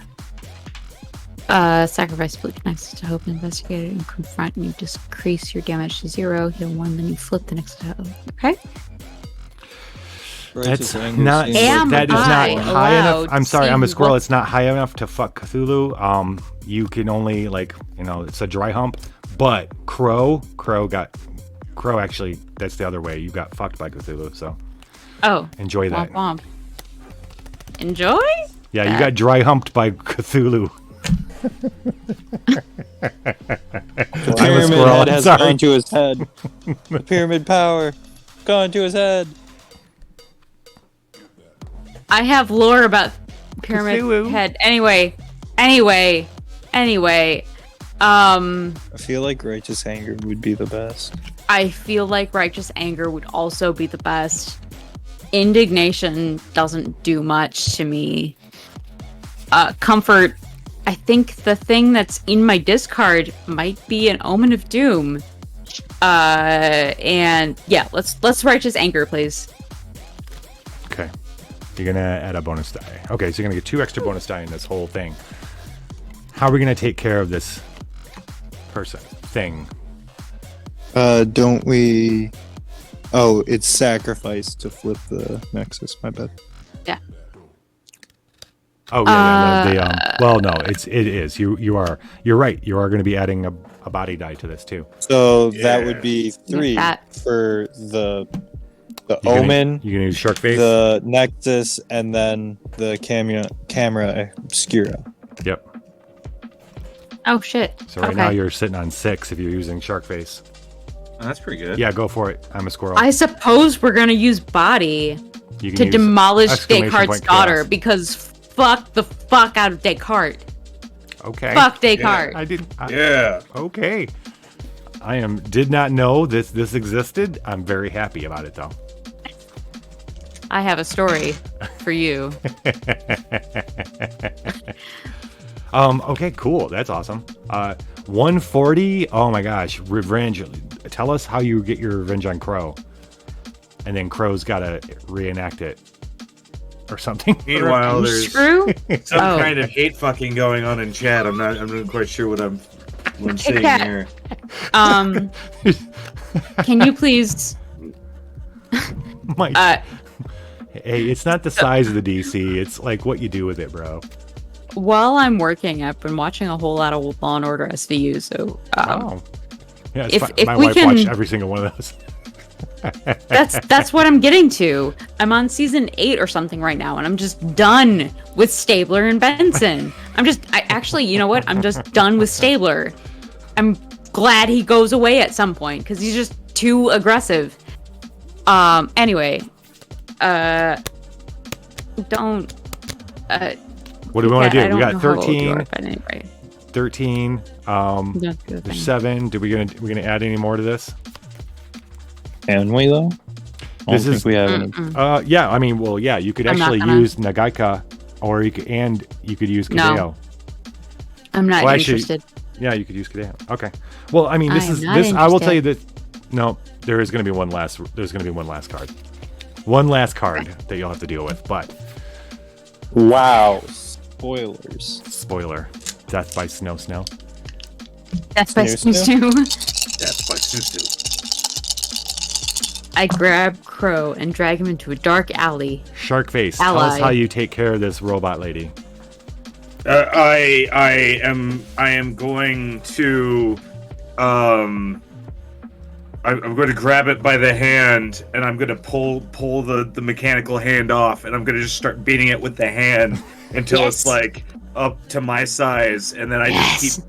Sacrifice blue connects to hope, investigate it, and confront. And you decrease your damage to 0. Heal 1, then you flip the next to hope. Okay. Righteous That's anger not. seems Am That is not I high enough. allowed I'm sorry, to I'm a squirrel. look- It's not high enough to fuck Cthulhu. You can only it's a dry hump. But Crow actually, that's the other way. You got fucked by Cthulhu. So Oh. enjoy that. Womp womp. Enjoy? Yeah, you got dry humped by Cthulhu. The I'm a pyramid squirrel, head I'm has sorry. gone to his head. The pyramid power gone to his head. I have lore about Pyramid Cthulhu. Head. Anyway. I feel like righteous anger would be the best. I feel like righteous anger would also be the best. Indignation doesn't do much to me. Comfort, I think the thing that's in my discard might be an omen of doom. And yeah, let's righteous anger, please. Okay. You're gonna add a bonus die. Okay, so you're gonna get 2 extra bonus die in this whole thing. How are we gonna take care of this thing? Don't we? Oh, it's sacrifice to flip the Nexus. My bad. Yeah. Oh yeah, well no, it is. You're right. You are gonna be adding a body die to this too. So that would be 3 that. for the You're gonna- omen, You're gonna use shark face. the Nexus, and then the camera obscura. Yep. Oh shit. So right now you're sitting on 6 if you're using shark face. Oh, that's pretty good. Yeah, go for it. I'm a squirrel. I suppose we're gonna use body You can to use demolish exclamation Descartes' point daughter chaos. because fuck the fuck out of Descartes. Okay. Fuck Descartes. I didn't. Yeah. Okay. Did not know this existed. I'm very happy about it though. I have a story for you. Okay, cool. That's awesome. 140. Oh my gosh, revenge. Tell us how you get your revenge on Crow, and then Crow's got to reenact it or something. Meanwhile, there's Screw? some Oh. kind of hate fucking going on in chat. I'm not quite sure what I'm seeing Cat. here. Can you please Mike. Hey, it's not the size of the DC. It's like what you do with it, bro. while I'm working, I've been watching a whole lot of Law and Order SVU, so Yeah, it's if- fine. if My we wife can- watched every single one of those. that's what I'm getting to. I'm on season 8 or something right now, and I'm just done with Stabler and Benson. Actually, you know what? I'm just done with Stabler. I'm glad he goes away at some point because he's just too aggressive. Anyway, don't. What do we want to I do? We don't got know how old you 13. are, but anyway. 13. That's the There's thing. 7. We're gonna add any more to this? Can we though? I This don't is- think we have any. Yeah. I mean, well, yeah. You could I'm not actually gonna- use Nagaika, or you could use No. Cadejo. I'm not Well, actually, interested. Yeah, you could use Cadejo. Okay. Well, I mean, this I is am not this. I will tell you interested. that. No, there is going to be one last. There's going to be one last card. One last card that you'll have to deal with. But Wow. Spoilers. spoiler: Death by Snow. That's my Snoo snoo. That's my sister. I grab Crow and drag him into a dark alley. Shark face. Tell us Ally. how you take care of this robot lady. I am going to I'm going to grab it by the hand, and I'm going to pull the mechanical hand off, and I'm going to just start beating it with the hand until it's like up to my size, and then I just keep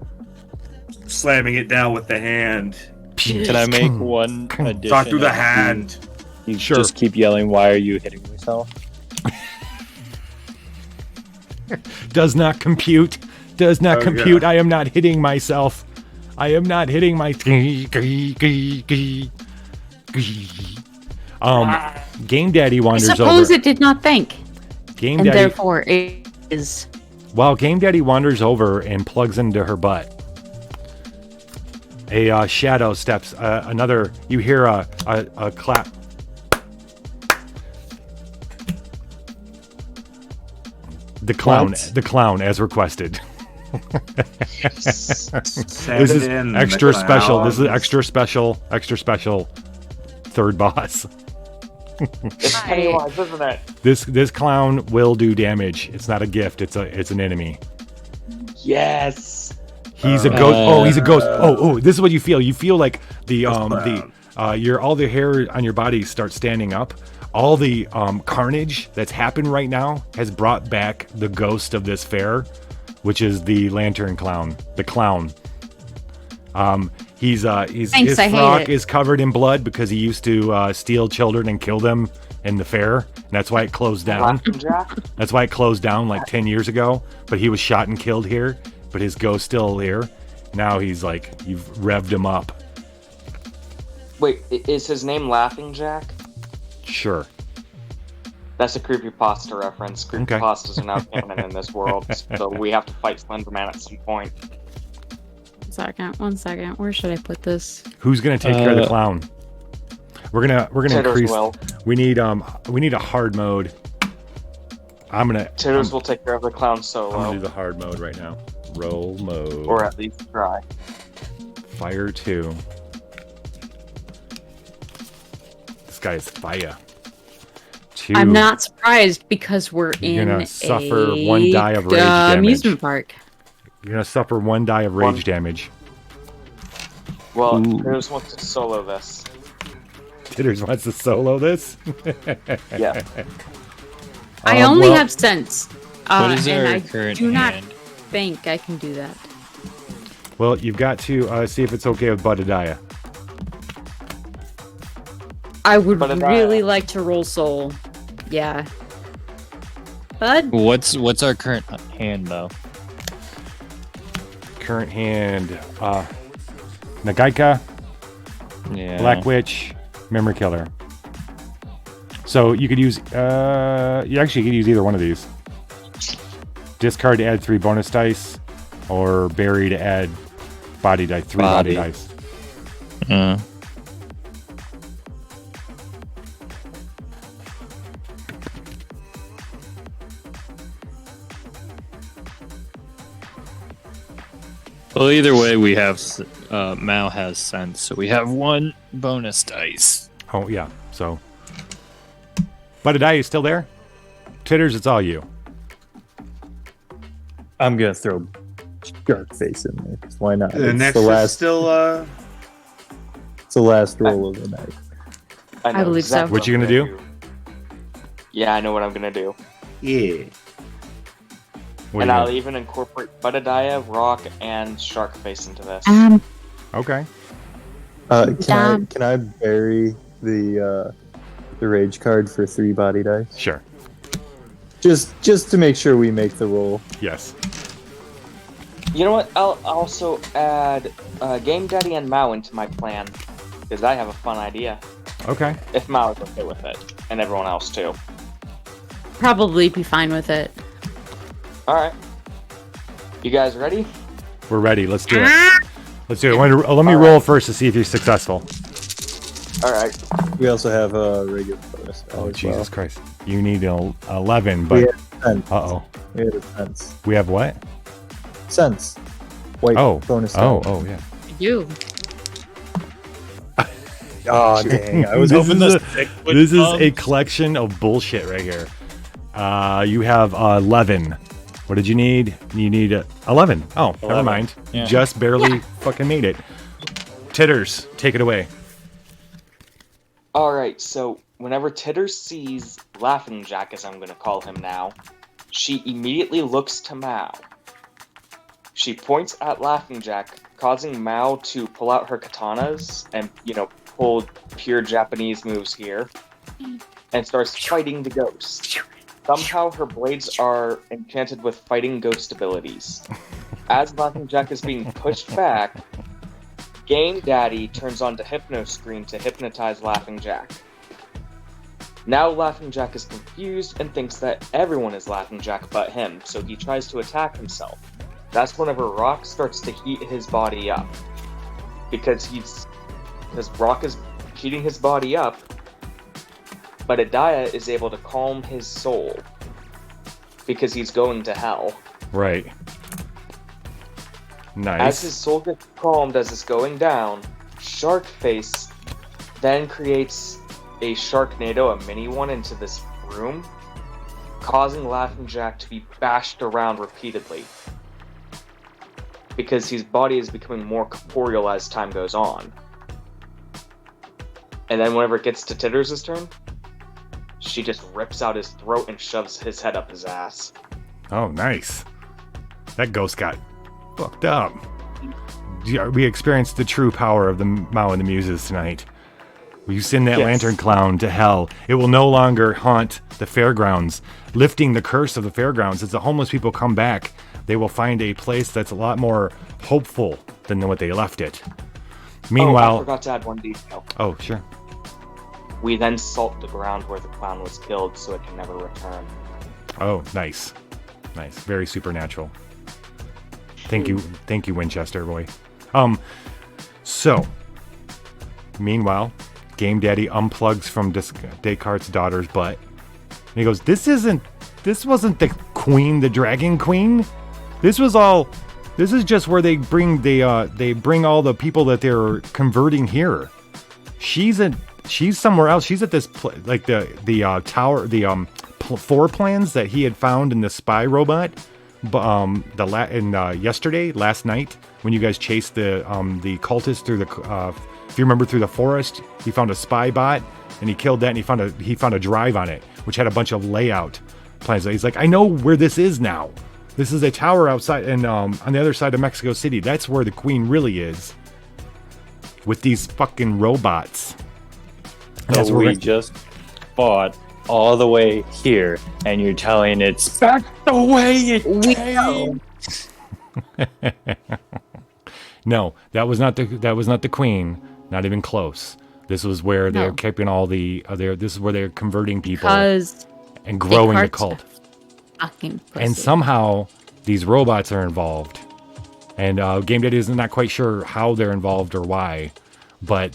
slamming it down with the hand. Can I make one addition? Talk through the if you- hand. You Sure. just keep yelling, "Why are you hitting yourself?" Does not compute. Does not Oh, compute. yeah. I am not hitting myself. I am not hitting my. Game Daddy I wanders suppose over. it did not think, Game and Daddy. therefore it is. While Game Daddy wanders over and plugs into her butt, a shadow steps. Another. You hear a clap. The clown. What? The clown, as requested. Send This it is in, extra the special. This is clowns. extra special. Extra special. Third boss. It's Pennywise, isn't it? This clown will do damage. It's not a gift. It's an enemy. Yes. He's a ghost. Oh, he's a ghost. Oh, this is what you feel. You feel like all the hair on your body starts standing up. All the carnage that's happened right now has brought back the ghost of this fair, which is the lantern clown. The clown. His frock is covered in blood because he used to steal children and kill them in the fair. And that's why it closed down. That's why it closed down like 10 years ago. But he was shot and killed here. But his ghost's still here. Now he's like, you've revved him up. Wait, is his name Laughing Jack? Sure. That's a creepypasta reference. Creepypastas are now canon in this world, so we have to fight Slenderman at some point. One second. Where should I put this? Who's gonna take care of the clown? We're gonna increase. Will. We need a hard mode. Titters will take care of the clown solo. I'm gonna do the hard mode right now. Roll mode. Or at least try. Fire 2. This guy is fire. 2. I'm not surprised because we're in gonna suffer 1 die of rage damage. Amusement park. You're gonna suffer 1 die of rage damage. Well, Titters wants to solo this. Titters wants to solo this? Yeah. I only have sense. What is and our I current do not hand? think I can do that. Well, you've got to see if it's okay with Budadiah. I would really like to roll soul. Yeah. Bud? What's our current hand though? Current hand, Nagaika, Yeah. Black Witch, Memory Killer. So you could use, you actually could use either one of these. Discard to add 3 bonus dice, or bury to add body dice, 3 body dice. Well, either way, we have Mao has sense, so we have 1 bonus dice. Oh yeah, so. Budadiah is still there? Titters, it's all you. I'm gonna throw shark face in there. 'Cause why not? The It's next the last. is still. It's the last roll of the night. I believe so. What you gonna do? Yeah, I know what I'm gonna do. Yeah. And I'll even incorporate Budadiah, Rock, and Sharkface into this. Okay. Can I bury the rage card for 3 body dice? Sure. Just to make sure we make the roll. Yes. You know what? I'll also add Game Daddy and Mao into my plan, because I have a fun idea. Okay. If Mao is okay with it, and everyone else too. Probably be fine with it. Alright. You guys ready? We're ready. Let's do it. Let's do it. Let me roll first to see if you're successful. Alright. We also have a regular bonus. Oh, Jesus Christ. You need 11, but... Uh-oh. We have a sense. We have what? Sense. White bonus. Oh, yeah. You. Oh, dang. I was hoping this is come. a collection of bullshit right here. You have 11. What did you need? You need 11. Oh, 11. Never mind. Yeah. Just barely fucking made it. Titters, take it away. Alright, so whenever Titters sees Laughing Jack, as I'm gonna call him now, she immediately looks to Mao. She points at Laughing Jack, causing Mao to pull out her katanas and, pull pure Japanese moves here, and starts fighting the ghost. Somehow her blades are enchanted with fighting ghost abilities. As Laughing Jack is being pushed back, Game Daddy turns on the Hypno Screen to hypnotize Laughing Jack. Now Laughing Jack is confused and thinks that everyone is Laughing Jack but him, so he tries to attack himself. That's whenever Rock starts to heat his body up. Because Rock is heating his body up, but Budadiah is able to calm his soul. Because he's going to hell. Right. Nice. As his soul gets calmed as it's going down, Sharkface then creates a Sharknado, a mini one, into this room, causing Laughing Jack to be bashed around repeatedly. Because his body is becoming more corporeal as time goes on. And then whenever it gets to Titters' turn, she just rips out his throat and shoves his head up his ass. Oh, nice. That ghost got fucked up. Yeah, we experienced the true power of the Mao and the Muses tonight. We send that lantern clown to hell. It will no longer haunt the fairgrounds, lifting the curse of the fairgrounds. As the homeless people come back, they will find a place that's a lot more hopeful than what they left it. Meanwhile, I forgot to add one detail. Oh, sure. We then salt the ground where the clown was killed so it can never return. Oh, nice. Nice. Very supernatural. Thank you, Winchester boy. So, meanwhile, Game Daddy unplugs from Descartes' daughter's butt. And he goes, this wasn't the queen, the dragon queen. This is just where they bring all the people that they're converting here. She's somewhere else. She's at this tower, floor plans that he had found in the spy robot. Last night when you guys chased the cultist through if you remember, through the forest, he found a spy bot and he killed that, and he found a drive on it which had a bunch of layout plans. He's like, I know where this is now. This is a tower outside and on the other side of Mexico City. That's where the queen really is, with these fucking robots. And that's So where we just fought all the way here, and you're telling it's back the way it came. No, that was not the queen. Not even close. This was where they're keeping all the this is where they're converting people and growing the cult. And somehow these robots are involved. And Game Daddy is not quite sure how they're involved or why, but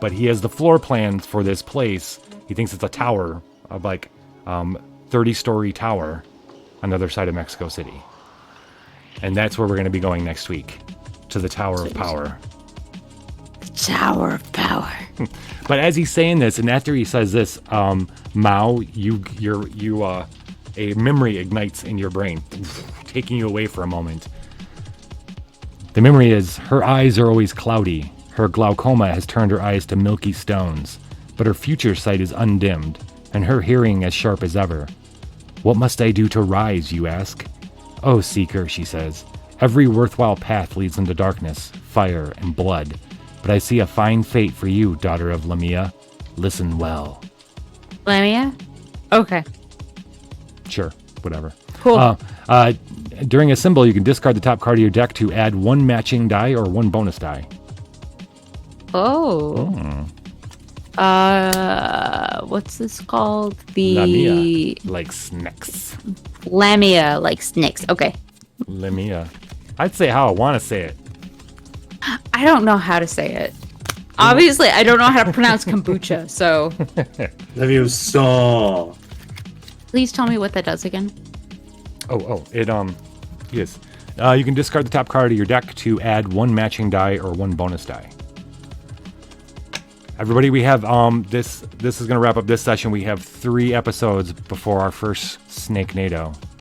but he has the floor plans for this place. He thinks it's a tower of 30-story tower on the other side of Mexico City. And that's where we're going to be going next week, to the Tower of Power. Tower of Power. But as he's saying this, and after he says this, Mao, a memory ignites in your brain, taking you away for a moment. The memory is, her eyes are always cloudy. Her glaucoma has turned her eyes to milky stones, but her future sight is undimmed, and her hearing as sharp as ever. What must I do to rise, you ask? Oh, seeker, she says, every worthwhile path leads into darkness, fire, and blood. But I see a fine fate for you, daughter of Lamia. Listen well. Lamia? Okay. Sure, whatever. Cool. During a symbol, you can discard the top card of your deck to add one matching die or one bonus die. Oh. What's this called? Lamia, like snakes. Lamia, like snakes. Okay. Lamia. I'd say how I want to say it. I don't know how to say it. Obviously, I don't know how to pronounce kombucha, so... Leviosa. Please tell me what that does again. Yes. You can discard the top card of your deck to add one matching die or one bonus die. Everybody, we have this is going to wrap up this session. We have 3 episodes before our first Snake NATO.